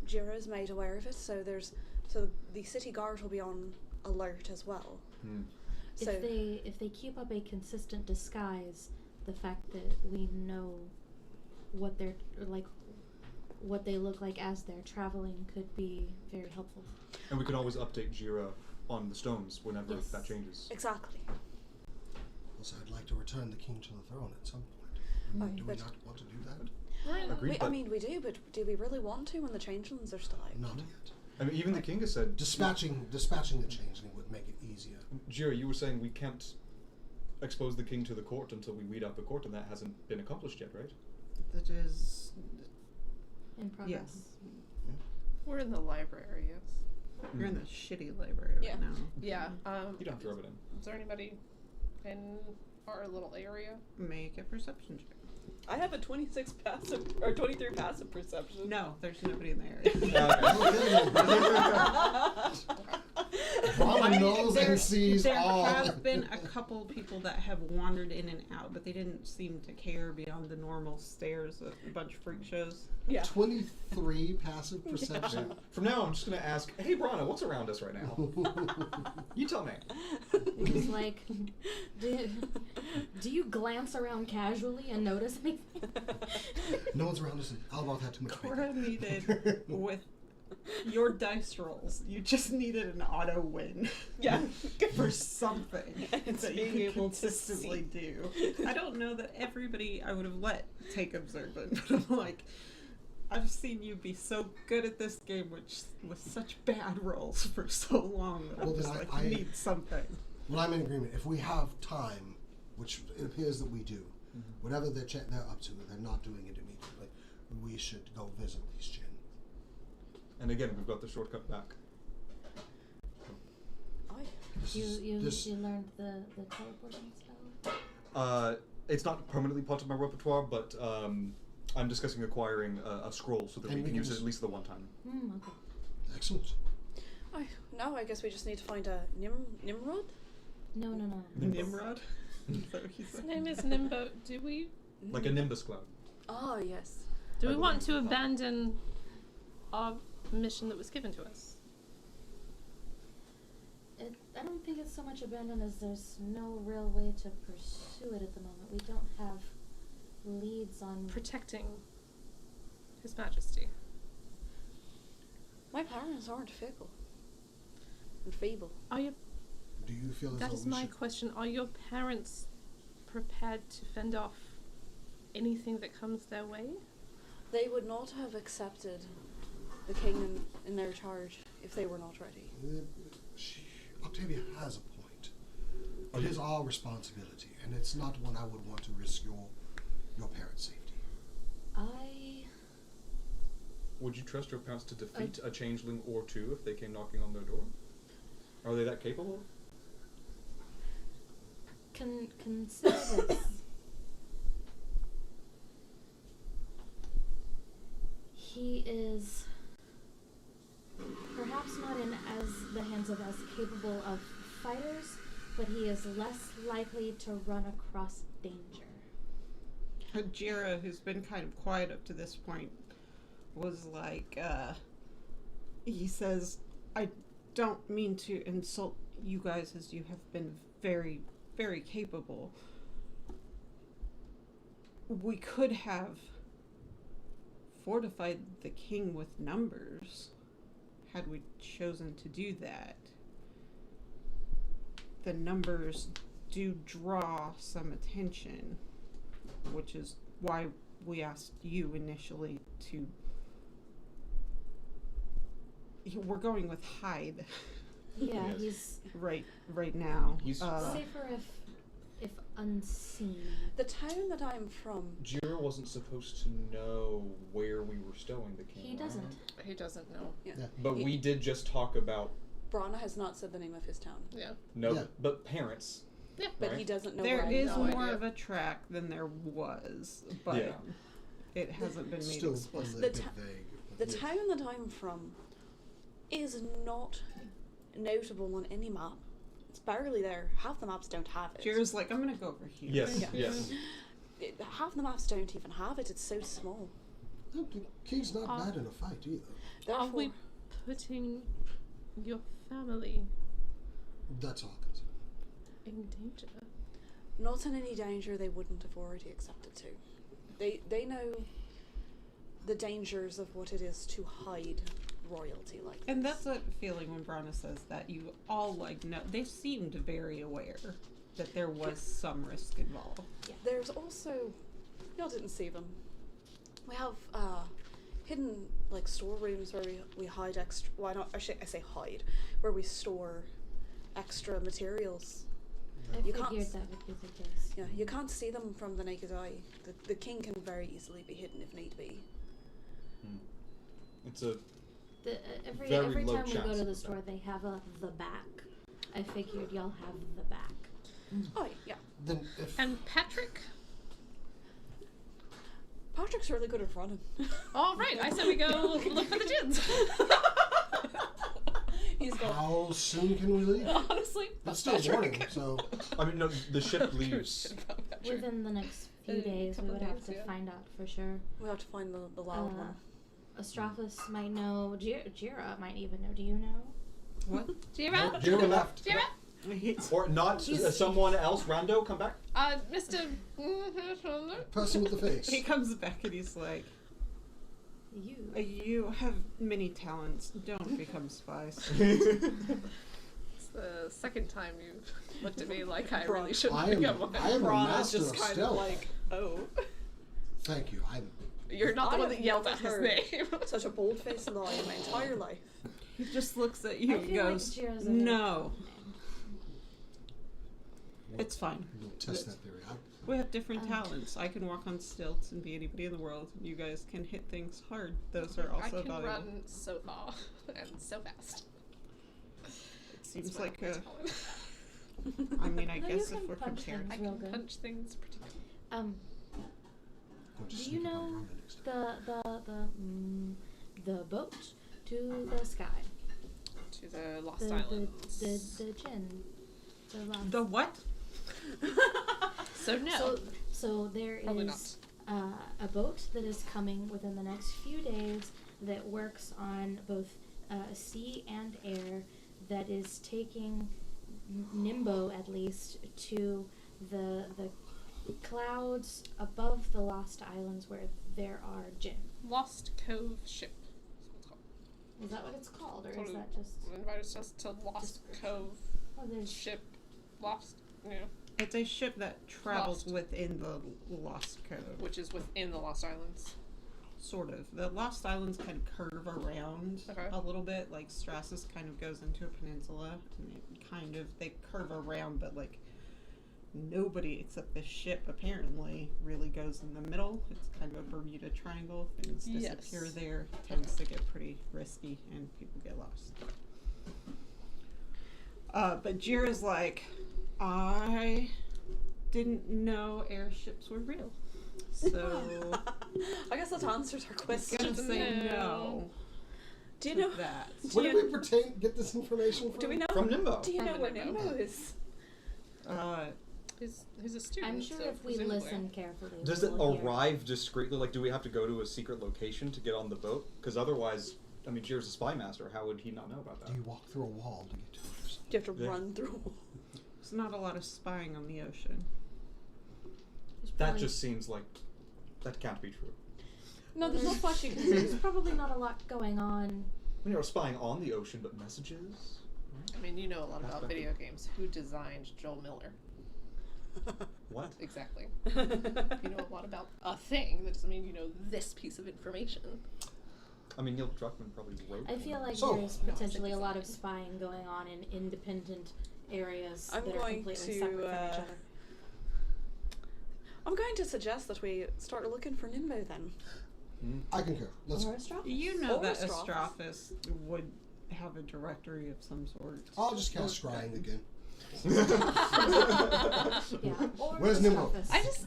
Jira's made aware of it, so the city guard will be on alert as well. So If they keep up a consistent disguise, the fact that we know what they're like, what they look like as they're traveling, could be very helpful. And we can always update Jira on the stones whenever Yes. that changes. exactly. Also, I'd like to return the king to the throne at some point. Aye, Do we but not want to do that? Agreed, I mean, we do, but do we really want to when the changelings are still out? Not yet. I mean, even the king has said, Dispatching the changeling would make it easier. Jira, you were saying we can't expose the king to the court until we weed out the court, and that hasn't been accomplished yet, right? That is. In progress. Yes. We're in the library, yes. You're in the shitty library Yeah. right now. Yeah. You don't have to rub it in. Is there anybody in our little area? Make a perception check. I have a 26 passive or 23 passive perception. No, there's nobody in the area. Brahma knows and sees there all. have been a couple people that have wandered in and out, but they didn't seem to care beyond the normal stares at a bunch of freak shows. Yeah. 23 passive perception. From now, I'm just going to ask, hey, Brana, what's around us right now? You tell me. He's like, do you glance around casually and notice anything? No one's around us. And Albarth had too much Cora bacon. needed, with your dice rolls, you just needed an auto win. Yeah. For something It's that you being could able to consistently do. I don't know that everybody I would have let take observant, but I'm like, I've seen you be so good at this game with such bad rolls for so long that Well, I'm then just like, I- you need something. Well, I'm in agreement. If we have time, which it appears that we do, whatever they're up to, they're not doing it immediately. We should go visit these Jinn. And again, we've got the shortcut back. Aye. You This- learned the teleporting spell? It's not permanently part of my repertoire, but I'm discussing acquiring a scroll so that And we we can can use it just- at least the one time. Okay. Excellent. Aye. Now I guess we just need to find a Nimrod. No. Nimrod? Is that what you His said? name is Nimbo. Do we Like a nimbus cloud. Oh yes. do I we want to believe that. abandon our mission that was given to us? I don't think it's so much abandoned as there's no real way to pursue it at the moment. We don't have leads on. Protecting His Majesty. My parents aren't fickle and feeble. Are you? Do you feel as That though is we my should... question. Are your parents prepared to fend off anything that comes their way? They would not have accepted the king in their charge if they were not ready. Octavia has a point. It is our responsibility, and it's not one I would want to risk your parents' safety. Would you trust your parents to defeat a changeling or two if they came knocking on their door? Are they that capable? Consider this. He is perhaps not in the hands of as capable of fighters, but he is less likely to run across danger. Jira, who's been kind of quiet up to this point, was like, he says, I don't mean to insult you guys as you have been very, very capable. We could have fortified the king with numbers had we chosen to do that. The numbers do draw some attention, which is why we asked you initially to... We're going with Hyde. Yeah, Yes. he's right now. He's- safer if unseen. The town that I'm from, Jira wasn't supposed to know where we were stowing the king. He doesn't. He doesn't know. But He- we did just talk about Brana has not said the name of his town, Yeah. no, Yeah. but parents. Yeah. but Right. he doesn't know There where is I'm no more idea. of a track than there was, but Yeah. it hasn't been made Still a explicit. little The bit ta- vague. The but yes. town that I'm from is not notable on any map. It's barely there. Half the maps don't have it. Jira's like, I'm gonna go over here. Yes, Yeah. yes. Half the maps don't even have it. It's so small. No, the king's not bad in a fight either. Are Therefore, we putting your family That's all concerned. in danger? not in any danger they wouldn't have already accepted to. They know the dangers of what it is to hide royalty like And this. that's what feeling when Brana says that. You all like know they seemed very aware that there was some risk involved. There's also, y'all didn't see them. We have hidden like storerooms where we hide extra. Well, not actually I say hide, where we store extra materials. I You can't figured s- that would be the case. Yeah, you can't see them from the naked eye. The king can very easily be hidden if need be. It's a Every Very low time we go chance to of the that. store, they have the back. I figured y'all have the back. Oh yeah, Then if And Patrick? Patrick's really good at running. All right, I said we go look for the gins. He's got how soon can we leave? Honestly, It's still Patrick. morning, so I mean, no, the ship leaves. Within the next few A days, we couple would have days, to yeah. find out for sure. we have to find the loud one. Astraphus might know. Jira might even know. Do you know? What? Jira? Jira left. Jira? Or not someone else, Rando, come back? Mr. Person with the face. He comes back and he's like, You. you have many talents. Don't become spies. It's the second time you've looked at me like I really shouldn't I am become one. a Brana's master just of kind stealth. of like, oh, Thank you. I'm You're not the I one have that yelled never at his heard name. such a bold-faced lie in my entire life. He just looks at you I and feel like goes, Jira's a no. It's fine. We'll test that theory out. We have different talents. I can walk on stilts and be anybody in the world. You guys can hit things hard. Those are I also can valuable. run so far and so fast. It seems That's my like a. talent. I mean, I No, you guess if can we're punch comparing. I things. Real can good. punch things pretty good. Going to Do sneak you up on know Rhonda next time. the boat to the sky? To the Lost The Islands. the gin. The lost. The what? So no. So there Probably is a boat that is coming within the next few days that works on both sea and air that is taking Nimbo, at least, to the clouds above the Lost Islands where there are Jinn. Lost Cove ship. Is that what it's called, or is Totally. that just... Invite us just to Lost Cove Oh, there's... ship. Lost, yeah. It's a ship that travels Lost. within the Lost Cove. Which is within the Lost Islands. Sort of. The Lost Islands kind of curve around Okay. a little bit. Like Strassus kind of goes into a peninsula, and they curve around, but like nobody except the ship apparently really goes in the middle. It's kind of a Bermuda Triangle. Things disappear Yes. there. It tends to get pretty risky, and people get lost. But Jira's like, I didn't know airships were real. So I guess that answers our I'm question. gonna say no. Do you to know? that? Where did we get this information from? Do we know? From Nimbo. Do you From know the where Nimbo. Nimbo is? He's a student. I'm sure so if we presumably. listen carefully, Does we it will hear. arrive discreetly? Like, do we have to go to a secret location to get on the boat? Because otherwise, I mean, Jira's a spy master. How would he not know about Do that? you walk through a wall to get to it? Or something? Do you have to Yeah. run through? There's not a lot of spying on the ocean. There's That probably- just seems like that can't be true. No, there's no flash you can see. There's probably not a lot going on. When you're spying on the ocean, but messages. I mean, you know a lot That's about better. video games. Who designed Joel Miller? What? Exactly. You know a lot about a thing. That doesn't mean you know this piece of information. I mean, Neil Druckmann probably wrote. I feel like So- there's No, I potentially think a lot of it's- spying going on in independent areas I'm that are going completely to, separate from each other. I'm going to suggest that we start looking for Nimbo then. I concur. Let's. Or a straw. You know Or that Astrophis. Astrophis would have a directory of some sort. I'll just cast scrying again. Yeah. Or Where's a Nimbo? straphus. I just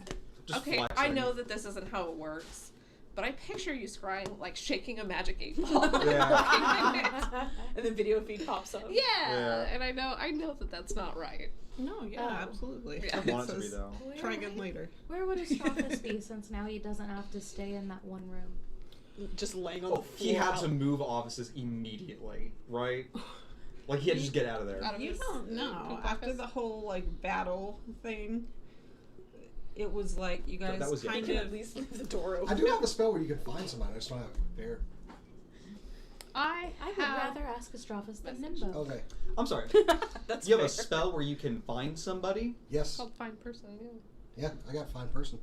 okay. I flexing. know that this isn't how it works, but I picture you scrying like shaking a magic 8-ball. Yeah. And the video feed pops up. Yeah, Yeah. and I know that that's not right. No, yeah, Oh. absolutely. Yeah. I want it to be says, though. Try again later. Where would Astrophis be since now he doesn't have to stay in that one room? Just laying on the Oh, floor. he had to move offices immediately, right? Like he had to just get out of there. Out of You his don't know. poop After office. the whole like battle thing, it was like you guys That was You kind can of. at least leave the door open. I do have a spell where you can find somebody. I just don't have it prepared. I would have rather ask Astrophis than Message. Nimbo. Okay. I'm sorry. That's You have a fair. spell where you can find somebody? Yes. called Find Person. Yeah, Yeah, I got find person.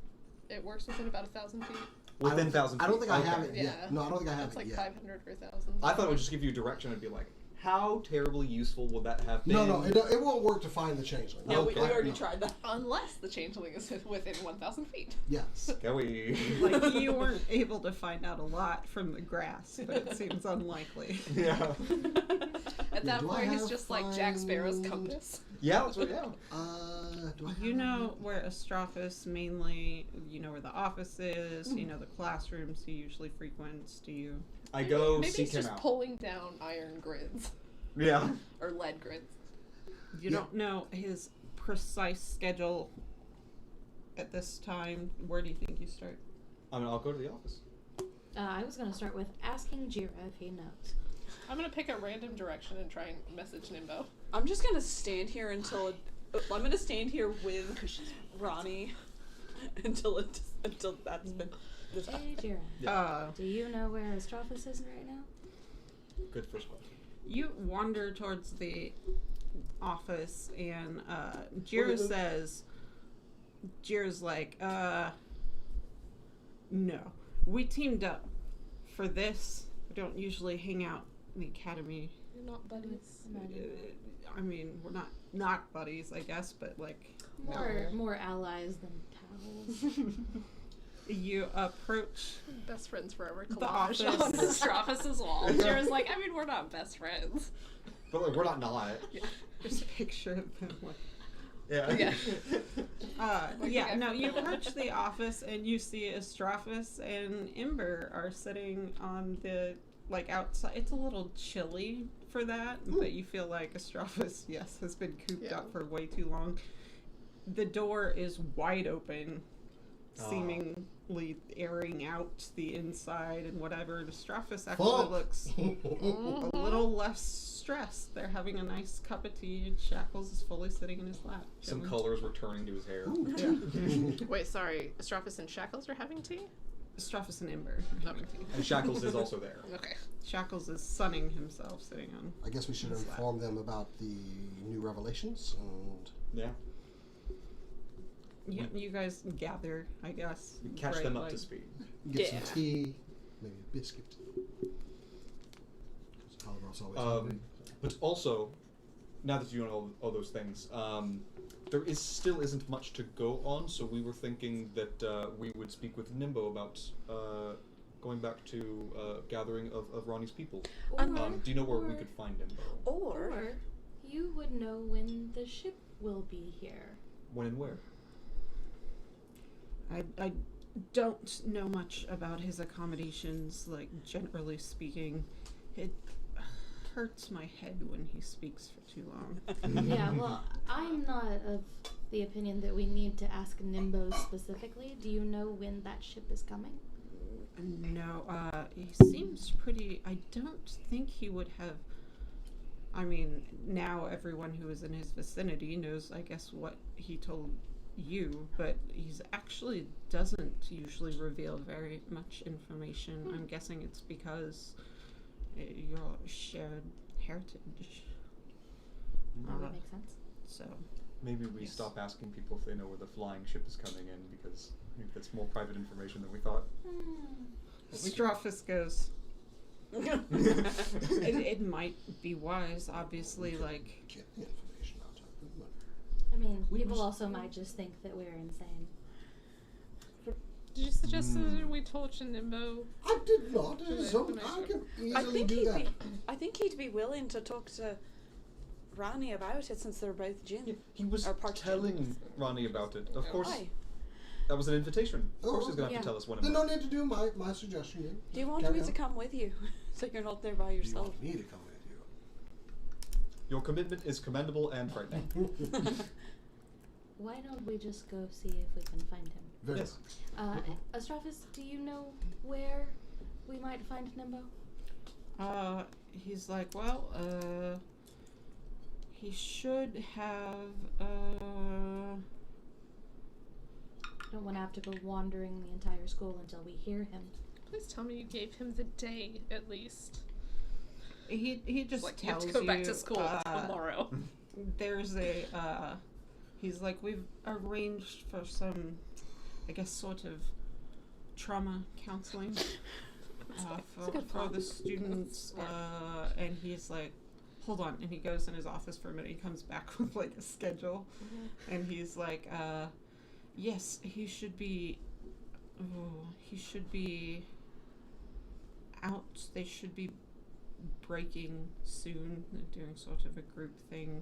it works within about 1,000 feet. Within I don't- 1,000 I don't feet. think I Okay. have it Yeah. yet. No, I don't think I have It's it like yet. 500 or 1,000. I thought it would just give you direction and be like, how terribly useful would that have been? No, it won't work to find the changeling. Yeah, we Okay. already No. tried that. Unless the changeling is within 1,000 feet. Yes. Can we? Like you weren't able to find out a lot from the grass, but it seems unlikely. Yeah. At that do I point, he's have just like Jack Sparrow's find- compass. Yeah, that's what, yeah. Do I You have know where Astrophis mainly, you know where the office is, you know the classrooms he usually frequents, do you? I go Maybe seek he's him just out. pulling down iron grids Yeah. or lead grids. You Yeah. don't know his precise schedule at this time. Where do you think you start? I mean, I'll go to the office. I was going to start with asking Jira if he knows. I'm gonna pick a random direction and try and message Nimbo. I'm just gonna stand here until I'm gonna stand here with Ronnie until that's been decided. Hey, Jira. Yeah. Do you know where Astrophis is right now? Good first one. You wander towards the office and Jira says, Jira's like, no. We teamed up for this. We don't usually hang out in the academy. You're not buddies. I mean, we're not buddies, I guess, but like More allies than pals. you approach Best friends forever. The Collage office. on Astrophis' wall. Jira's like, I mean, we're not best friends. But like, we're not. just a picture of them like Yeah. Yeah. yeah, no, you approach the office and you see Astrophis and Ember are sitting on the, like, outside. It's a little chilly for that, but you feel like Astrophis, yes, has been cooped up for way too long. The door is wide open, seeming constantly airing out the inside and whatever. Straffus actually Fuck. looks a little less stressed. They're having a nice cup of tea, and Shackles is fully sitting in his lap. Some chilling. colors returning to his hair. Yeah. Wait, sorry. Straffus and Shackles are having tea? Straffus and Ember are having tea. And Shackles is also there. Okay. Shackles is sunning himself, sitting on. I guess we should His lap. inform them about the new revelations and Yeah. Yeah, you guys gather, I guess. We catch right, them up like- to speed. get Yeah. some tea, maybe a biscuit. 'Cause Hologroph's always hungry. But also, now that you know all those things, there still isn't much to go on. So we were thinking that we would speak with Nimbo about going back to gathering of Ronnie's people. Or, Do you know where we or- could find Nimbo? Or you would know when the ship will be here. When and where? I don't know much about his accommodations, like, generally speaking. It hurts my head when he speaks for too long. Yeah, well, I'm not of the opinion that we need to ask Nimbo specifically. Do you know when that ship is coming? No, he seems pretty... I don't think he would have... I mean, now everyone who is in his vicinity knows, I guess, what he told you, but he's actually doesn't usually reveal very much information. I'm guessing it's because your shared heritage. That would make sense. So, Maybe we Yes. stop asking people if they know where the flying ship is coming in, because I think that's more private information than we thought. Straffus goes, it might be wise, obviously, like... Get the information out of the money. I mean, We people must- also might just think that we're insane. Did you suggest that we torch Nimbo? I did not. It For is the so, I information. can I easily think do he'd that. be. I think he'd be willing to talk to Ronnie about it since they're both Jinn. Yeah, he was Or part telling Ronnie about it. Of course, Why? that was an invitation. Of course, Oh, he's gonna have yeah. to tell us when and Then where. no need to do my suggestion then. Do you want Carry me on. to come with you, so you're not there by Do you yourself? want me to come with you? Your commitment is commendable and frightening. Why don't we just go see if we can find him? Very Yes. well. Astraphus, do you know where we might find Nimbo? He's like, well, he should have, Don't want to have to go wandering the entire school until we hear him. Please tell me you gave him the day, at least. he just Like, you have tells to go back to school tomorrow. There's a, he's like, we've arranged for some, I guess, sort of trauma counseling a good for plan. the students, and he's like, hold on, and he goes in his office for a minute. He comes back with like a schedule, and he's like, yes, he should be out. They should be breaking soon. They're doing sort of a group thing.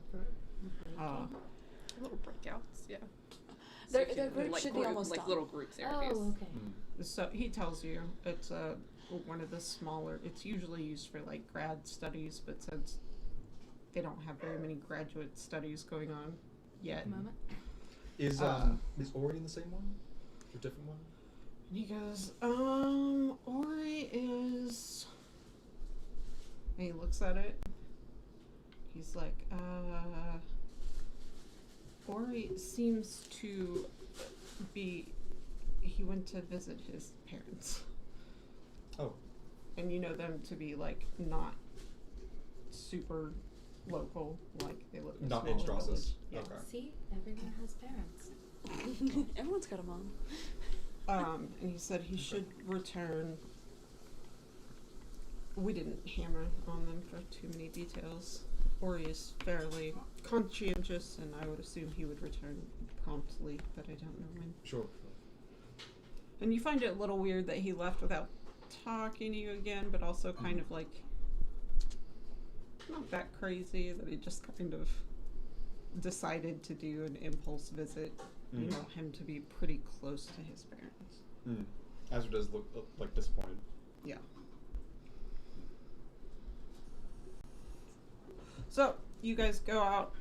Little breakouts, yeah. Their group Like should be group- almost like done. little group therapies. Oh, okay. So he tells you it's one of the smaller. It's usually used for like grad studies, but since they don't have very many graduate studies going on yet, At the moment. Is Ori in the same one? Or a different one? and he goes, Ori is. And he looks at it. He's like, Ori seems to be. He went to visit his parents. Oh. And you know them to be like not super local, like they live in a Not in smaller Strassus. village. Yeah. Okay. See, everyone has parents. Everyone's got a mom. And he said he should return. We didn't hammer on them for too many details. Ori is fairly conscientious, and I would assume he would return promptly, but I don't know when. Sure. And you find it a little weird that he left without talking to you again, but also kind of like not that crazy that he just kind of decided to do an impulse visit. You know him to be pretty close to his parents. Azra does look like disappointed. Yeah. So you guys go out.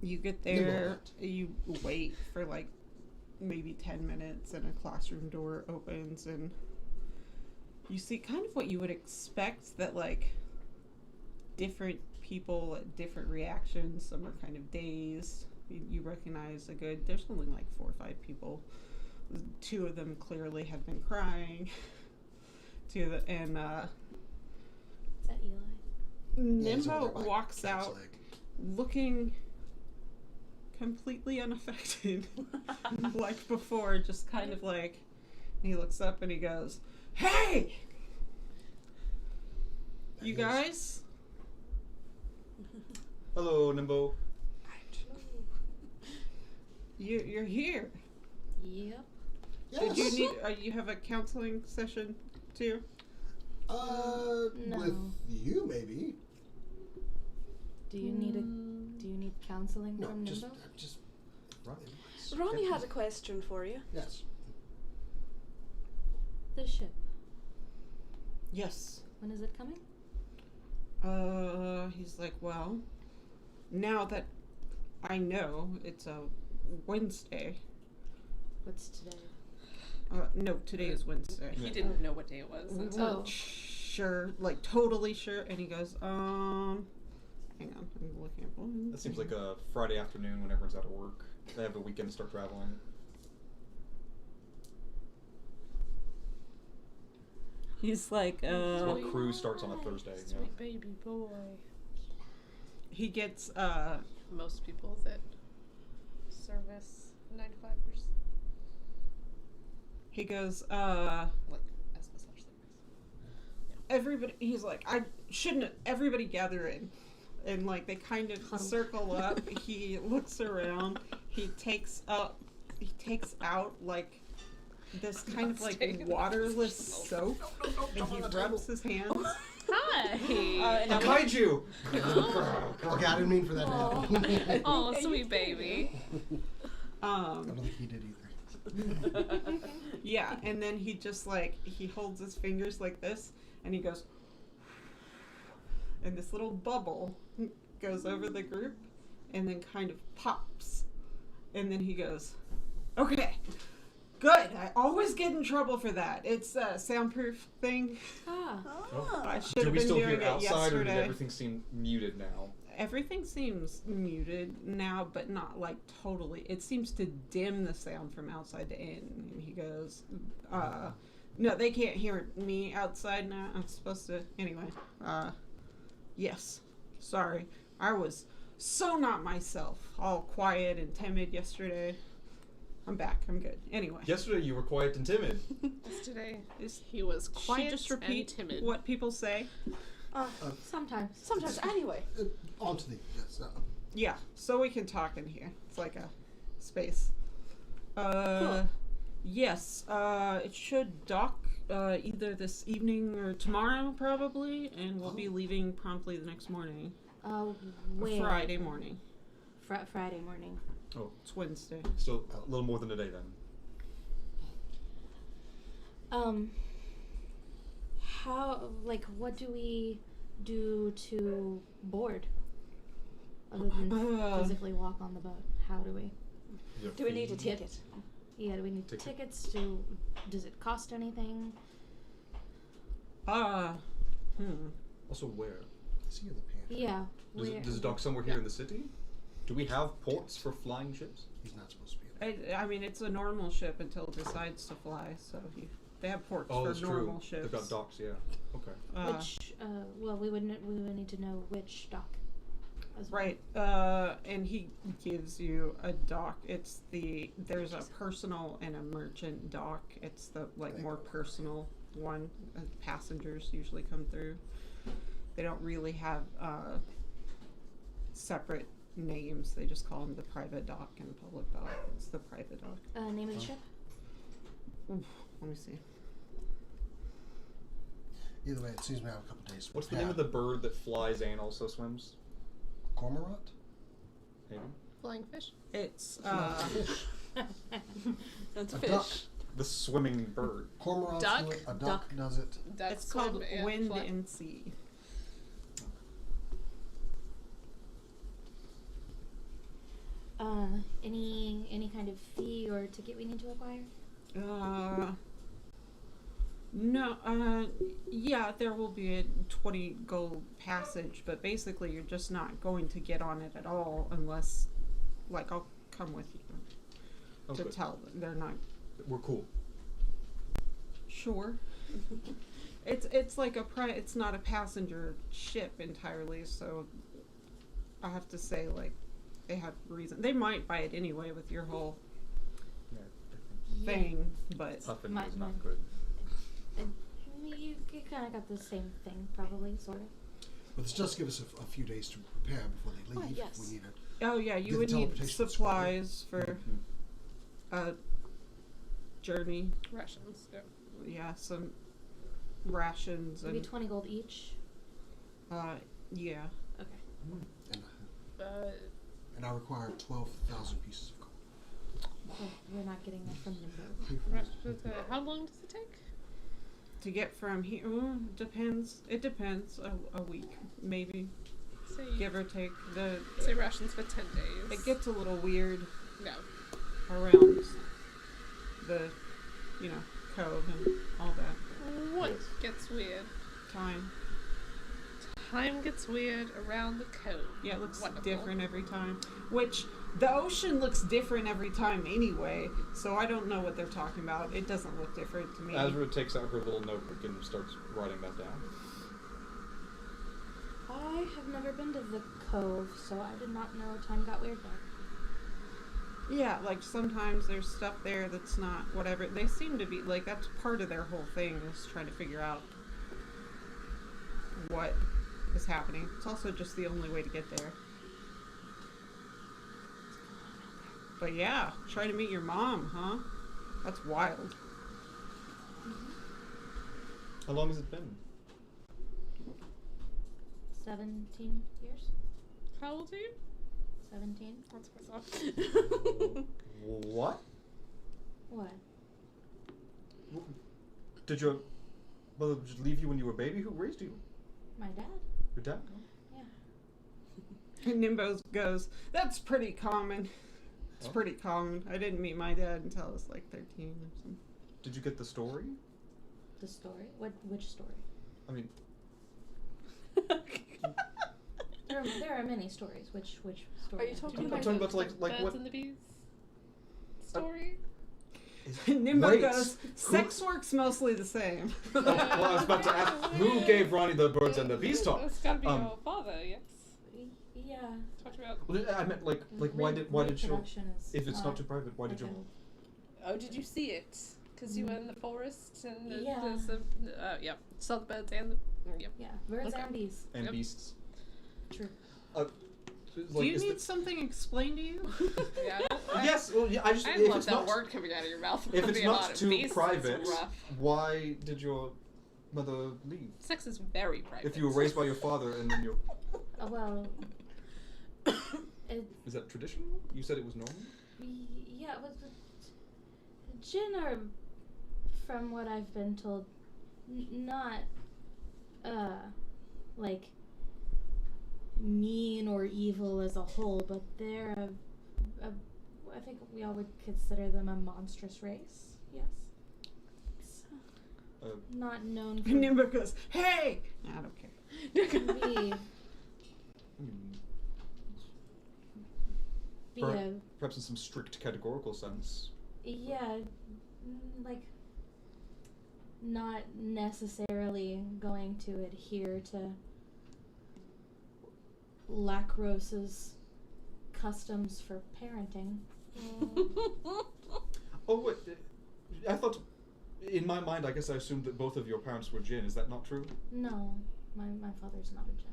You get there. You wait for like maybe 10 minutes and a classroom door opens and you see kind of what you would expect, that like different people, different reactions. Some are kind of dazed. You recognize there's only like 4 or 5 people. 2 of them clearly have been crying. Is that Eli? Yeah, he's over Nimbo there by walks Cat's out leg. looking completely unaffected. Like before, just kind of like, he looks up and he goes, "Hey! You guys?" Hello, Nimbo. You're here. Yep. Did you need, you have a counseling session too? No. With you maybe. Do you need counseling No, from just Nimbo? running. Ronnie had a question for you. Yes. The ship. Yes. When is it coming? He's like, well, now that I know it's a Wednesday. What's today? No, today is Wednesday. He didn't know what day it was. We until- weren't sure, like totally sure, and he goes, hang on, I'm looking at one. That seems like a Friday afternoon when everyone's out of work. They have a weekend to start traveling. He's like, Our cruise starts on a Thursday. Yeah. Sweet baby boy. he gets, Most people that service 9-to-5ers, he goes, like as massage therapists. everybody, he's like, everybody gather in. And like they kind of Huddle. circle up. He looks around. He takes out like this kind of like Stay. waterless soap, and he rubs his hands. Hi. A kaiju! Okay, I didn't mean for that to happen. Oh, sweet baby. I don't think he did either. Yeah, and then he just like he holds his fingers like this, and he goes, and this little bubble goes over the group, and then kind of pops, and then he goes, "Okay, good. I always get in trouble for that. It's a soundproof thing. Ah. I should Do have we been still doing hear it outside, or did yesterday." everything seem muted now? Everything seems muted now, but not like totally. It seems to dim the sound from outside to in. And he goes, no, they can't hear me outside now. I'm supposed to, anyway. Yes, sorry. I was so not myself. All quiet and timid yesterday. I'm back. I'm good. Anyway. Yesterday you were quiet and timid. Yesterday, he was quiet She just repeat and timid. what people say. Sometimes. Sometimes, anyway. On to the yes. Yeah, so we can talk in here. It's like a space. Cool. Yes, it should dock either this evening or tomorrow, probably, and we'll be leaving promptly the next morning. Where? Friday morning. Friday morning. Oh, It's Wednesday. still a little more than a day then. What do we do to board? Other than physically walk on the boat, how do we? Do we need a ticket? Yeah, do we need Ticket. tickets? Does it cost anything? Also, where? Is he in the pantry? Yeah. Does it dock somewhere here in the city? Do we have ports for flying ships? He's not supposed to be in there. I mean, it's a normal ship until it decides to fly, so they have ports Oh, for that's normal true. ships. They've got docks, yeah. Okay. Which, we would need to know which dock. As well. Right, and he gives you a dock. There's a personal and a merchant dock. It's the more personal one. Passengers usually come through. They don't really have separate names. They just call them the private dock and the public dock. It's the private dock. Name of the ship? Oof, let me see. Either way, it seems we have a couple days. What's the name of the bird that flies and also swims? Cormorant? Maybe? Flying fish. It's Fish. That's A fish. duck. The swimming bird. Cormorants Duck? do it. A duck Duck. does it. That's it's called swim and Wind fly. and Sea. Any kind of fee or ticket we need to acquire? No, yeah, there will be a 20 gold passage, but basically you're just not going to get on it at all unless, like, I'll come with you to Okay. tell them. They're not We're cool. sure. It's like it's not a passenger ship entirely, so I have to say, like, they have reason. They might buy it anyway with your whole thing, but Puffin My- was my- not good. You kind of got the same thing, probably, sort of. But this does give us a few days to prepare before they leave. yes. We need it. oh yeah, you The would need teleportation supplies for a journey. Rations. Yeah. Yeah, some rations Maybe and 20 gold each. yeah. Okay. And I require 12,000 pieces of gold. Well, we're not getting that from Nimbo. How long does it take? To get from here, depends. It depends. A week, maybe, Say, give or take. say rations for 10 days. It gets a little weird No. around the, cove and all that What gets weird? time. Time gets weird around the cove. Yeah, it looks Wonderful. different every time. Which the ocean looks different every time anyway. So I don't know what they're talking about. It doesn't look different to me. Azra takes out her little notebook and starts writing that down. I have never been to the cove, so I did not know time got weird there. Yeah, like sometimes there's stuff there that's not whatever. They seem to be like that's part of their whole thing is trying to figure out what is happening. It's also just the only way to get there. But yeah, try to meet your mom, huh? That's wild. How long has it been? 17 years? How old are you? 17? That's what I thought. What? What? Did your mother just leave you when you were a baby? Who raised you? My dad? Your dad? Yeah. And Nimbo goes, that's pretty common. It's Oh. pretty common. I didn't meet my dad until I was like 13 or something. Did you get the story? The story? Which story? I mean, There are many stories. Which story? Are you talking I'm about talking about like Birds what? and the Bees story? Nimbo Wait, goes, sex work's mostly the same. Well, I was about to ask, who gave Ronnie the birds and the bees talk? That's gotta be Um, your father, yes. Yeah. Talked about. Well, I meant like why did you? Reproduction is If it's not too private, why did you? Oh, did you see it? Because you were in the forest and Yeah. there's a. Yeah. Saw the birds and the. Yep. Yeah, birds Okay. and bees. And Yep. beasts. True. Do you need something explained to you? Yeah. Yes. Well, yeah. I just I if love it's that not word coming out of your mouth. if it's The not amount of too beasts is private, rough. why did your mother leave? Sex is very private. If you were raised by your father and then you Well, is that traditional? You said it was normal. yeah, it was Jinn are, from what I've been told, not like mean or evil as a whole, but they're I think we all would consider them a monstrous race. Yes. Not known for And Nimbo goes, hey! I don't care. be Per- a Perhaps in some strict categorical sense. yeah, like not necessarily going to adhere to Lacrose's customs for parenting. Oh wait, I thought. In my mind, I guess I assumed that both of your parents were Jinn. Is that not true? No, my father's not a Jinn.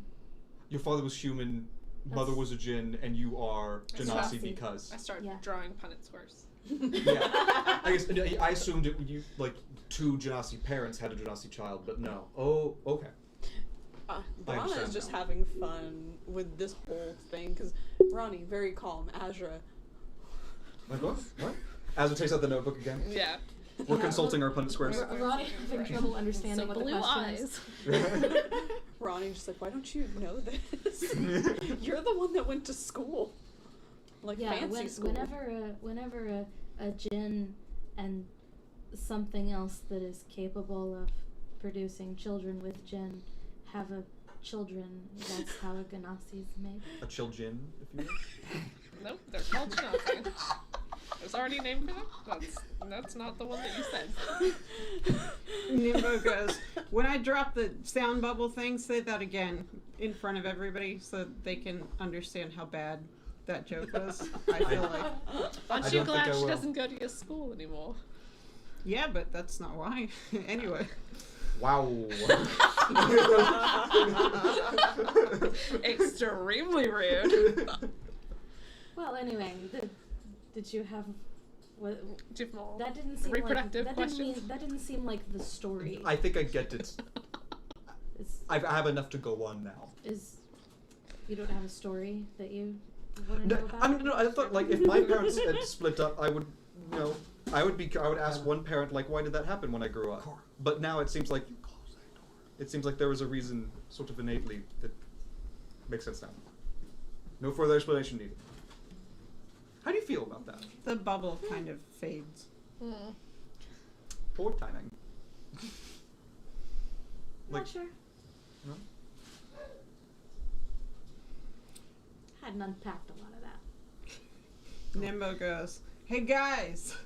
Your father was human, mother That's- was a Jinn, and you are Genasi Genasi. because. I started Yeah. drawing Punnett squares. Yeah. I guess I assumed it. You like two Genasi parents had a Genasi child, but no. Oh, okay. Rana is understand just now. having fun with this whole thing because Ronnie, very calm. Azra, Like what? What? Azra takes out the notebook again. Yeah. We're Yeah, consulting our Punnett squares. Ronnie having trouble understanding So what the blue question eyes. is. Ronnie just like, why don't you know this? You're the one that went to school. Like Yeah, fancy school. whenever a djinn and something else that is capable of producing children with djinn have a children, that's how a ganassi is made. A chill gin, if you will. Nope, they're called Genasi. There's already a name for them. That's not the one that you said. Nimbo goes, when I drop the sound bubble thing, say that again in front of everybody so they can understand how bad that joke was. I feel like. Aren't I you don't think glad I she will. doesn't go to your school anymore? Yeah, but that's not why. Anyway. Wow. Extremely rude. Well, anyway, did you have what? Do you have more That didn't seem reproductive like questions? that didn't seem like the story. I think I get it. Is I have enough to go on now. you don't have a story that you want to No, know about? I mean, no, I thought like if my parents had split up, I would, you know, I would ask one parent like, why did that happen when I grew up? But now it seems like there was a reason, sort of innately, that makes sense now. No further explanation needed. How do you feel about that? The bubble kind of fades. Mm. Poor timing. Not sure. No? Hadn't unpacked a lot of that. Nimbo goes, hey guys!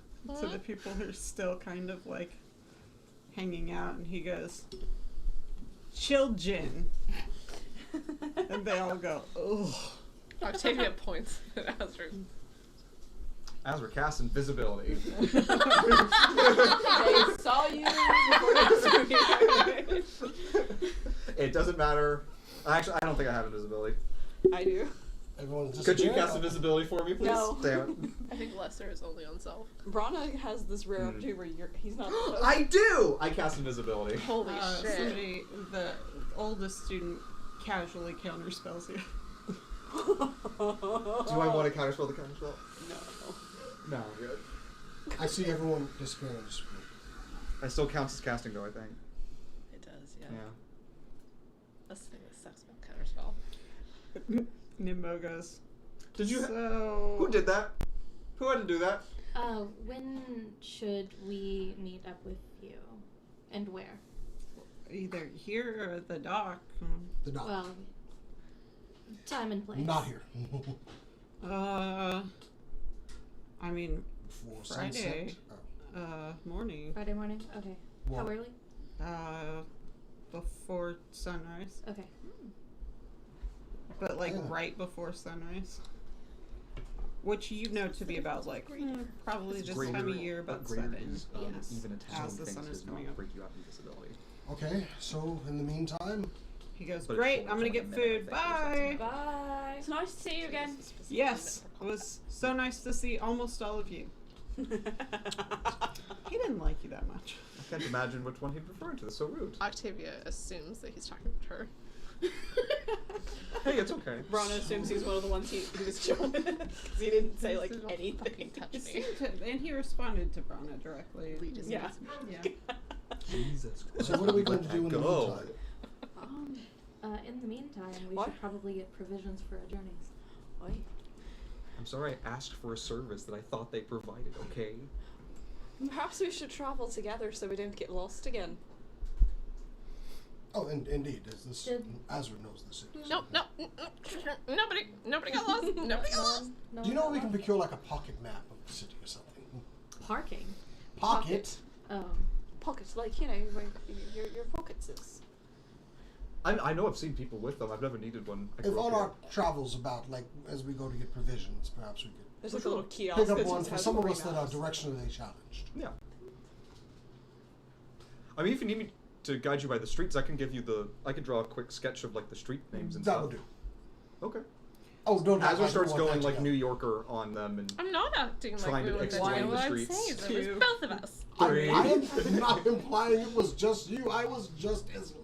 To the people who are still kind of like hanging out, and he goes, children. And they all go, ugh. Octavia points at Azru. As we're casting visibility. They saw you before you It doesn't matter. Actually, I don't think I have invisibility. I do. Everyone's just Could you cast invisibility for me, please? No. Damn it. I think Lesser is only on self. Brana has this rare opportunity where he's not. I do! I cast invisibility. Holy shit. Somebody, the oldest student, casually counterspells you. Do I want to counterspell the counterspell? No. No, I'm good. I see everyone disappearing. It still counts as casting, though, I think. It does, yeah. Yeah. That's the thing that sucks about counterspell. Nimbo goes, Did you? so... Who did that? Who had to do that? When should we meet up with you, and where? Either here or at the dock. The dock. Well, time and place. Not here. I mean, For Friday. sunset. Morning. Friday morning. Okay. Well, How early? Before sunrise. Okay. But like Yeah. right before sunrise. Which you know to be about like probably this time of year, about greater 7. is, Yes. even a As the sun is coming up. break you out in visibility. Okay, so in the meantime, He goes, But great, it's I'm gonna like a get minute, food. I think, or Bye. Bye. It's nice to see you again. Yes, it was so nice to see almost all of you. He didn't like you that much. I can't imagine which one he'd refer to. That's so rude. Octavia assumes that he's talking to her. Hey, it's okay. Brana assumes he's one of the ones he was chilling with because he didn't say like Don't anything. fucking touch It me. seemed to, and he responded to Brana directly. Yeah. Yeah. Jesus Christ. so what are we going to do in the Go. meantime? In the meantime, we What? should probably get provisions for our journeys. Oi. I'm sorry I asked for a service that I thought they provided, okay? Perhaps we should travel together so we don't get lost again. Oh, indeed. This Did- Azra knows this. No, nobody got lost. Nobody got lost. No, Do you know we can procure like a pocket map of the city or something? parking? Pocket? Oh. Pockets, like, you know, where your pockets is. I know I've seen people with them. I've never needed one. I If grew up on here. our travels about, like, as we go to get provisions, perhaps we could There's like a little kiosk. pick up that one just for has some of green us that are maps. directionally challenged. Yeah. I mean, if you need me to guide you by the streets, I can give you I can draw a quick sketch of like the street names and That stuff. will do. Okay. Oh, no, no. Azra I starts don't want going that like to New Yorker on them, and I'm not acting like Trying we to were explain the the I'm streets saying it to- was both of us. Three. I am not implying it was just you. I was just as.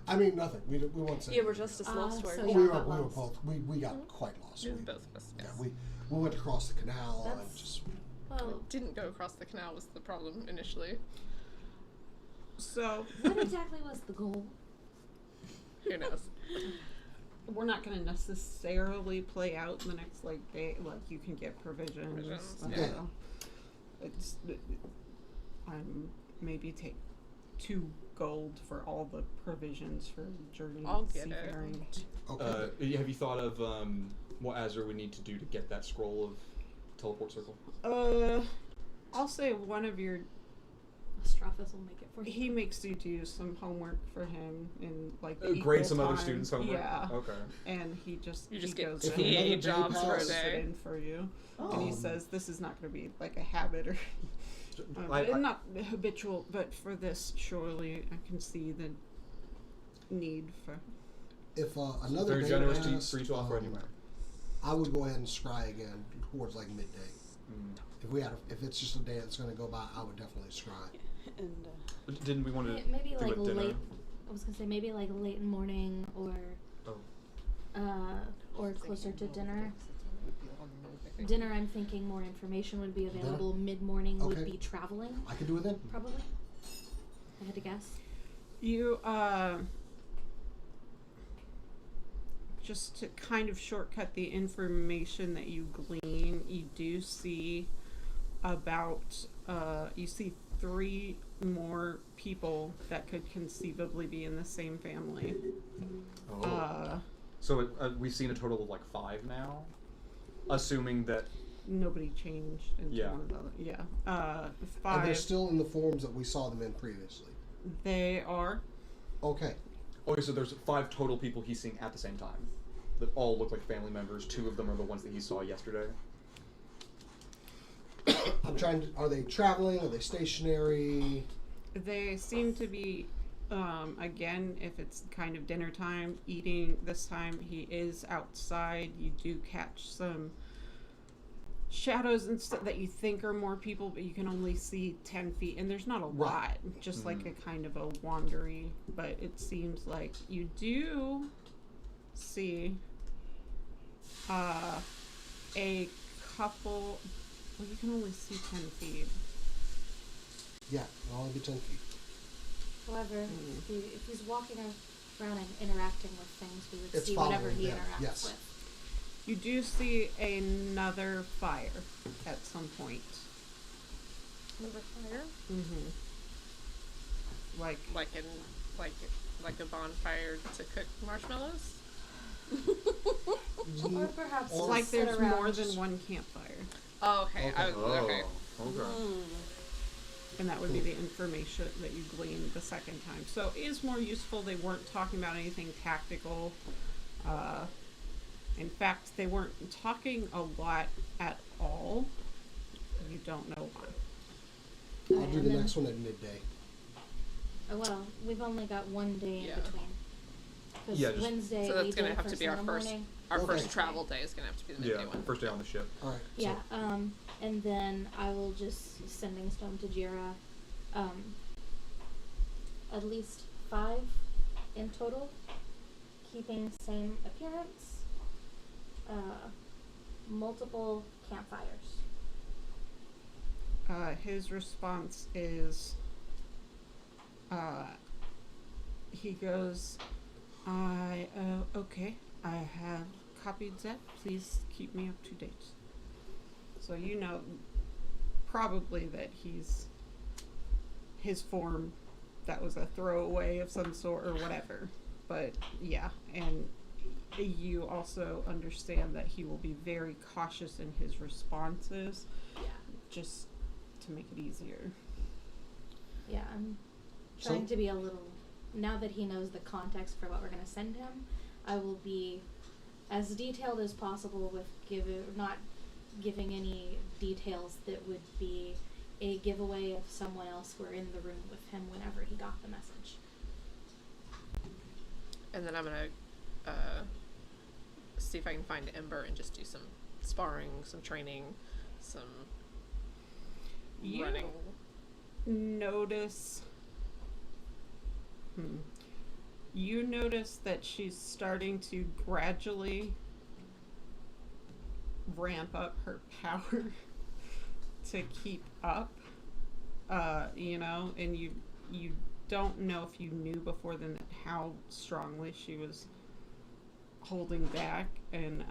I mean, nothing. We won't say. Yeah, we're just as lost so where yeah. We got were lost. both. We got quite lost. It was We- both of us. Yeah, Yes. we went across the canal and That's- just. Well, Didn't go across the canal was the problem initially. So, what exactly was the goal? Who knows? we're not going to necessarily play out the next like day. Like you can get provisions. Yeah. It's maybe take 2 gold for all the provisions for journey I'll get it. seafaring. Okay. Have you thought of what Azure would need to do to get that scroll of teleport circle? I'll say one of your. Strophus will make it for you. He makes you do some homework for him in like the Grade equal some other time. students' homework? Yeah. Okay. And he just You just he get goes If in another TA day jobs for a passes- puts it day. in for you, Oh. and he says this is not going to be like a habit or not habitual, but for this surely I can see the need for. If another Very day generous passed, for you to offer anyway. I would go ahead and scry again towards like midday. Mm. If it's just a day that's going to go by, I would definitely scry. And Didn't we want to Maybe do like it dinner? late. I was gonna say maybe like late in morning or closer to dinner. Dinner, I'm thinking more information would be available. Mid morning would Okay. be traveling, I could do it then. probably. I had to guess. You just to kind of shortcut the information that you glean, you do see about you see 3 more people that could conceivably be in the same family. Oh. So we've seen a total of like 5 now, assuming that. Nobody changed into Yeah. one of the other. Yeah. And 5. they're still in the forms that we saw them in previously. They are. Okay. Okay, so there's 5 total people he's seeing at the same time, that all look like family members. 2 of them are the ones that he saw yesterday. I'm trying to. Are they traveling? Are they stationary? They seem to be, again, if it's kind of dinner time, eating this time. He is outside. You do catch some shadows and stuff that you think are more people, but you can only see 10 feet. And there's not a Right. lot, just like a kind of a wandery. But it seems like you do see a couple. Well, you can only see 10 feet. Yeah, it'll only be 10 feet. However, if he's walking around and interacting with things, we would It's see whatever following he them, interacts yes. with. You do see another fire at some point. Another fire? Mm-hmm. Like, Like a bonfire to cook marshmallows? Or perhaps Or- just like sit there's around. more than one campfire. Oh, okay. Okay. Okay. Okay. And that would be the information that you gleaned the second time. So it is more useful. They weren't talking about anything tactical. In fact, they weren't talking a lot at all. You don't know why. I'll do And the then- next one at midday. Well, we've only got one day in Yeah. between. Because Yeah, just- Wednesday So that's we gonna did have to first be in our the first- morning. Our Okay. first travel day is gonna have to be the midday Yeah, one. first day on the ship. All right. Yeah, So, and then I will just sending stone to Jira. At least 5 in total, keeping same appearance. Multiple campfires. His response is, he goes, okay, I have copied that. Please keep me up to date. So you know probably that his form, that was a throwaway of some sort or whatever. But yeah, and you also understand that he will be very cautious in his responses, Yeah. just to make it easier. Yeah, I'm So- trying to be a little. Now that he knows the context for what we're going to send him, I will be as detailed as possible with not giving any details that would be a giveaway if someone else were in the room with him whenever he got the message. And then I'm gonna see if I can find Ember and just do some sparring, some training, some You running. notice. You notice that she's starting to gradually ramp up her power to keep up. And you don't know if you knew before then that how strongly she was holding back, and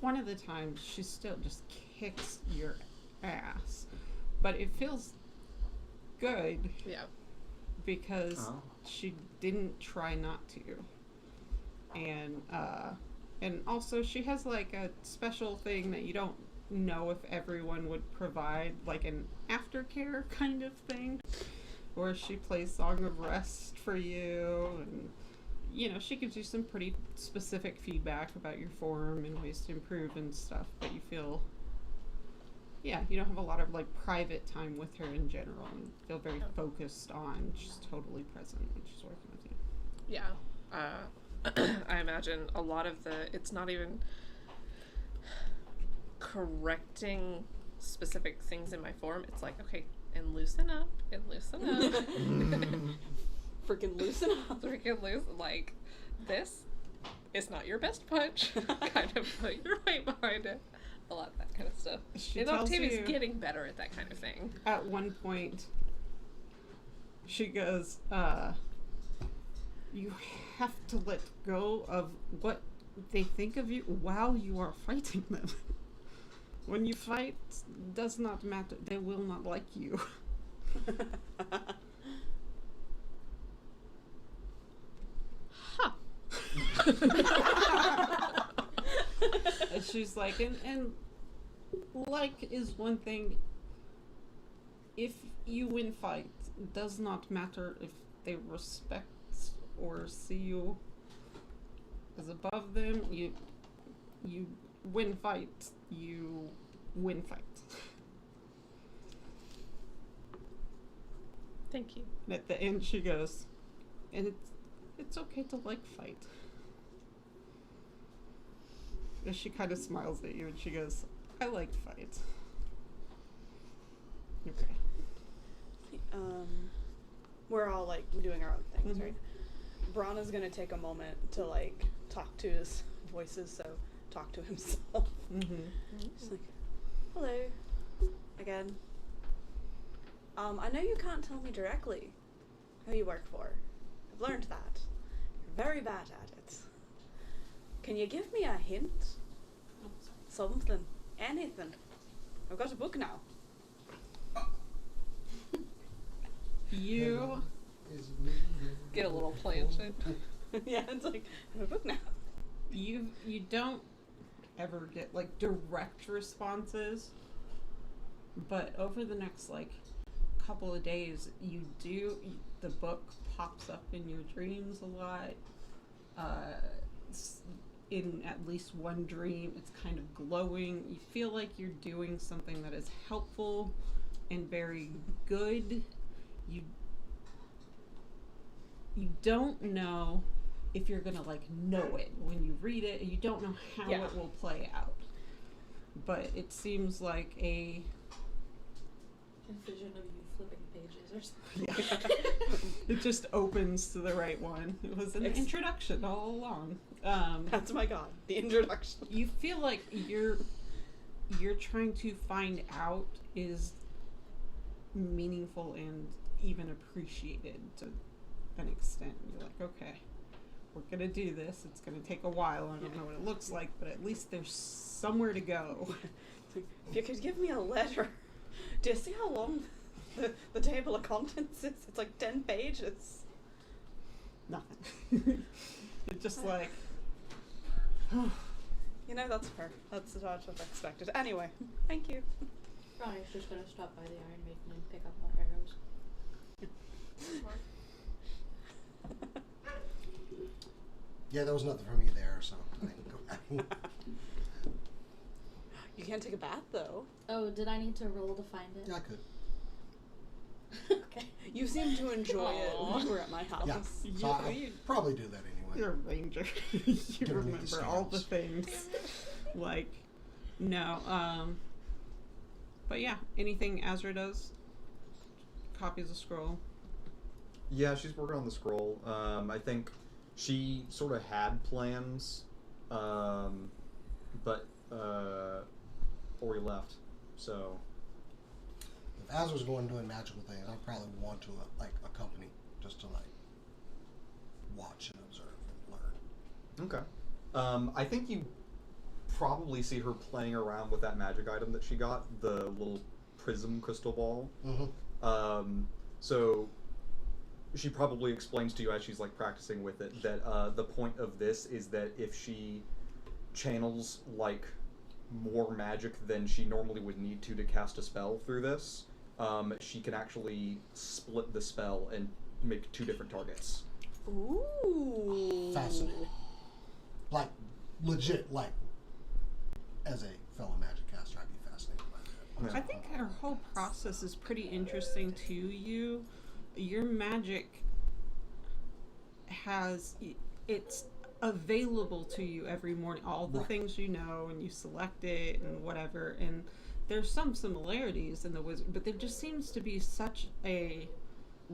one of the times she still just kicks your ass, but it feels good Yeah. because she didn't try not to, and also she has like a special thing that you don't know if everyone would provide, like an aftercare kind of thing, where she plays Song of Rest for you, and she gives you some pretty specific feedback about your form and ways to improve and stuff, but you feel, you don't have a lot of like private time with her in general, and feel very focused on, she's totally present when she's working with you. Yeah. I imagine a lot of it's not even correcting specific things in my form. It's like, okay, and loosen up, and loosen up. Freaking loosen up. Freaking loosen. Like, this is not your best punch. Kind of put your weight behind it. A lot of that kind of stuff. She And tells Octavia's you getting better at that kind of thing. at one point, she goes, you have to let go of what they think of you while you are fighting them. When you fight, does not matter. They will not like you. Huh. And she's like, and like is one thing. If you win fight, it does not matter if they respect or see you as above them. You win fight. You win fight. Thank you. And at the end, she goes, and it's okay to like fight. And she kind of smiles at you, and she goes, I like fight. Okay. We're all like doing our own things, Mhm. right? Brana's gonna take a moment to like talk to his voices, so talk to himself. Mm-hmm. She's like, hello, again. I know you can't tell me directly who you work for. I've learned that. You're very bad at it. Can you give me a hint? Something. Anything. I've got a book now. You Get a little planchette. Yeah, it's like, I have a book now. you don't ever get like direct responses, but over the next like couple of days, the book pops up in your dreams a lot. In at least one dream, it's kind of glowing. You feel like you're doing something that is helpful and very good. You don't know if you're gonna like know it when you read it, and you don't know how it will play out. But it seems like a Vision of you flipping pages or something. it just opens to the right one. It was an introduction all along. That's my god, the introduction. You feel like you're trying to find out is meaningful and even appreciated to an extent. You're like, okay, we're gonna do this. It's gonna take a while. I don't know what it looks like, but at least there's somewhere to go. If you could give me a letter. Do you see how long the table of contents is? It's like 10 pages. Nothing. It's just like, You know, that's fair. That's what I expected. Anyway, thank you. Ronnie's just gonna stop by the Iron Maiden and pick up more arrows. Yeah, there was nothing for me there, so I can go back. You can't take a bath, though. Oh, did I need to roll to find it? Yeah, I could. Okay. You seem to enjoy it when we're at my house. Yeah, so I'll probably do that anyway. you're a ranger. You Gonna need the remember all the stars. things. Like, no. But yeah, anything Azra does, copies a scroll. Yeah, she's working on the scroll. I think she sort of had plans, but before we left, so. If Azra's going doing magical things, I'd probably want to accompany, just to like watch and observe and learn. Okay. I think you probably see her playing around with that magic item that she got, the little prism crystal ball. So she probably explains to you as she's like practicing with it that the point of this is that if she channels like more magic than she normally would need to cast a spell through this, she can actually split the spell and make 2 different targets. Ooh. Fascinating. Like, legit, like, as a fellow magic caster, I'd be fascinated by that. I think her whole process is pretty interesting to you. Your magic it's available to you every morning. All the things you know, and you select it and whatever. And there's some similarities in the wizard, but there just seems to be such a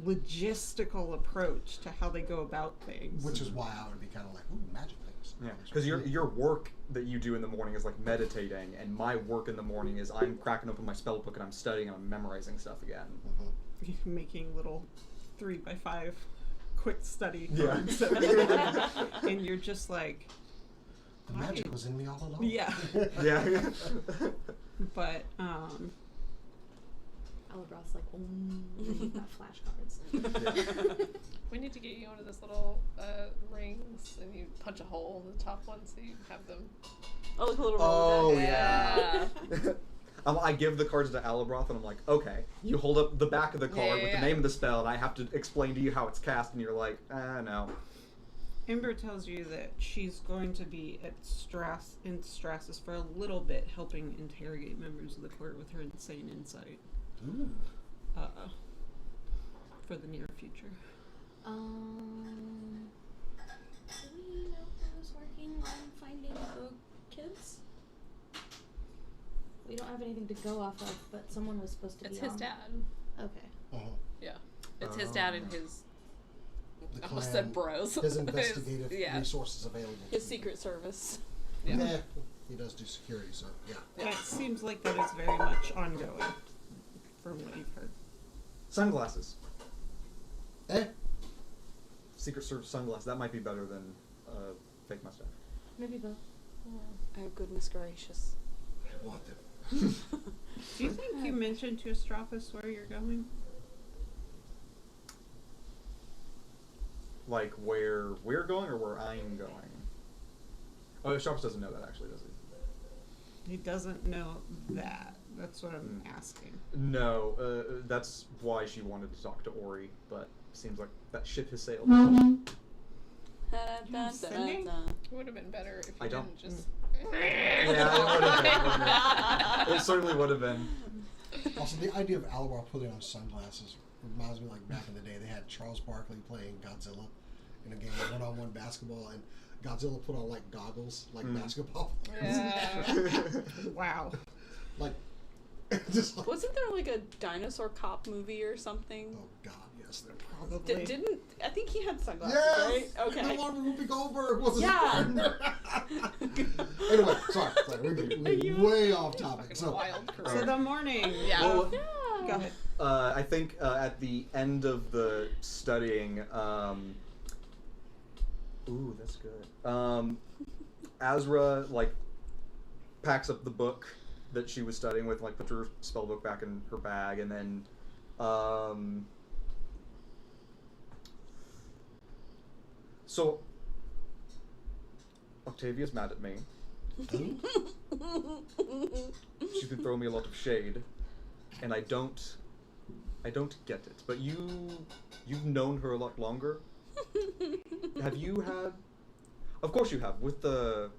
logistical approach to how they go about things. Which is why I would be kind of like, ooh, magic things. Yeah, because your work that you do in the morning is like meditating, and my work in the morning is I'm cracking open my spell book and I'm studying and I'm memorizing stuff again. Making little 3x5 quick study Yeah. cards. And you're just like, The magic was in me all along. yeah. Yeah. But Alabroth's like, you've got flashcards. We need to get you one of those little rings, and you punch a hole in the top one so you have them. Oh, like a little Oh Rolodex. yeah. I give the cards to Alabroth, and I'm like, okay, you hold up the back of the card with the name of the spell, and I have to explain to you how it's cast, and you're like, no. Ember tells you that she's going to be at Strasus for a little bit, helping interrogate members of the court with her insane insight. Ooh. For the near future. Do we know who's working on finding the kids? We don't have anything to go off of, but someone was supposed to It's be his on. dad. Okay. Yeah. It's his dad and his. The I almost clan, said bros. His investigative yeah. resources available. His to secret service. Yeah. Nah, he does do security, so yeah. That seems like that is very much ongoing, from what you've heard. Sunglasses. Eh? Secret Service sunglasses. That might be better than fake mustache. Maybe both. Oh, goodness gracious. I want them. Do you think you mentioned to Astrathus where you're going? Like where we're going or where I'm going? Oh, Astrathus doesn't know that actually, does he? He doesn't know that. That's what I'm asking. No, that's why she wanted to talk to Ori, but seems like that ship has sailed. Sending? It would have been better if you I don't- didn't just. Yeah, it would have been. Wouldn't it? It certainly would have been. Also, the idea of Alabroth putting on sunglasses reminds me like back in the day they had Charles Barkley playing Godzilla in a game of one-on-one basketball, and Godzilla put on like goggles, like basketball. Yeah. Wow. Like, just like, Wasn't there like a dinosaur cop movie or something? oh god, yes, they're Probably. Didn't I think he had sunglasses, yes! right? Okay. The one with Whoopi Goldberg was his Yeah. friend. Anyway, sorry, we're way off topic. Fucking So, wild So career. the morning. Yeah. Well, Go ahead. I think at the end of the studying, ooh, that's good. Azra like packs up the book that she was studying with, like puts her spell book back in her bag, and then so Octavia's mad at me. She's been throwing me a lot of shade, and I don't get it. But you've known her a lot longer. Have you had? Of course you have. With the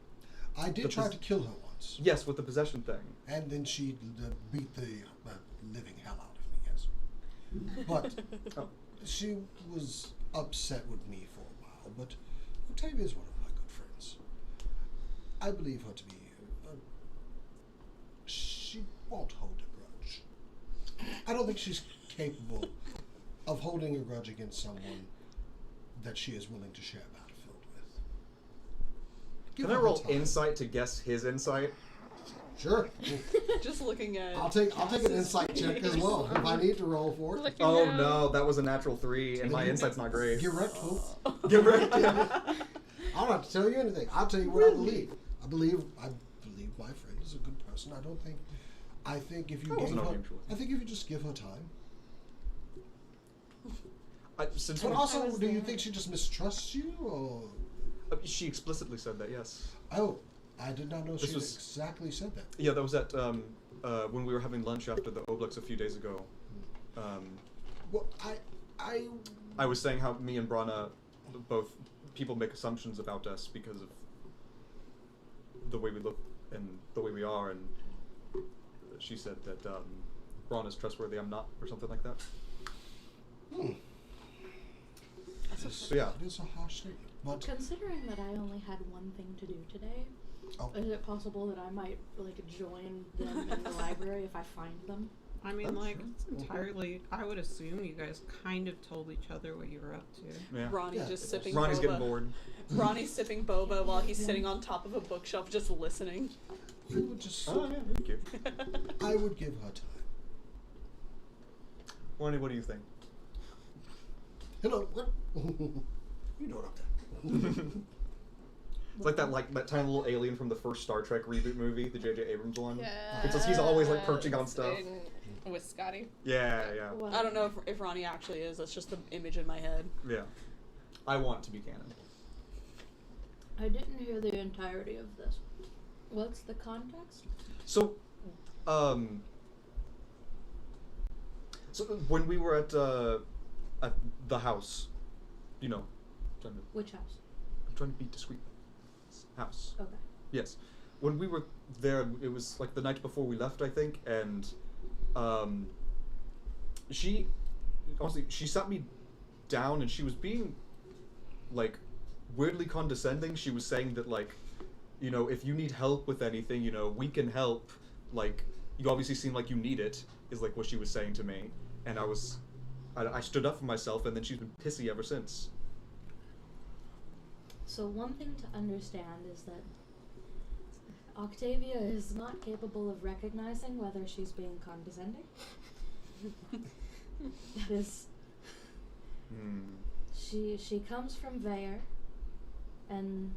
I did The try pos- to kill her once, yes, with the possession thing. and then she beat the living hell out of me. Yes, but Oh. she was upset with me for a while. But Octavia is one of my good friends. I believe her to be. She won't hold a grudge. I don't think she's capable of holding a grudge against someone that she is willing to share a battlefield with. Give Can I her roll time. insight to guess his insight? Sure. Just looking at. I'll take an insight check as well if I need to roll for it. Looking Oh down. no, that was a natural 3, and my Then insight's not great. Get wrecked, folks. Get wrecked. Yeah. I don't have to tell you anything. I'll tell you what I believe. I believe my friend is a good person. I think if you That give wasn't her, arguing with I think if you just give her time. Since But when- also, was do you there. think she just mistrusts you, or? she explicitly said that, yes. Oh, I did not know This she was- exactly said that. Yeah, that was at when we were having lunch after the Obelix a few days ago. Well, I was saying how me and Brana, both people make assumptions about us because of the way we look and the way we are, and she said that Brana's trustworthy, I'm not, or something like that. So yeah, It is a harsh statement, but Considering that I only had one thing to do today, oh, is it possible that I might join them in the library if I find them? I mean, Oh, like, sure. it's entirely. I would assume you guys kind of told each other what you were up to. yeah. Ronnie's Yeah, just it sipping Ronnie's boba. getting bored. Ronnie's sipping boba while he's sitting on top of a bookshelf just listening. I would just, Oh yeah, thank you. I would give her time. Ronnie, what do you think? Hello, what? You know what I'm saying. It's like that tiny little alien from the first Star Trek reboot movie, the J.J. Abrams one. Yeah. It's just he's always like perching on stuff. With Scotty. Yeah, yeah, Well, I don't know if Ronnie actually is. That's just the image in my head. yeah. I want to be canon. I didn't hear the entirety of this. What's the context? So, so when we were at the house, you know, trying to, Which house? I'm trying to be discreet. House. Okay. Yes. When we were there, it was like the night before we left, I think, and she sat me down and she was being like weirdly condescending. She was saying that, like, you know, if you need help with anything, you know, we can help. Like, you obviously seem like you need it, is like what she was saying to me. And I stood up for myself, and then she's been pissy ever since. So one thing to understand is that Octavia is not capable of recognizing whether she's being condescending. That is, she comes from Vayer, and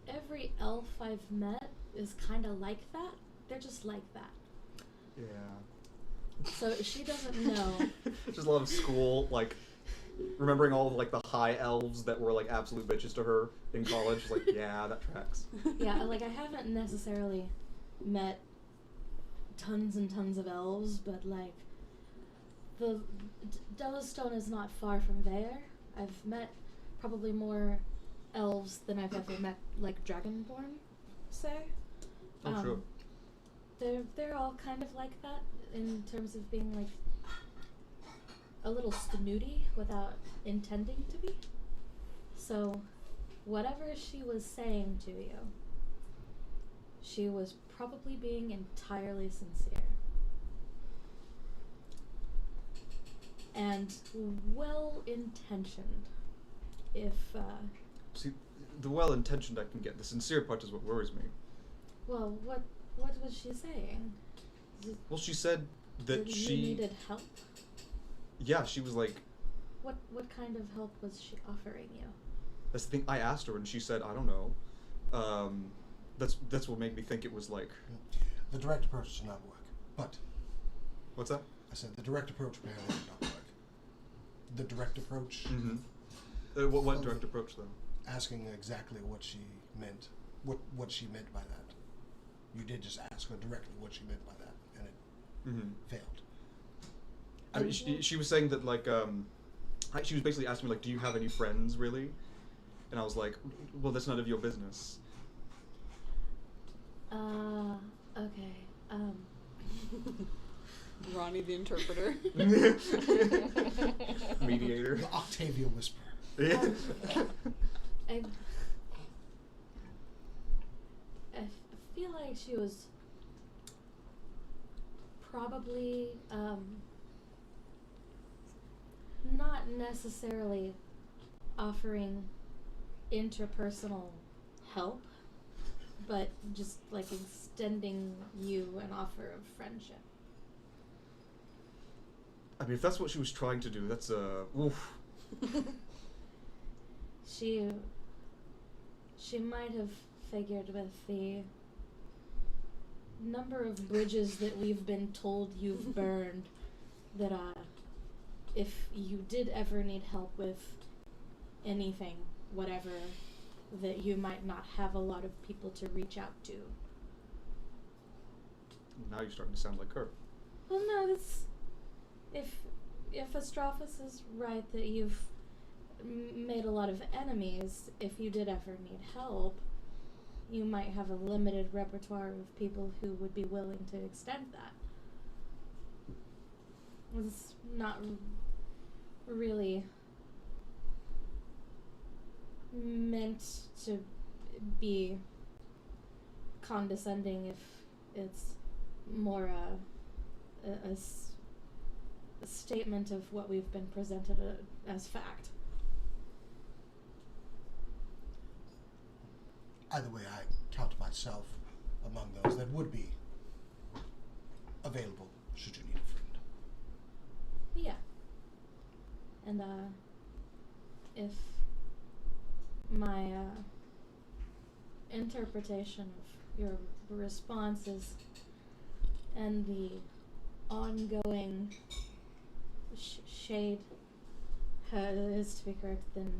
every elf I've met is kind of like that. They're just like that. Yeah. So she doesn't know. Just a lot of school, like, remembering all of, like, the high elves that were, like, absolute bitches to her in college. Like, yeah, that tracks. Yeah, like I haven't necessarily met tons and tons of elves, but like the Dellastone is not far from there. I've met probably more elves than I've ever met like Dragonborn, say. Oh, sure. They're all kind of like that in terms of being like a little snooty without intending to be. So whatever she was saying to you, she was probably being entirely sincere. And well-intentioned, if, See, the well-intentioned I can get. The sincere part is what worries me. well, what was she saying? Well, she said that You she... needed help? Yeah, she was like... What kind of help was she offering you? That's the thing. I asked her, and she said, I don't know. That's what made me think it was like... The direct approach did not work. But What's that? I said the direct approach apparently did not work. The direct approach, Mm-hmm. What direct approach, though? asking exactly what she meant, what she meant by that. You did just ask her directly what she meant by that, and it Mm-hmm. failed. I mean, she was saying that, like, she was basically asking me, like, do you have any friends, really? And I was like, well, that's none of your business. Okay, Ronnie the interpreter. Mediator. The Octavia whisper. Yeah. I feel like she was probably not necessarily offering interpersonal help, but just like extending you an offer of friendship. I mean, if that's what she was trying to do, that's oof. She might have figured with the number of bridges that we've been told you've burned that if you did ever need help with anything, whatever, that you might not have a lot of people to reach out to. Now you're starting to sound like her. Well, no, it's if Astrophus is right that you've made a lot of enemies, if you did ever need help, you might have a limited repertoire of people who would be willing to extend that. It's not really meant to be condescending if it's more a statement of what we've been presented as fact. Either way, I count myself among those that would be available should you need a friend. Yeah. And if my interpretation of your responses and the ongoing shade is to be correct, then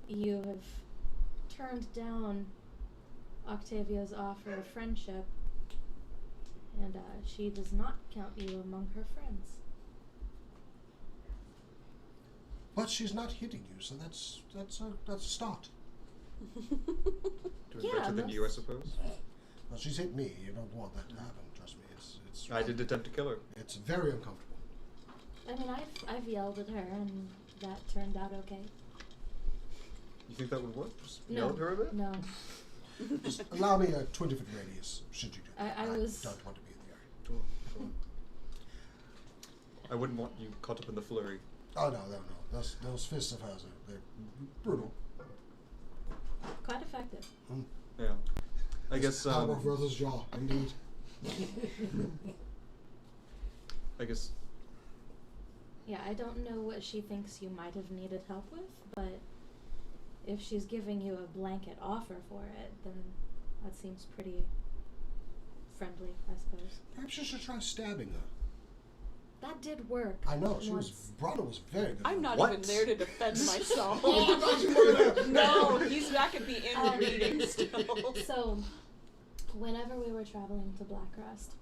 you have turned down Octavia's offer of friendship, and she does not count you among her friends. But she's not hitting you, so that's a start. Doing better than you, I suppose. Well, she's hit me. You don't want that to happen. Trust me. It's. I did attempt to kill her. It's very uncomfortable. I mean, I've yelled at her, and that turned out okay. You think that would work? Just No. yell at her a bit? No. Just allow me a 20-foot radius, should you do that. I was- don't want to be in the area. Sure, sure. I wouldn't want you caught up in the flurry. Oh, no. Those fists of hers, they're brutal. Quite effective. Yeah. I guess, Power of brother's jaw, indeed. I guess, Yeah, I don't know what she thinks you might have needed help with, but if she's giving you a blanket offer for it, then that seems pretty friendly, I suppose. Perhaps you should try stabbing her. That did work. I know, once. Brana was very good. I'm not What? even there to defend myself. Oh, No, he's back at the inn reading still. So, whenever we were traveling to Blackrust,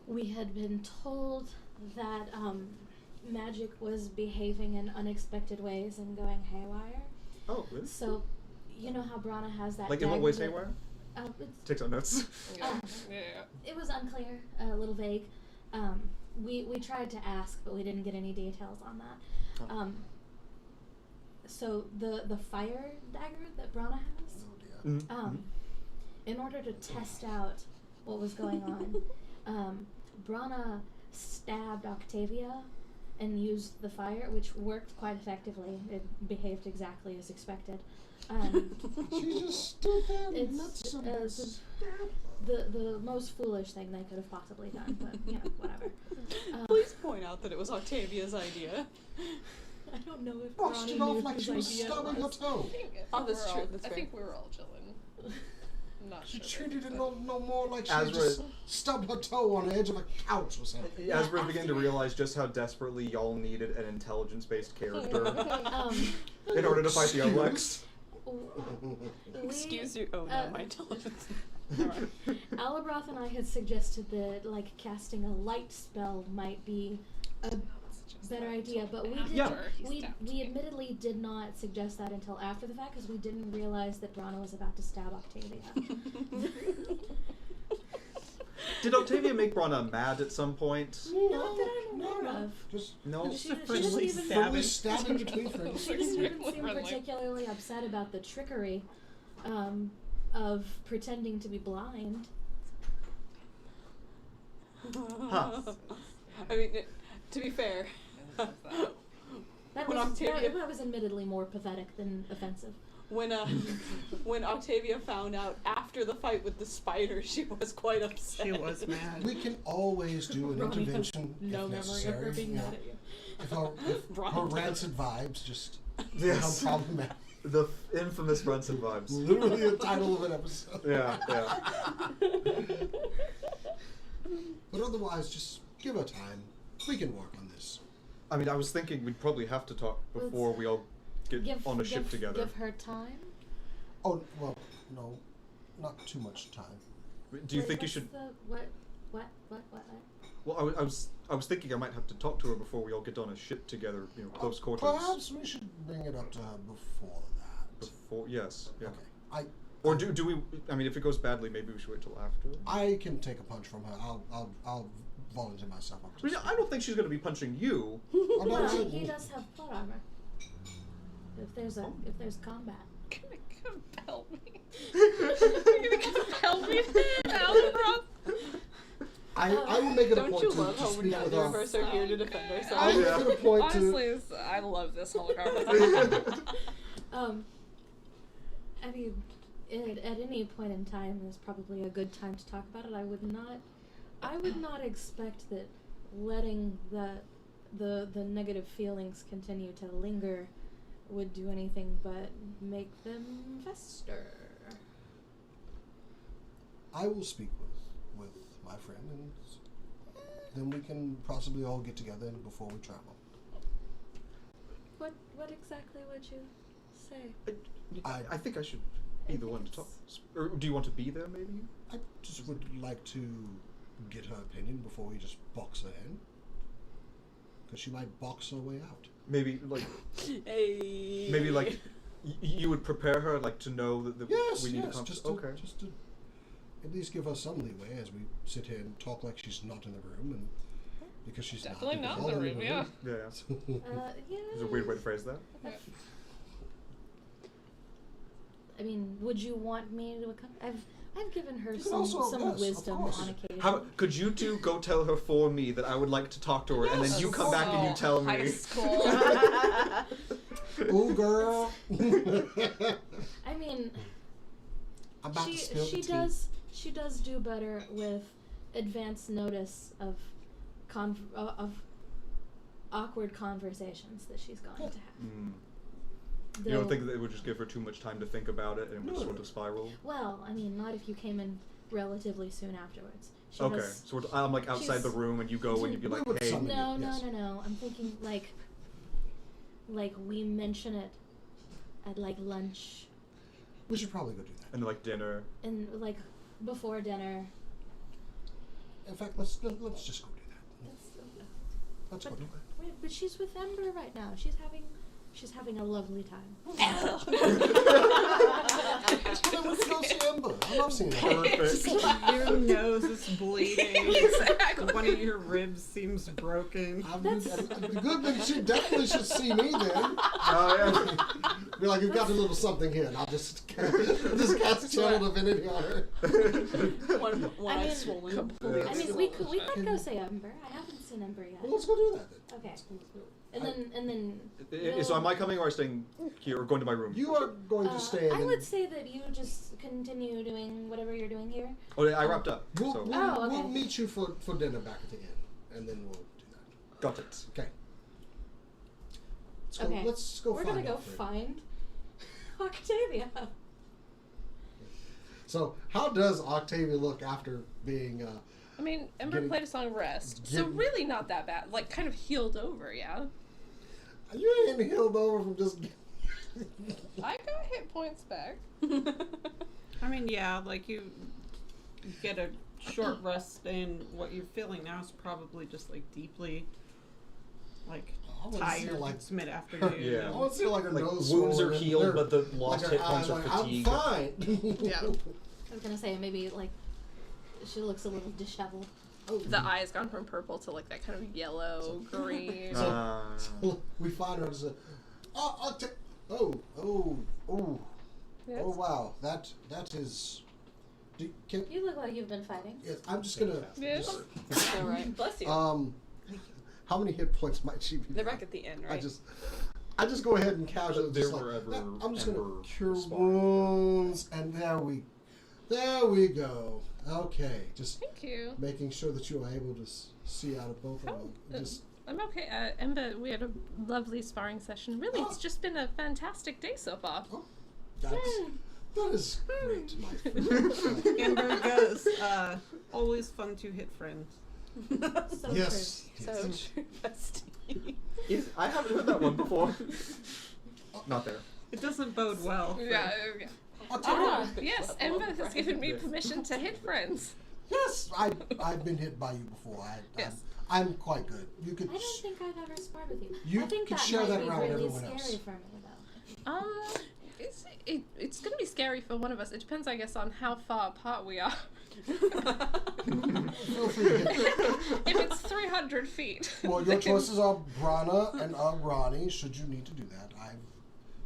we had been told that magic was behaving in unexpected ways and going haywire. oh, really? So, you know how Brana has that Like, in what dagger ways that- haywire? It's, Take some notes. Yeah. Oh. Yeah. it was unclear, a little vague. We tried to ask, but we didn't get any details on that. Oh. So the fire dagger that Brana has, Mm-hmm. in order to test out what was going on, Brana stabbed Octavia and used the fire, which worked quite effectively. It behaved exactly as expected. She just stood there and It's, let someone stab her. the most foolish thing they could have possibly done, but you know, whatever. Please point out that it was Octavia's idea. I don't know if Brushed it Ronnie off knew like whose she was idea it stubbing her was. toe. Oh, that's We're true, all- that's I fair. think we were all chilling. I'm not She sure. treated it no more like she As just we're- stubbed her toe on the edge of a couch or something. As we're after- beginning to realize just how desperately y'all needed an intelligence-based character Um, in order to fight the Alex. Excuse you. Oh no, my intelligence. Alabroth and I had suggested that like casting a light spell might be a better idea, but we didn't. Yeah. We admittedly did not suggest that until after the fact because we didn't realize that Brana was about to stab Octavia. Did Octavia make Brana mad at some point? Not that I'm aware of. Just No. She a doesn't friendly even friendly stabbing between friends. She didn't even Extremely seem friendly. particularly upset about the trickery of pretending to be blind. Huh. I mean, to be fair, That When was, Octavia- that was admittedly more pathetic than offensive. when Octavia found out after the fight with the spider, she was quite upset. She was mad. We can always do an Ronnie has intervention no if memory of her necessary. being Yeah. mad at you. If her Ronnie does. rancid vibes just Yes. Unproblematic. The infamous Brunson vibes. Literally the title of an episode. Yeah. But otherwise, just give her time. We can work on this. I mean, I was thinking we'd probably have to talk before we all get on a ship together. Give her time. Oh, well, no. Not too much time. Do you think you should? What? Well, I was thinking I might have to talk to her before we all get on a ship together, close quarters. Perhaps we should bring it up to her before that. Before, yes, yeah. Okay. Or do we? I mean, if it goes badly, maybe we should wait till after. I can take a punch from her. I'll volunteer myself up. I mean, I don't think she's going to be punching you. Well, he does have plot armor. If there's combat. Gonna compel me. You're gonna compel me to Algebra? I will make it a Don't point you to love how speak with neither of her. us are here to defend ourselves? I will make it a point Honestly, I love this whole conversation. I mean, at any point in time is probably a good time to talk about it. I would not expect that letting the negative feelings continue to linger would do anything but make them fester. I will speak with my friend, and then we can possibly all get together before we travel. What exactly would you say? I think I should be the one to talk. Or do you want to be there, maybe? I just would like to get her opinion before we just box her in. Because she might box her way out. Maybe like. Hey. Maybe like. You would prepare her like to know that we need to just to at least give her some leeway as we sit here and talk like she's not in the room, and because she's Definitely not not in the room, yeah. Yeah. Yeah. There's a weird way to phrase that. I mean, would you want me to accompany? I've given her You can some also- yes, of wisdom course. on occasion. How could you two go tell her for me that I would like to talk to her, and then Yes, you of come back and you course. tell High me? school. Ooh, girl. I mean, I'm about to spill the tea. she does do better with advance notice of awkward conversations that she's going to have. Mm. You don't think that it would just give her too much time to think about it and it would sort of spiral? Well, I mean, not if you came in relatively soon afterwards. She Okay, has- so I'm like outside the room and you go and you'd be We like, would hey. summon No, Yes. no. I'm thinking like we mention it at like lunch We should probably go do that. And like dinner. and like before dinner. In fact, let's just go do that. Let's go do that. Wait, but she's with Ember right now. She's having a lovely time. Then let's go see Ember. I love seeing her. Perfect. Your nose is bleeding. Exactly. One of your ribs seems broken. The good thing, she definitely should see me then. Oh, Be like, you've got a little something here, and I'll just cast channel divinity on her. One I eye mean- swollen. I mean, we could go see Ember. I haven't seen Ember yet. Well, let's go do that then. Okay. And then. So am I coming or am I staying here or going to my room? You are going to stay. I would say that you just continue doing whatever you're doing here. Oh, I wrapped up. We'll, So. we'll, Oh, okay. we'll meet you for dinner back at the inn, and then we'll do that. Got it. Okay. Okay. Let's go We're find gonna go Alfred. find Octavia. So, how does Octavia look after being? I mean, Ember Getting- played a song Rest, so getting- really not that bad. Like, kind of healed over, yeah. You ain't healed over from just. I got hit points back. I mean, yeah, like you get a short rest, and what you're feeling now is probably just like deeply, like I wanna see, tired. like- It's mid-afternoon. Yeah. I want to see like her Like nose. wounds are swollen, healed, her- but the lost like hit her points eyes, are like, fatigue. I'm fine. Yeah. I was gonna say maybe like she looks a little disheveled. Oh. The eye's gone from purple to like that kind of yellow, green. So we find her and say, oh, Yes. oh wow, that is. Can, You look like you've been fighting. yes, I'm just gonna. Yes. All right. Bless you. How many hit points might she be? They're now? back at the end, right? I just go ahead and casually. There just like, were ever I'm just gonna Ember cure spawn. wounds, and there we go. Okay, just Thank you. making sure that you are able to see out of both of them. Just I'm okay. Ember, we had a lovely sparring session. Really, it's just been a fantastic day so far. Oh, that is great, my friend. Amber goes, always fun to hit friends. So Yes. So yes. true, bestie. I haven't heard that one before. Not there. It doesn't bode well. for- Yeah. I'll tell you. Ah, Yes, Ember has given me permission to hit friends. Yes, I've been hit by you before. Yes. I'm quite good. You could. I don't think I've ever sparred with you. You I think could that share might that be around with really everyone scary else. for me, though. It's going to be scary for one of us. It depends, I guess, on how far apart we are. Feel free to hit. If it's 300 feet. Well, your choices are Brana and Ronnie. Should you need to do that, I've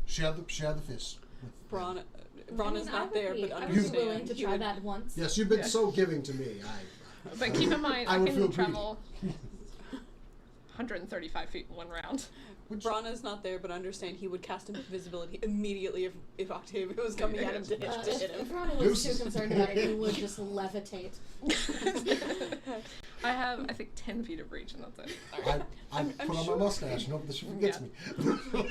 share the fist. With them. Brana's I not would there, be, but I would understand. be willing to he try would- that once. Yes, you've been so giving to me. But keep in mind, I I would can feel pretty. travel 135 feet in one round. Brana's not there, but understand he would cast invisibility immediately if Octavia was coming at him to hit him. If Ronnie was too concerned about it, he would just levitate. I have, I think, 10 feet of reach, and that's it. I I'm put on sure- my mustache and hope that she forgets me.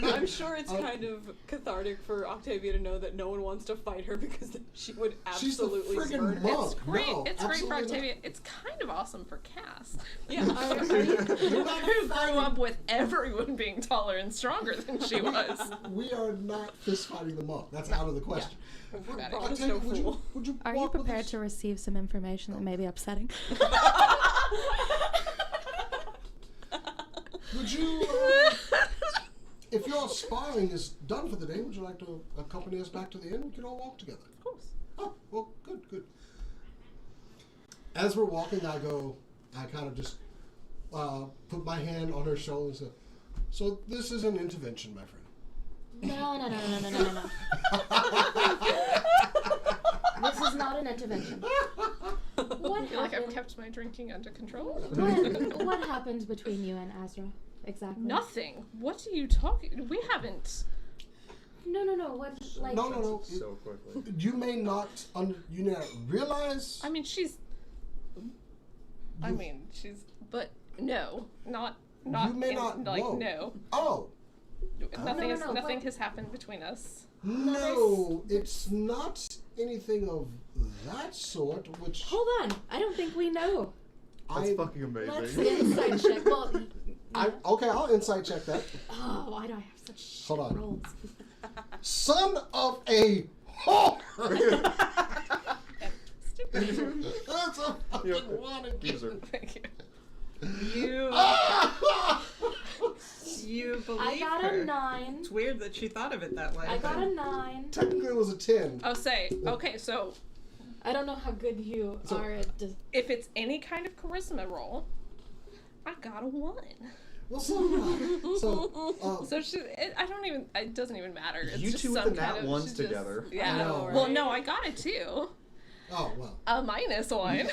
I'm sure it's kind of cathartic for Octavia to know that no one wants to fight her because she would She's the absolutely friggin' murder monk. him. It's great. No, It's great for absolutely not. Octavia. It's kind of awesome for Cass. Yeah, Who grew up with everyone being taller and stronger than she was. We are not fist fighting the monk. That's out of the question. Forgot it. Brana's Octavia, no would fool. you Are you walk with prepared us? to receive some information that may be upsetting? Would you, if your sparring is done for the day, would you like to accompany us back to the inn? We can all walk together. Of course. Oh, well, good. As we're walking, I kind of just put my hand on her shoulder and say, so this is an intervention, my friend. No. This is not an intervention. What I feel like I've happened? kept my drinking under control. What happened between you and Azra? Exactly. Nothing. What are you talking? We haven't. No. What like? No. So quickly. You may not realize. I mean, she's. But no, not. You may in, not. like whoa. no. Oh Nothing No, nothing what- has happened between us. no, it's not anything of that sort. Which Hold on. I don't think we know. That's fucking Let's amazing. insight check. Well, Okay, I'll insight check that. oh, why do I have such shit Hold on. rolls? Son of a whore! That's a fucking Yep. wanted User. Thank you. You believe I got her. a 9. It's weird that she thought of it that way. I got a 9. Technically, it was a 10. Oh, okay. So I don't know how good you So- are at. if it's any kind of charisma roll, I got a 1. Well, so did I. So, So I don't even. It doesn't even matter. It's You just two with some the kind nat of, ones she's together. Yeah. I know, Well, right? no, I got a 2. oh, well. A -1.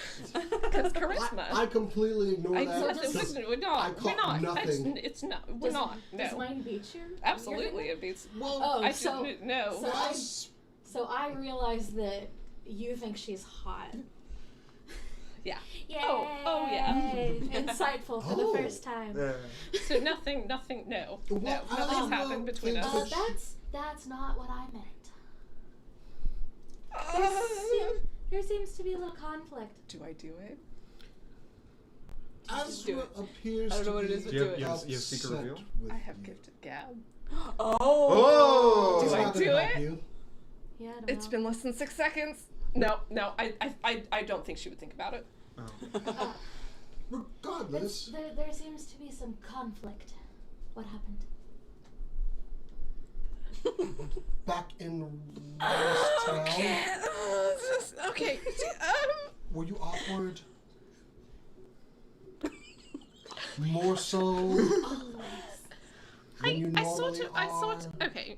Because charisma. I completely ignore I that. said because we're not. We're caught not. nothing. It's not. We're not. Does No. mine beat you? Absolutely, it beats. Well, Oh, I so didn't. No. so- that's- so I realize that you think she's hot. Yeah. Yay! Oh, yeah. Insightful for Oh. the first time. So nothing. No. Well, No. I Nothing's don't happened between think us. that- That's not what I meant. There seems to be a little conflict. Do I do it? Just do Azra it. appears I don't know to what it be is, but Do you have- do you it. have- you have secret upset reveal? with I have you. gifted gab. Oh! It's Do I not gonna do help it? you. Yeah, I don't It's know. been less than 6 seconds. No. I don't think she would think about it. Oh. Regardless, There seems to be some conflict. What happened? back in West Town, Okay. were you awkward? More so than you I normally sort are? okay.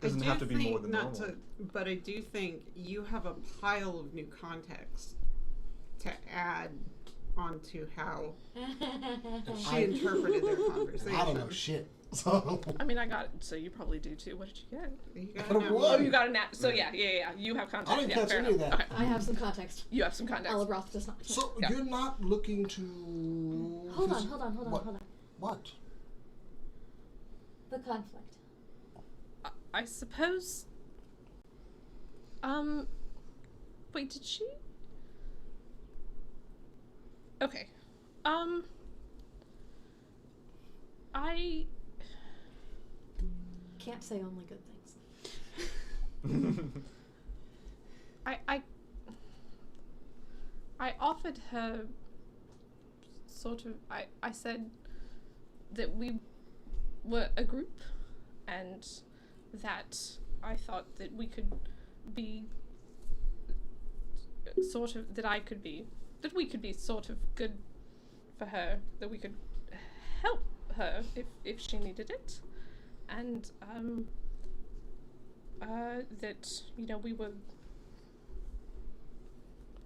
Doesn't I have do to be think, more than not normal. but I do think you have a pile of new context to add onto how she interpreted their conversation. I don't know shit. So I mean, I got it, so you probably do too. What did you get? You got I don't that know. one. Oh, you got a nat. So yeah. You have context. I didn't yeah, catch fair any of enough. that. Okay. I have some context. You have some context. Alabroth does not. So Yeah. you're not looking to. Hold on. What? The conflict. I suppose. Wait, did she? Okay. I Can't say only good things. I offered her sort of I said that we were a group and that I thought that we could be sort of that we could be sort of good for her, that we could help her if she needed it, and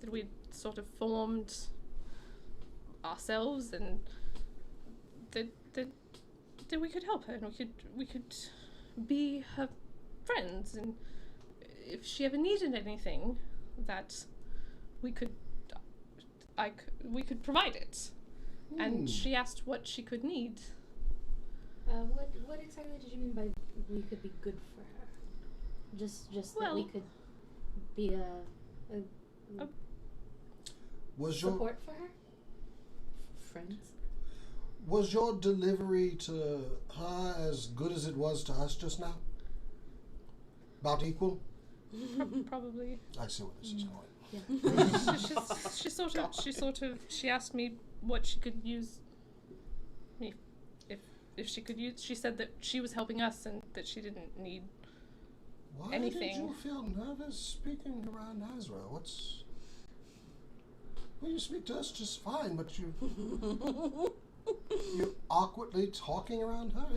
that we'd sort of formed ourselves and that we could help her and we could be her friends, and if she ever needed anything that we could provide it. And she asked what she could need. What exactly did you mean by we could be good for her? Just that Well- we could be a Was your support for her? Friends? was your delivery to her as good as it was to us just now? About equal? Probably. I see where this is going. Yeah. She asked me what she could use me if she could use. She said that she was helping us and that she didn't need. Why Anything. did you feel nervous speaking around Azra? What's... Well, you speak to us just fine, but you're awkwardly talking around her?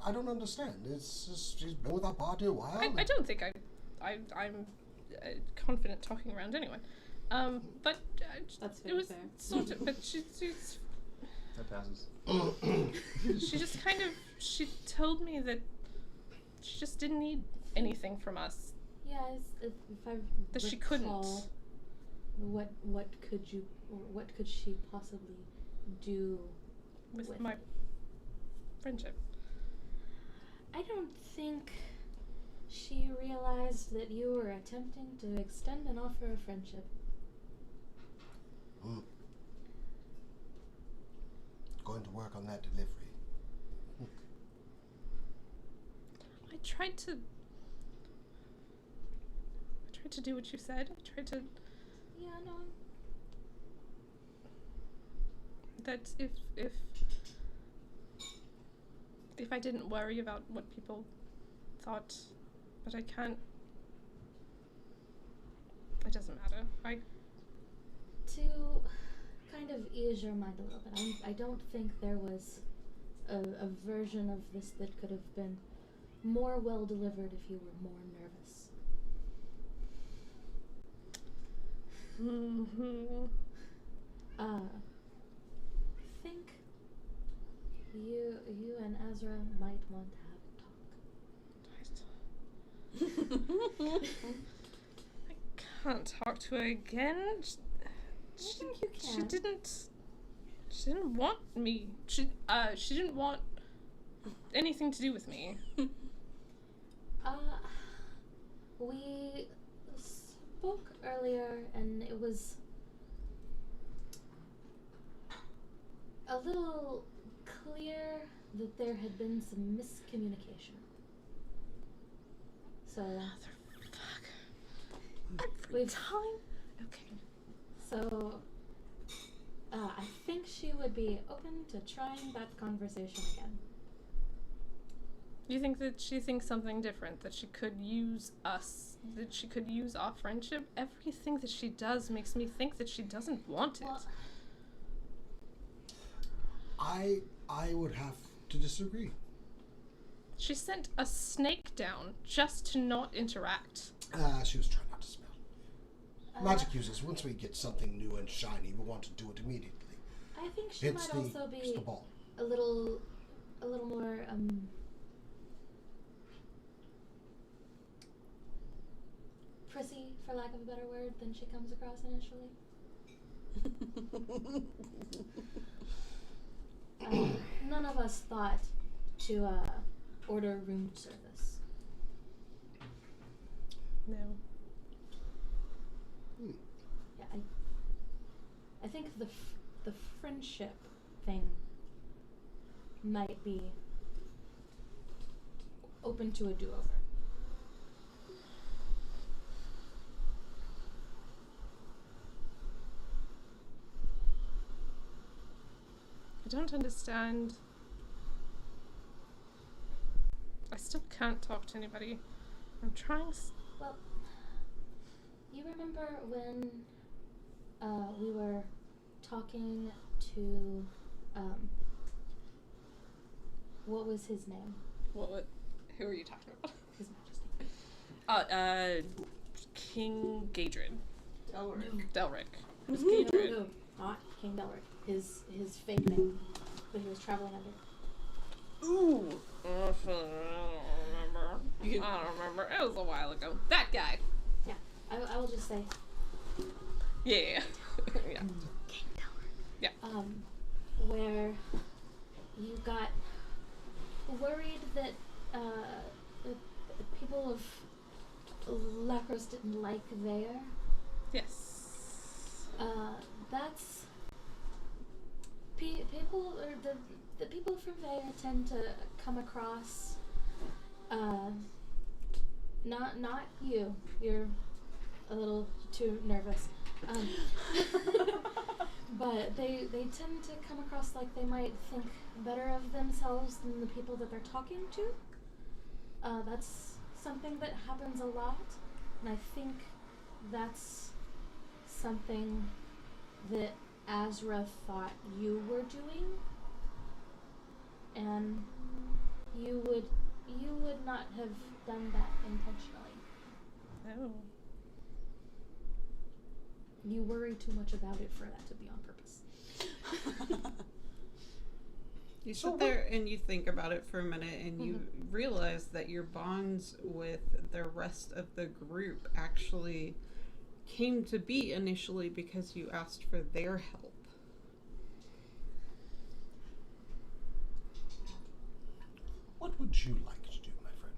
I don't understand. It's just, she's been with our party a while. I don't think I'm confident talking around anyone. But That's it very was fair. sort of. But she's That passes. she just kind of she told me that she just didn't need anything from us. Yeah, if I That she couldn't. recall, what could she possibly do With my friendship. I don't think she realized that you were attempting to extend an offer of friendship. Going to work on that delivery. I tried to do what you said. I tried to Yeah, no. that if I didn't worry about what people thought, but I can't. It doesn't matter. To kind of ease your mind a little bit, I don't think there was a version of this that could have been more well delivered if you were more nervous. Mm-hmm. I think you and Azra might want to have a talk. I can't talk to her again. I think you She can. didn't want me. She didn't want anything to do with me. We spoke earlier, and it was a little clear that there had been some miscommunication. So, Motherfuck. Every We've- time. Okay. so I think she would be open to trying that conversation again. You think that she thinks something different? That she could use us? That she could use our friendship? Everything that she does makes me think that she doesn't want it. Well, I would have to disagree. She sent a snake down just to not interact. She was trying not to smell. Magic users, once we get something new and shiny, we want to do it immediately. I think she It's might also it's the be ball. a little a little more prissy, for lack of a better word, than she comes across initially. None of us thought to order room service. No. Yeah, I think the friendship thing might be open to a do-over. I don't understand. I still can't talk to anybody. I'm trying. Well, you remember when we were talking to what was his name? What? Who are you talking about? His Majesty. King Gadrin. Delric. No, Gadrin. no, not King Delric. His fake name that he was traveling under. Ooh. I don't remember. It was a while ago. That guy. Yeah, I will just say. Yeah. Yeah. King Delric. Yeah. Where you got worried that the people of Lacros didn't like Vair. Yes. That's people, or the people from Vair tend to come across. Not you. You're a little too nervous. But they tend to come across like they might think better of themselves than the people that they're talking to. That's something that happens a lot, and I think that's something that Azra thought you were doing, and you would not have done that intentionally. Oh. You worry too much about it for that to be on purpose. You sit there and you think about it for a minute, and you realize that your bonds with the rest of the group actually came to be initially because you asked for their help. What would you like to do, my friend?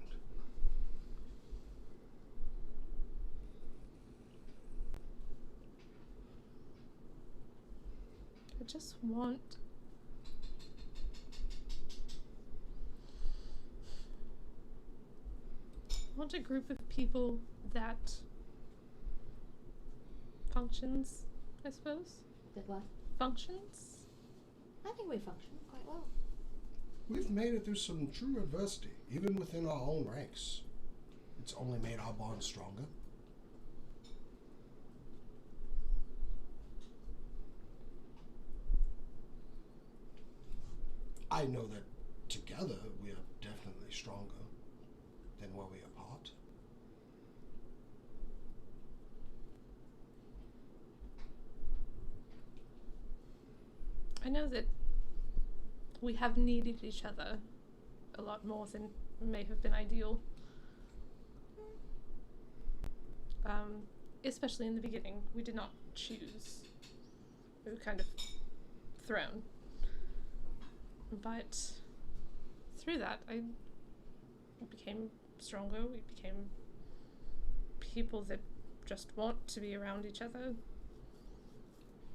I just want a group of people that functions, I suppose. Did what? Functions? I think we function quite well. We've made it through some true adversity, even within our own ranks. It's only made our bond stronger. I know that together we are definitely stronger than where we are apart. I know that we have needed each other a lot more than may have been ideal. Especially in the beginning. We did not choose. We were kind of thrown. But through that, I became stronger. We became people that just want to be around each other.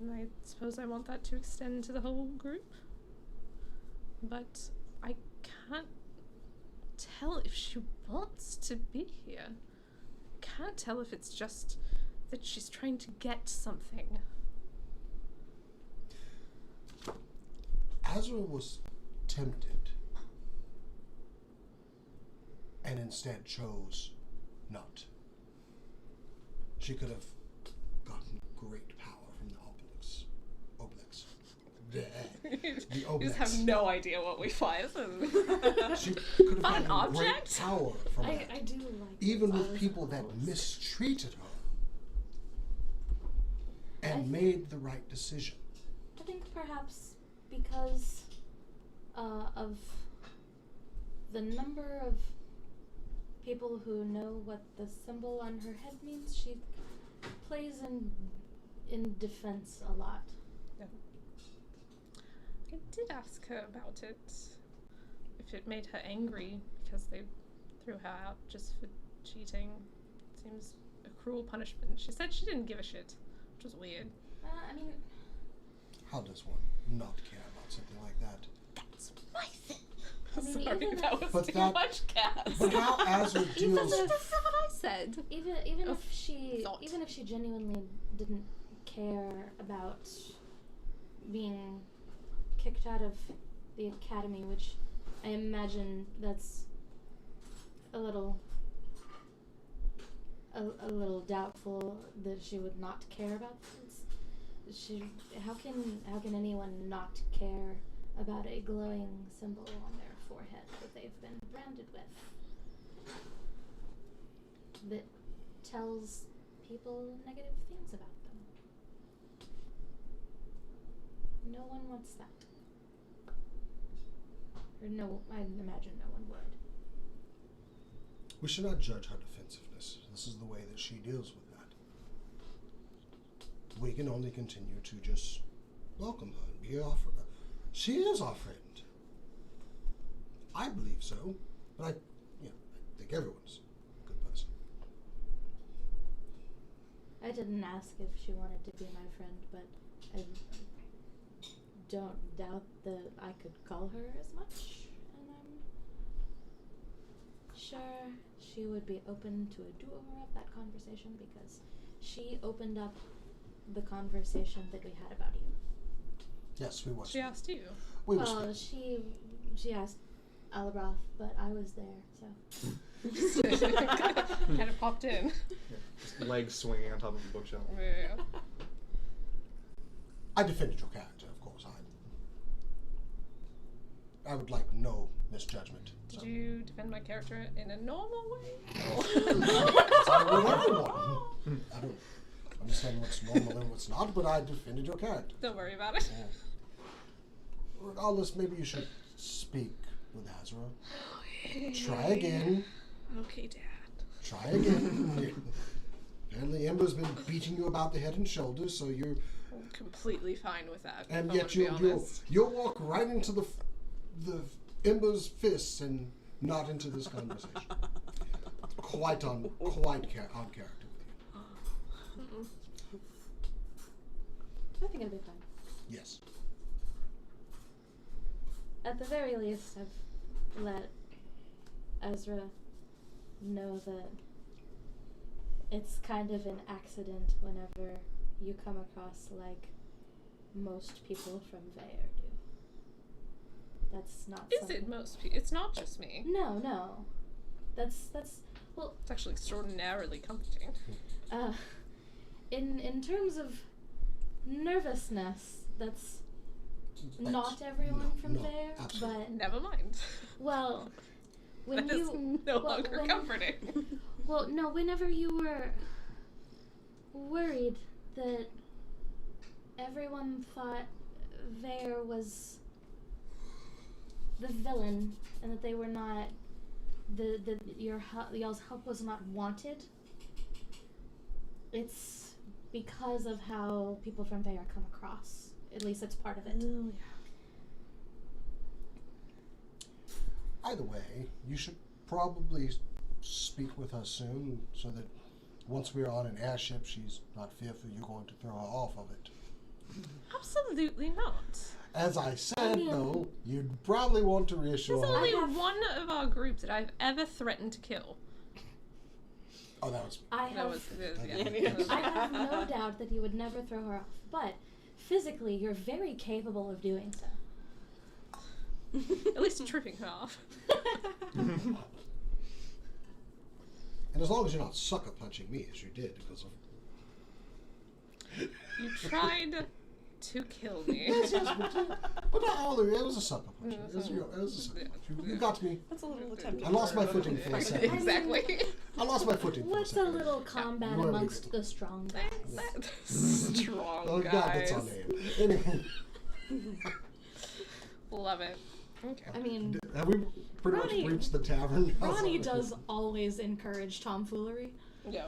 And I suppose I want that to extend to the whole group. But I can't tell if she wants to be here. Can't tell if it's just that she's trying to get something. Azra was tempted and instead chose not. She could have gotten great power from the obelisk. The You just have obelisk. no idea what we fly. She could have Fun gotten great object? power from I that. do like Even with flowers people and that flowers. mistreated her and I- made the right decision. I think perhaps because of the number of people who know what the symbol on her head means, she plays in defense a lot. I did ask her about it. If it made her angry because they threw her out just for cheating. Seems a cruel punishment. She said she didn't give a shit, which was weird. I mean, How does one not care about something like that? That's my thing. I mean, Sorry, even that if- was too much gas. But how Azra Even deals... if- That's not what I said. even Oh, if she thought. even if she genuinely didn't care about being kicked out of the academy, which I imagine that's a little doubtful that she would not care about this. How can anyone not care about a glowing symbol on their forehead that they've been branded with that tells people negative things about them? No one wants that. Or no, I imagine no one would. We should not judge her defensiveness. This is the way that she deals with that. We can only continue to just welcome her and be our friend. She is our friend. I believe so, but I think everyone's a good person. I didn't ask if she wanted to be my friend, but I don't doubt that I could call her as much, and I'm sure she would be open to a do-over of that conversation because she opened up the conversation that we had about you. Yes, we were. She asked you. We were. Well, she asked Alabroth, but I was there, so. Kind of popped in. Just legs swinging on top of the bookshelf. Yeah. I defended your character, of course. I would like no misjudgment. Did you defend my character in a normal way? I would everyone. I don't understand what's normal and what's not, but I defended your character. Don't worry about it. Regardless, maybe you should speak with Azra. Try again. Okay, Dad. Try again. Apparently Ember's been beating you about the head and shoulders, so you're... I'm completely fine with that. And if yet I'm gonna be honest. you'll walk right into the Ember's fists and not into this conversation. Quite on character with you. I think it'll be fine. Yes. At the very least, I've let Ezra know that it's kind of an accident whenever you come across like most people from Vair do. That's not Is something... it most people? It's not just me. No. That's well, It's actually extraordinarily comforting. in terms of nervousness, that's not everyone from Vair, absolutely. but Never mind. well, when That is you no well, longer when- comforting. Well, no, whenever you were worried that everyone thought Vair was the villain and that they were not y'all's help was not wanted, it's because of how people from Vair come across. At least it's part of it. Either way, you should probably speak with her soon so that once we're on an airship, she's not fearful you're going to throw her off of it. Absolutely not. As I said, I mean- though, you'd probably want to reassure There's her. only have- one of our group that I've ever threatened to kill. Oh, that was... I That have was I have no doubt that you would never throw her off, but physically you're very capable of doing so. At least tripping her off. And as long as you're not sucker punching me as you did because of... You tried to kill me. Yes, but not all it was a sucker punch. It was a sucker punch. You got me. That's a little attempted. I lost my footing for a second. Exactly. I lost my footing for a What's a second. little combat Well, amongst the strong guys? Strong Oh guys. God, that's our name. Anyway, Love it. Okay. I mean, Have we pretty Ronnie- much reached the tavern? Ronnie does always encourage tomfoolery. Yeah.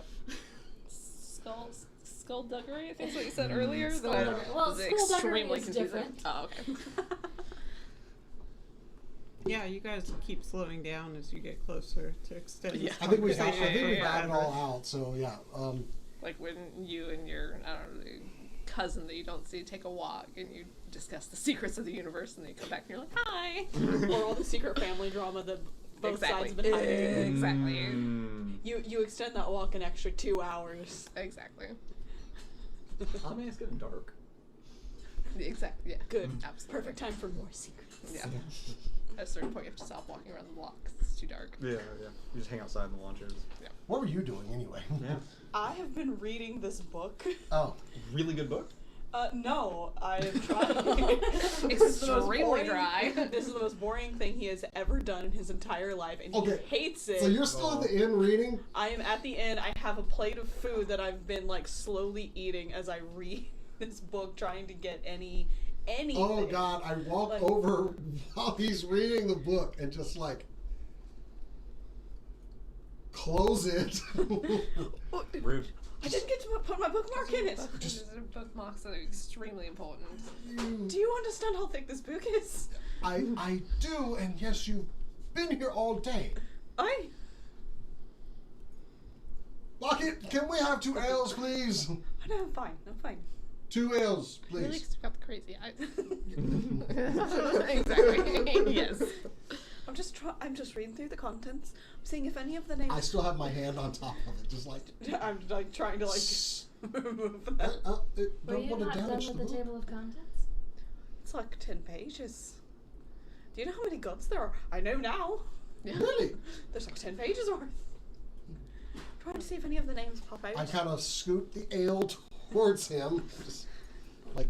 Skullduggery, I think is what you said earlier. that I Skullduggery. Well, was skullduggery extremely is confusing. different. Oh, okay. Yeah, you guys keep slowing down as you get closer to extend. Yeah. I think we got. got it all out. So yeah. Like when you and your, I don't know, cousin that you don't see take a walk and you discuss the secrets of the universe and then you come back and you're like, hi. Or all the secret family drama that both Exactly. sides have been hiding. Exactly. Mm. You extend that walk an extra 2 hours. Exactly. Oh man, it's getting dark. Exactly. Yeah. Good. Absolutely. Perfect time for more secrets. Yeah. At a certain point, you have to stop walking around the block 'cause it's too dark. Yeah, yeah. You just hang outside in the lawn chairs. What were you doing anyway? Yeah. I have been reading this book. Oh. Really good book. No, I am trying. Extremely dry. This is the most boring thing he has ever done in his entire life, and Okay, he hates it. So you're still at the inn reading? I am at the end. I have a plate of food that I've been like slowly eating as I read this book, trying to get anything. Oh God! I walk Like- over while he's reading the book and just like close it. Rude. I didn't get to put my bookmark in it. Bookmarks are extremely important. Do you understand how thick this book is? I do, and yes, you've been here all day. Lockett, can we have 2 ales, please? No, I'm fine. I'm fine. 2 ales, Really, please. 'cause you've got the crazy eyes. Exactly. Yes. I'm just reading through the contents. I'm seeing if any of the names. I still have my hand on top of it, just like. I'm like trying to like remove that. It Were don't you want to not done damage with the the book. table of contents? It's like 10 pages. Do you know how many gods there are? I know now. Really? There's like 10 pages worth. Trying to see if any of the names pop out. I kind of scoot the ale towards him, just like.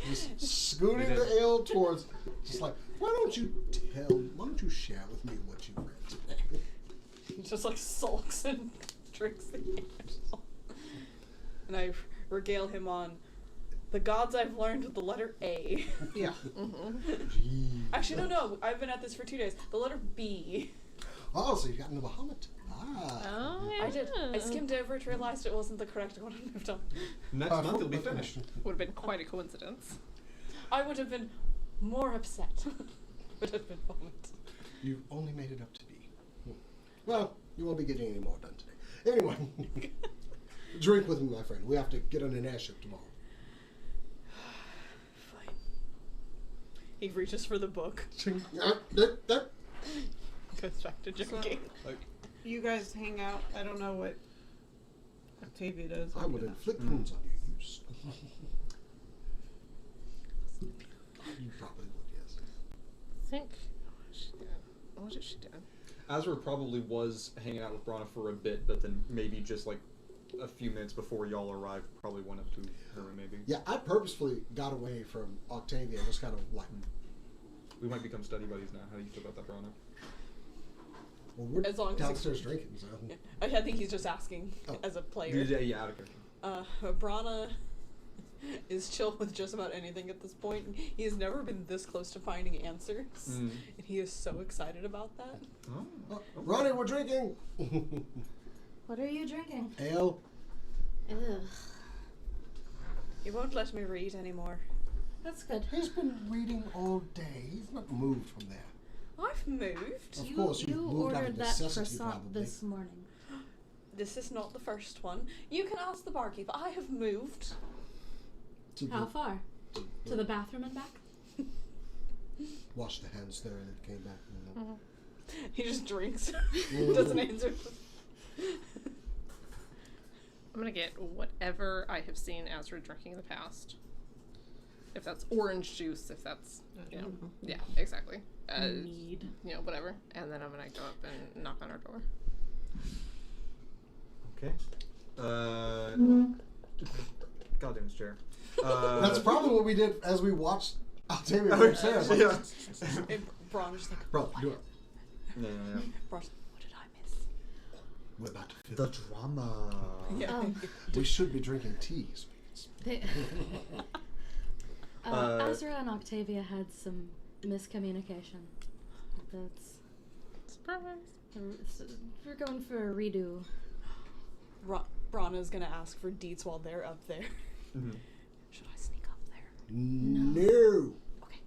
Just scooting the ale towards, just like, why don't you share with me what you read today? Just like sulks and drinks the ale. And I regale him on the gods I've learned with the letter A. Yeah. Gee. Actually, no. I've been at this for 2 days. The letter B. Oh, so you got into Bahamut. Ah. Oh, yeah. I did. I skimmed over it, realized it wasn't the correct one, and moved on. Next month it'll be finished. Would have been quite a coincidence. I would have been more upset. Would have been vomit. You only made it up to B. Well, you won't be getting any more done today. Anyway, drink with me, my friend. We have to get on an airship tomorrow. Fine. He reaches for the book. Goes back to drinking. You guys hang out. I don't know what Octavia does. I would inflict wounds on you. You probably would, yes. I think. What is she doing? Azra probably was hanging out with Brana for a bit, but then maybe just like a few minutes before y'all arrived, probably went up to her maybe. Yeah, I purposefully got away from Octavia and just kind of like. We might become study buddies now. How do you feel about that, Brana? Well, we're As long as downstairs drinking, so. Yeah. I think he's just asking as a player. Yeah, okay. Brana is chill with just about anything at this point. He has never been this close to finding answers, and he is so excited about that. Oh. Ronnie, we're drinking! What are you drinking? Ale. Ugh. He won't let me read anymore. That's good. He's been reading all day. He's not moved from there. I've moved. Of course, you you've moved out of ordered that necessity, croissant probably. this morning. This is not the first one. You can ask the barkeep. I have moved. To How the- far? To the bathroom and back? Washed the hands there and came back. You know. He just drinks. Doesn't answer. I'm gonna get whatever I have seen Azra drinking in the past. If that's orange juice, if that's, you know, yeah, exactly. Mead. You know, whatever. And then I'm gonna go up and knock on her door. Okay. Goddamn this chair. That's probably what we did as we watched Octavia upstairs. Like, Yeah. And Braun just like, bro, do it. Yeah. Braun, what did I miss? We're about to finish. The drama. Yeah. We should be drinking tea. So Azra and Octavia had some miscommunication. That's we're going for a redo. Brana's gonna ask for deets while they're up there. Mm-hmm. Should I sneak up there? No. Okay.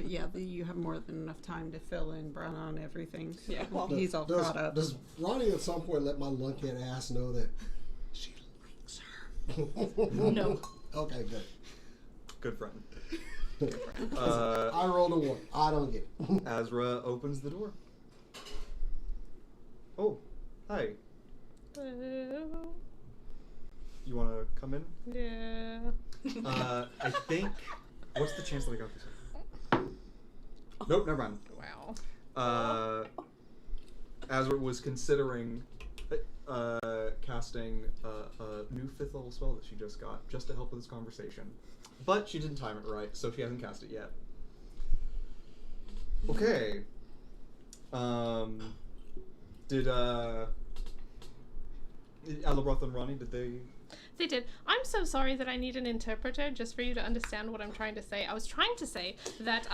Yeah, you have more than enough time to fill in Brun on everything. So Yeah, well, he's all caught up. Does Ronnie at some point let my lunkhead ass know that she likes her? No. Okay, good. Good friend. I rolled a 1. I don't get it. Azra opens the door. Oh, hi. Hello. You want to come in? Yeah. I think. What's the chance that I got this? Nope, never mind. Wow. Azra was considering casting a new 5th level spell that she just got, just to help with this conversation. But she didn't time it right, so she hasn't cast it yet. Okay. Did Alabroth and Ronnie, did they... They did. I'm so sorry that I need an interpreter just for you to understand what I'm trying to say. I was trying to say that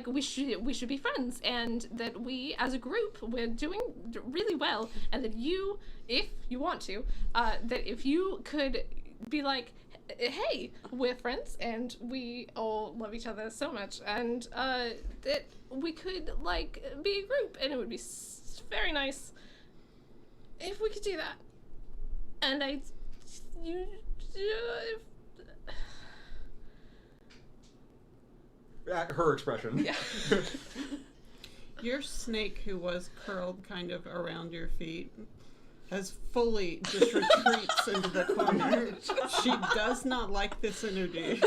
we should be friends, and that we as a group we're doing really well, and that you, if you want to, that if you could be like, hey, we're friends and we all love each other so much, and that we could like be a group, and it would be very nice if we could do that. And her expression. Yeah. Your snake, who was curled kind of around your feet, has fully just retreats into the corner. She does not like this energy.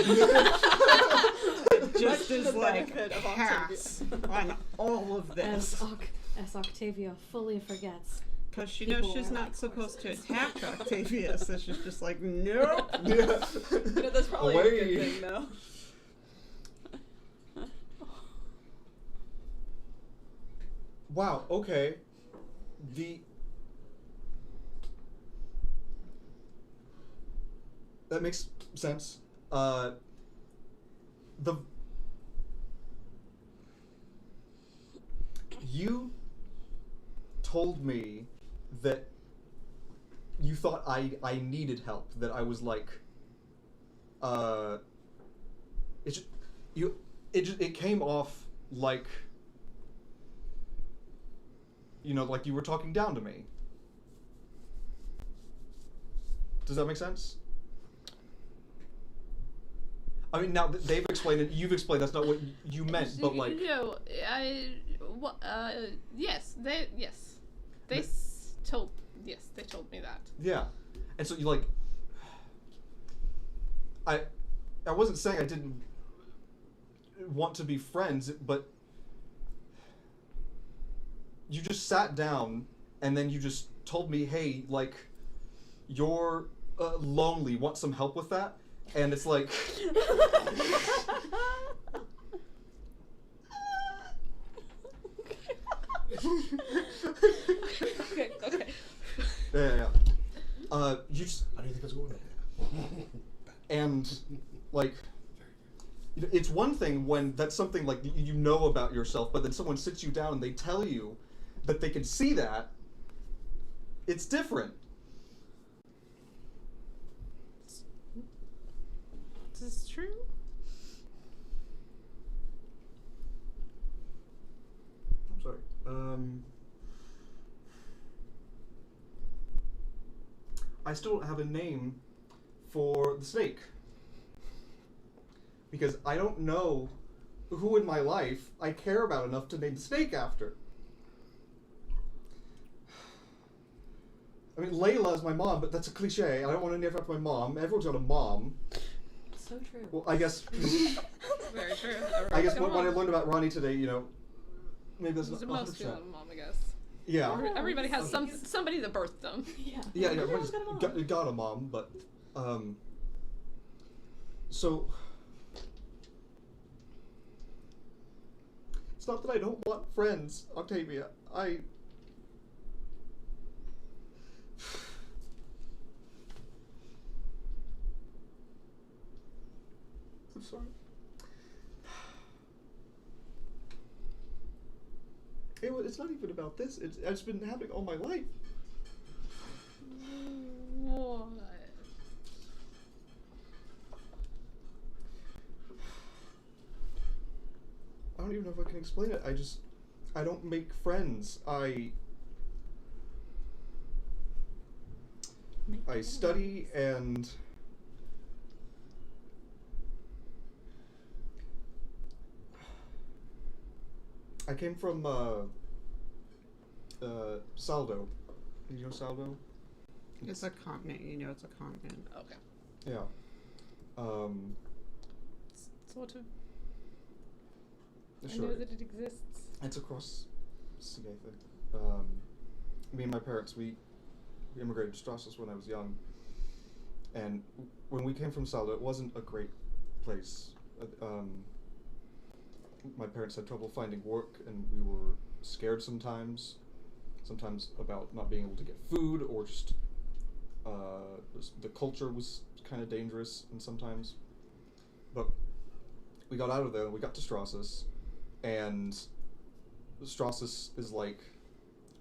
It just is like pass on all of this. As Octavia fully forgets. Because she knows she's not supposed to attack Octavia, so she's just like, nope. Yeah. That's probably Away. a good thing, though. Wow, okay. That makes sense. You told me that you thought I needed help, that I was like, it came off like, like you were talking down to me. Does that make sense? I mean, now they've explained it, you've explained that's not what you meant, but like... No, yes, they told me that. Yeah. And so you like... I wasn't saying I didn't want to be friends, but... You just sat down, and then you just told me, hey, like, you're lonely, want some help with that? And it's like... Okay. Yeah. You just... How do you think it's going? And, like... It's one thing when that's something, like, you know about yourself, but then someone sits you down and they tell you that they can see that. It's different. This is true. I'm sorry. I still don't have a name for the snake. Because I don't know who in my life I care about enough to name the snake after. I mean, Layla is my mom, but that's a cliche. I don't want to name after my mom. Everyone's got a mom. So true. Well, I guess... Very true. I guess what I learned about Ronnie today, maybe that's not Most 100%. people have a mom, I guess. Yeah. Everybody has somebody that birthed them. Yeah. Yeah, Everyone's everyone's got a mom, but... So... It's not that I don't want friends, Octavia. sorry. It's not even about this. It's been happening all my life. What? I don't even know if I can explain it. I don't make friends. I study and I came from Saldo. Do you know Saldo? It's a continent. You know, it's a continent. Okay. Yeah. Sort of. I Sure. know that it exists. It's across the sea, I think. Me and my parents, we immigrated to Strassos when I was young. And when we came from Saldo, it wasn't a great place. My parents had trouble finding work, and we were scared sometimes about not being able to get food, or just the culture was kind of dangerous, and sometimes. But we got out of there, and we got to Strassos, and Strassos is like,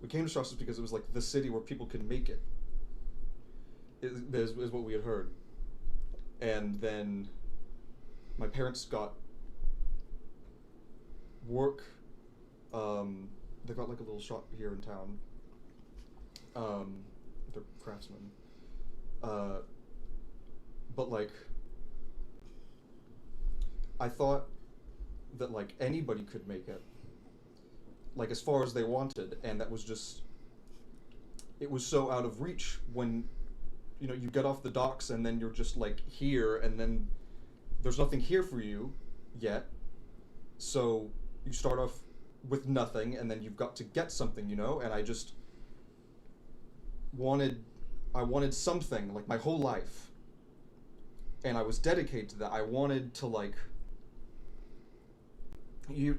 we came to Strassos because it was like the city where people can make it. Is what we had heard. And then my parents got work. They got like a little shop here in town. They're craftsmen. But like, I thought that like anybody could make it, like as far as they wanted, and that was just, it was so out of reach when, you know, you get off the docks and then you're just like here, and then there's nothing here for you yet, so you start off with nothing, and then you've got to get something, you know. And I just wanted something like my whole life, and I was dedicated to that. I wanted to, like, you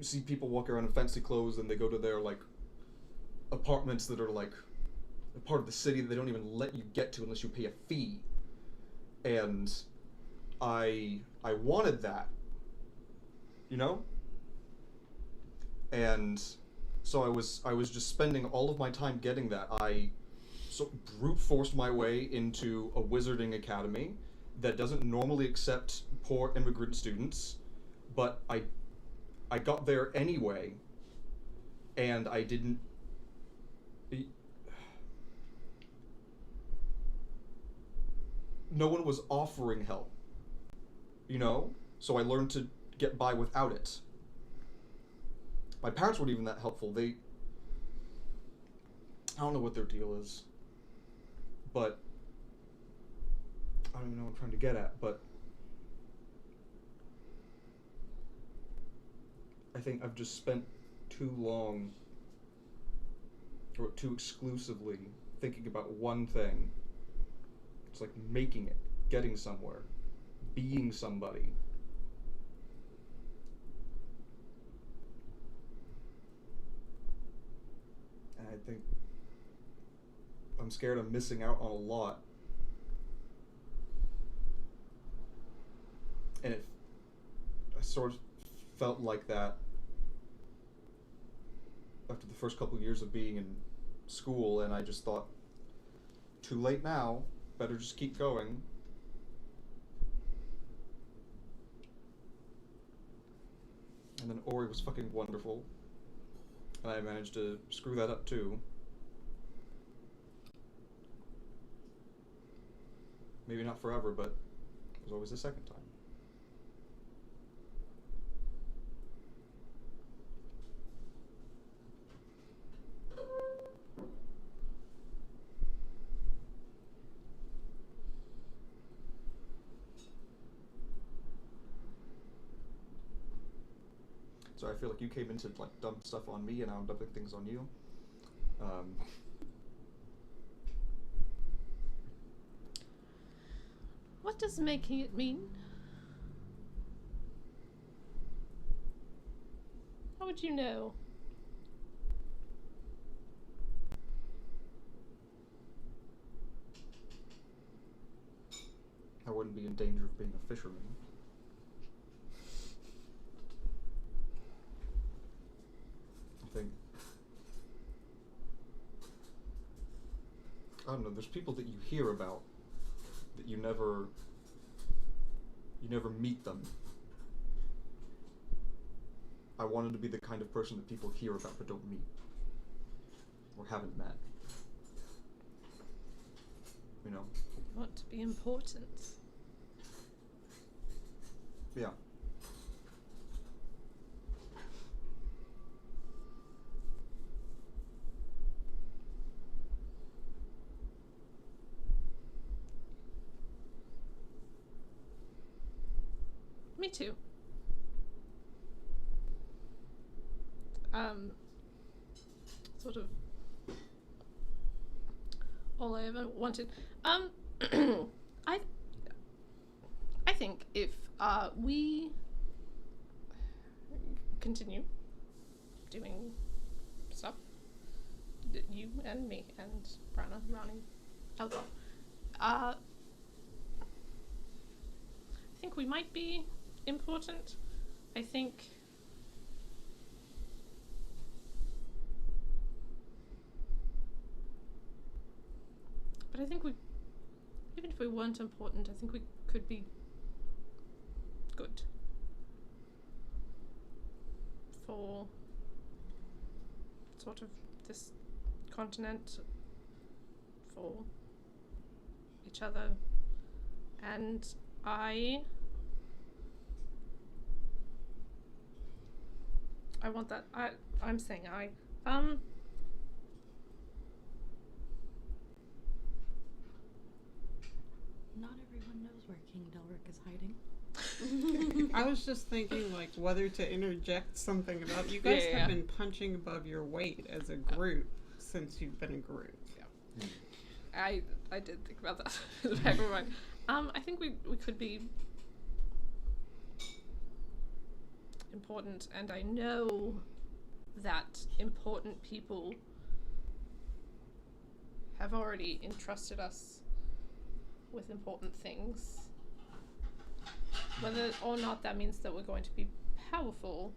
see people walk around in fancy clothes and they go to their like apartments that are like a part of the city that they don't even let you get to unless you pay a fee. And I wanted that, you know? And so I was just spending all of my time getting that. I brute forced my way into a wizarding academy that doesn't normally accept poor immigrant students, but I got there anyway, and I didn't. No one was offering help, you know? So I learned to get by without it. My parents weren't even that helpful. I don't know what their deal is, but I don't even know what I'm trying to get at, but I think I've just spent too long, or too exclusively, thinking about one thing. It's like making it, getting somewhere, being somebody. And I think I'm scared I'm missing out on a lot. And I sort of felt like that after the first couple of years of being in school, and I just thought, too late now, better just keep going. And then Ori was fucking wonderful, and I managed to screw that up too. Maybe not forever, but there's always a second time. So I feel like you came in to like dump stuff on me, and I'm dumping things on you. What does making it mean? How would you know? I wouldn't be in danger of being a fisherman. think. I don't know. There's people that you hear about that you never meet them. I wanted to be the kind of person that people hear about but don't meet or haven't met. You know? Want to be important. Yeah. Me too. Sort of all I ever wanted. I think if we continue doing stuff, you and me and Brana, Ronnie, Elgar, I think we might be important. I think but I think we, even if we weren't important, I think we could be good for sort of this continent, for each other, and I want that. I'm saying Not everyone knows where King Delric is hiding. I was just thinking, like, whether to interject something about you guys have been punching above your weight as a group since you've been a group. Yeah. I did think about that in the back of my mind. I think we could be important, and I know that important people have already entrusted us with important things. Whether or not that means that we're going to be powerful,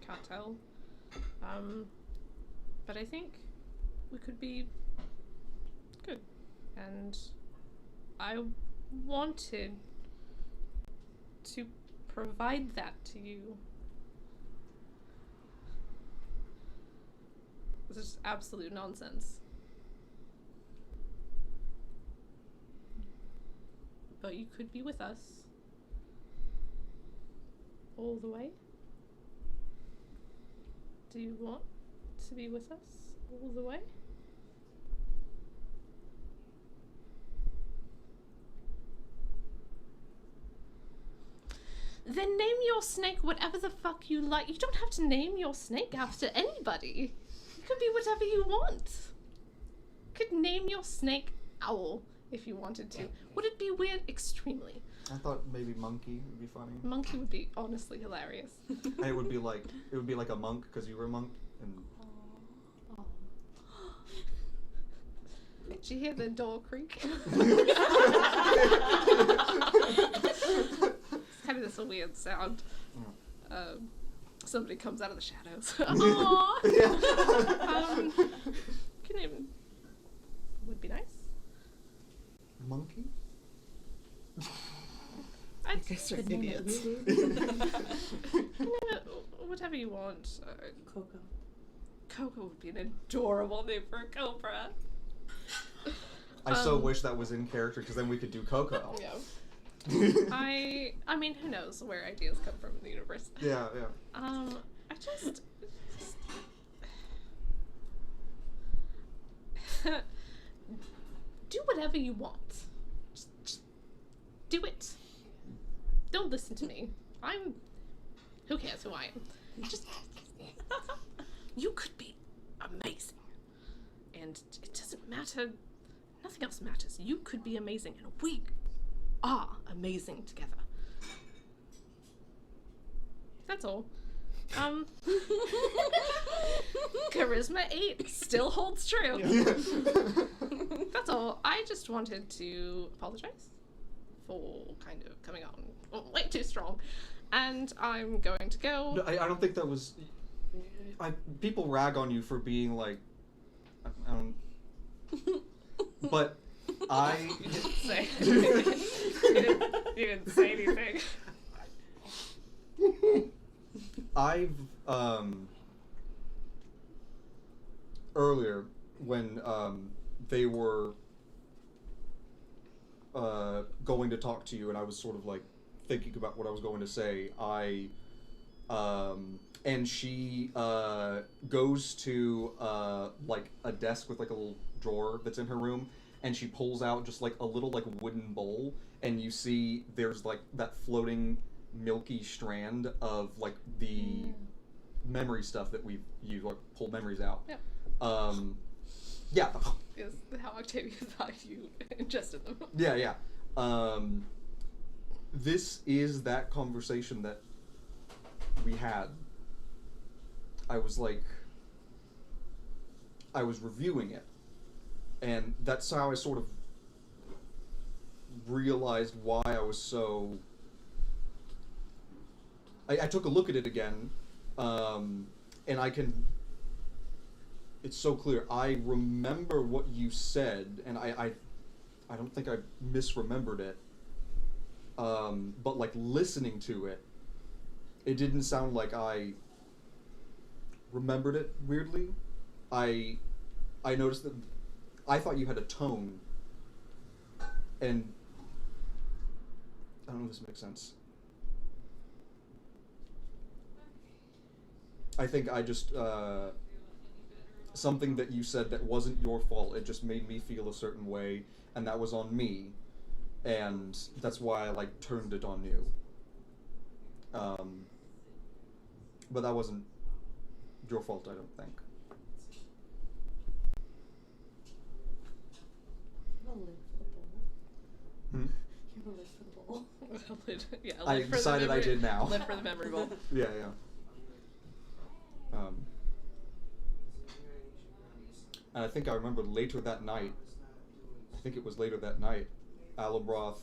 can't tell. But I think we could be good, and I wanted to provide that to you. This is absolute nonsense. But you could be with us all the way. Do you want to be with us all the way? Then name your snake whatever the fuck you like. You don't have to name your snake after anybody. It could be whatever you want. You could name your snake Owl if you wanted to. Would it be weird? Extremely. I thought maybe Monkee would be funny. Monkee would be honestly hilarious. And it would be like a monk because you were a monk. And did you hear the door creak? It's kind of this weird sound. Somebody comes out of the shadows. Aww. Can name would be nice. Monkee? I guess you're idiots. Whatever you want. Coco. Coco would be an adorable name for a cobra. I so wish that was in character because then we could do Coco. Yeah. I mean, who knows where ideas come from in the universe. Yeah. I just do whatever you want. Just do it. Don't listen to me. Who cares who I am? Just you could be amazing. And it doesn't matter. Nothing else matters. You could be amazing, and we are amazing together. That's all. Charisma 8 still holds true. Yeah. That's all. I just wanted to apologize for kind of coming on way too strong. And I'm going to go. No, I don't think that was. People rag on you for being like. I don't. But I. You didn't say. you didn't say anything. I've earlier when they were going to talk to you, and I was sort of like thinking about what I was going to say. And she goes to like a desk with like a little drawer that's in her room, and she pulls out just like a little like wooden bowl, and you see there's like that floating milky strand of like the memory stuff that we use, like pull memories out. Yep. Yeah. Is how Octavia thought you ingested them. Yeah. This is that conversation that we had. I was reviewing it, and that's how I sort of realized why I was so. I took a look at it again, and it's so clear. I remember what you said, and I don't think I misremembered it. But like listening to it, it didn't sound like I remembered it weirdly. I noticed that I thought you had a tone, and I don't know if this makes sense. I think I just something that you said that wasn't your fault. It just made me feel a certain way, and that was on me, and that's why I like turned it on you. But that wasn't your fault, I don't think. You have a lid for the bowl. Hmm? You have a lid for the bowl. Yeah, I decided I did now. Lid for the memory bowl. Yeah. And I think I remember later that night, Alabroth,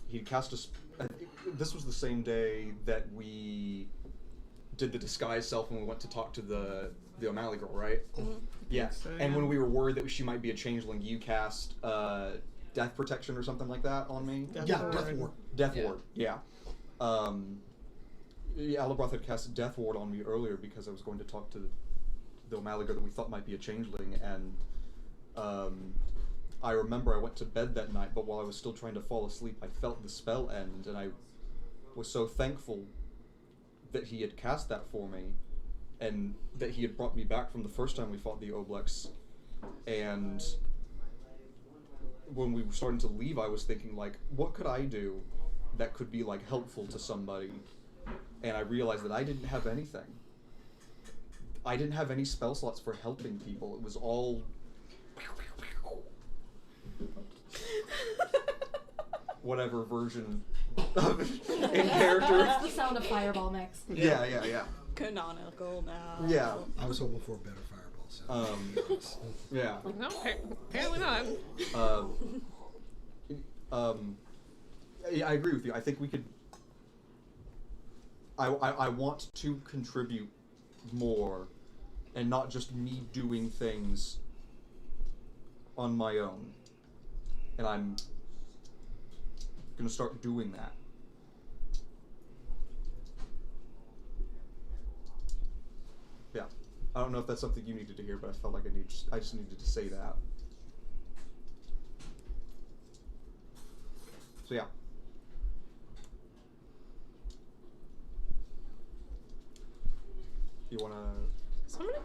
he cast this was the same day that we did the disguise self when we went to talk to the O'Malley girl, right? Mm-hmm. Yeah. So, And yeah. when we were worried that she might be a changeling, you cast death protection or something like that on me. Death Ward. Death Yeah. Ward, yeah. Alabroth had cast Death Ward on me earlier because I was going to talk to the O'Malley girl that we thought might be a changeling, and I remember I went to bed that night, but while I was still trying to fall asleep, I felt the spell end, and I was so thankful that he had cast that for me, and that he had brought me back from the first time we fought the Oblex. And when we were starting to leave, I was thinking, like, what could I do that could be, like, helpful to somebody? And I realized that I didn't have anything. I didn't have any spell slots for helping people. It was all whatever version of in character. That's the sound of fireball mix. Yeah. Canonical now. Yeah. I was hoping for a better fireball sound. Yeah. No, apparently not. Yeah, I agree with you. I think we could. I want to contribute more, and not just me doing things on my own. And I'm gonna start doing that. Yeah, I don't know if that's something you needed to hear, but I felt like I just needed to say that. So yeah. You wanna? So I'm gonna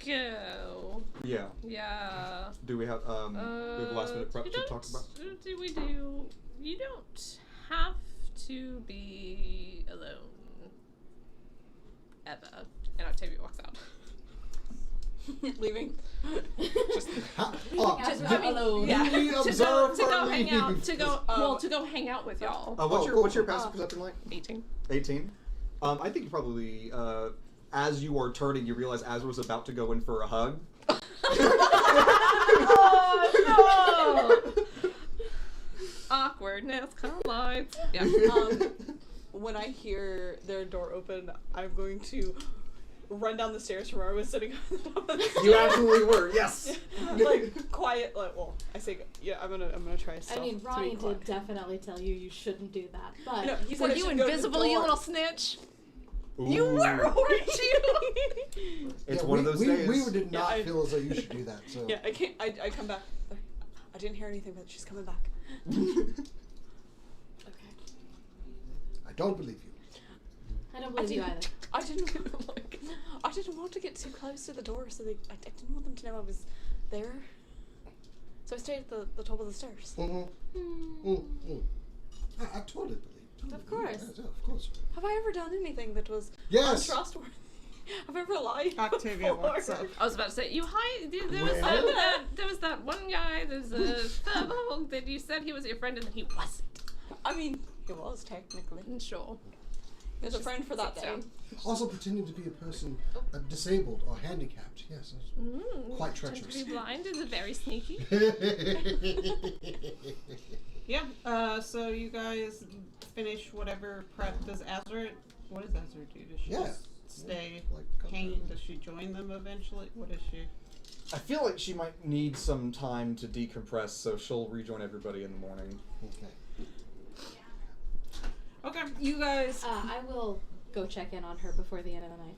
go. Yeah. Yeah. Do we have we have last minute prep to talk about? Do we do? You don't have to be alone. Ever. And Octavia walks out. Leaving. Just alone. yeah. We to observe go her hang out. leave. To go hang out with y'all. What's your passive perception like? 18. 18. I think you probably as you are turning, you realize Azra was about to go in for a hug. Oh no! Awkwardness collides. Yeah. When I hear their door open, I'm going to run down the stairs from where I was sitting on the top of the stairs. You absolutely were, yes. Like quiet, like, well, I say, yeah, I'm gonna try stuff. I mean, to Ronnie be did quiet. definitely tell you shouldn't do that, but No, he said Were I you should go to the invisible, you door. little snitch? You were, weren't you? It's Yeah, one of those we, days. We did Yeah, not I- feel as though you should do that. So Yeah, I can't. I come back. I didn't hear anything, but she's coming back. okay. I don't believe you. I don't believe you either. I didn't like. I didn't want to get too close to the door, so I didn't want them to know I was there. So I stayed at the top of the stairs. I totally believe. Of course. Yeah, of course. Have I ever done anything that was Yes. untrustworthy? Have I ever lied? Octavia, before? what's up? I was about to say, you there was that one guy, there's a third that you said he was your friend and he wasn't. I mean, he was technically. Sure. He was a friend for that day. Also pretending to be a person disabled or handicapped. Yes, that's quite To treacherous. be blind is very sneaky. Yeah, so you guys finish whatever prep. Does Azra, what does Azra do? Does she Yeah. just stay Like, hanging? Does she join them eventually? What is she? I feel like she might need some time to decompress, so she'll rejoin everybody in the morning. Okay. Okay, you guys. I will go check in on her before the end of the night.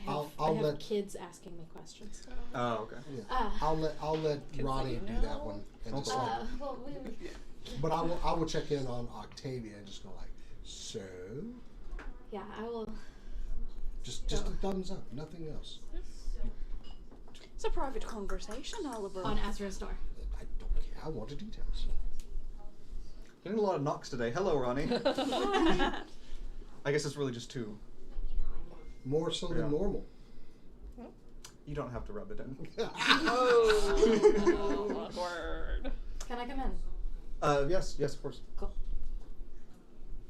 I'll I have let- kids asking me questions. Oh, okay. Yeah. I'll let Ronnie you do know. that one. And just like, Well, but I will check in on Octavia and just go like, so yeah, I will. just a thumbs up, nothing else. It's a private conversation, Oliver. On Azra's door. I don't care. I want the details. Getting a lot of knocks today. Hello, Ronnie. I guess it's really just two. More so Yeah. than normal. You don't have to rub it in. Awkward. Can I come in? Yes, of course. Cool.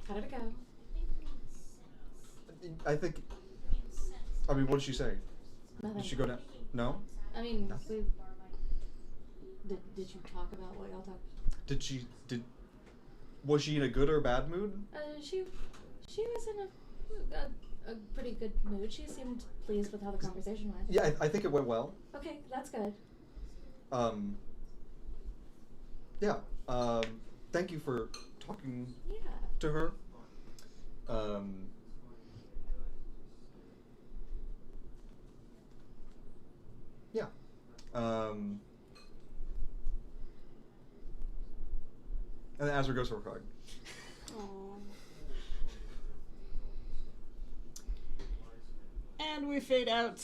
How did it go? I think. I mean, what did she say? Nothing. Did she go down? No. I mean, No. did you talk about what y'all talked? Was she in a good or bad mood? She was in a pretty good mood. She seemed pleased with how the conversation went. Yeah, I think it went well. Okay, that's good. Yeah. Thank you for talking Yeah. to her. Yeah. And then Azra goes for a hug. And we fade out.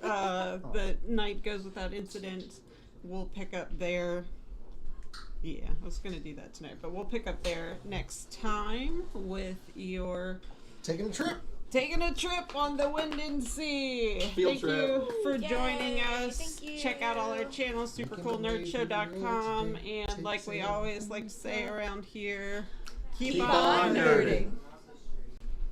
The night goes without incident. We'll pick up there. Yeah, I was gonna do that tonight, but we'll pick up there next time with your Taking a trip. taking a trip on the wind and sea. Field Thank trip. you for Yay, joining us. thank you. Check out all our channels, supercoolnerdshow.com, and like we always like to say around here, keep on nerding.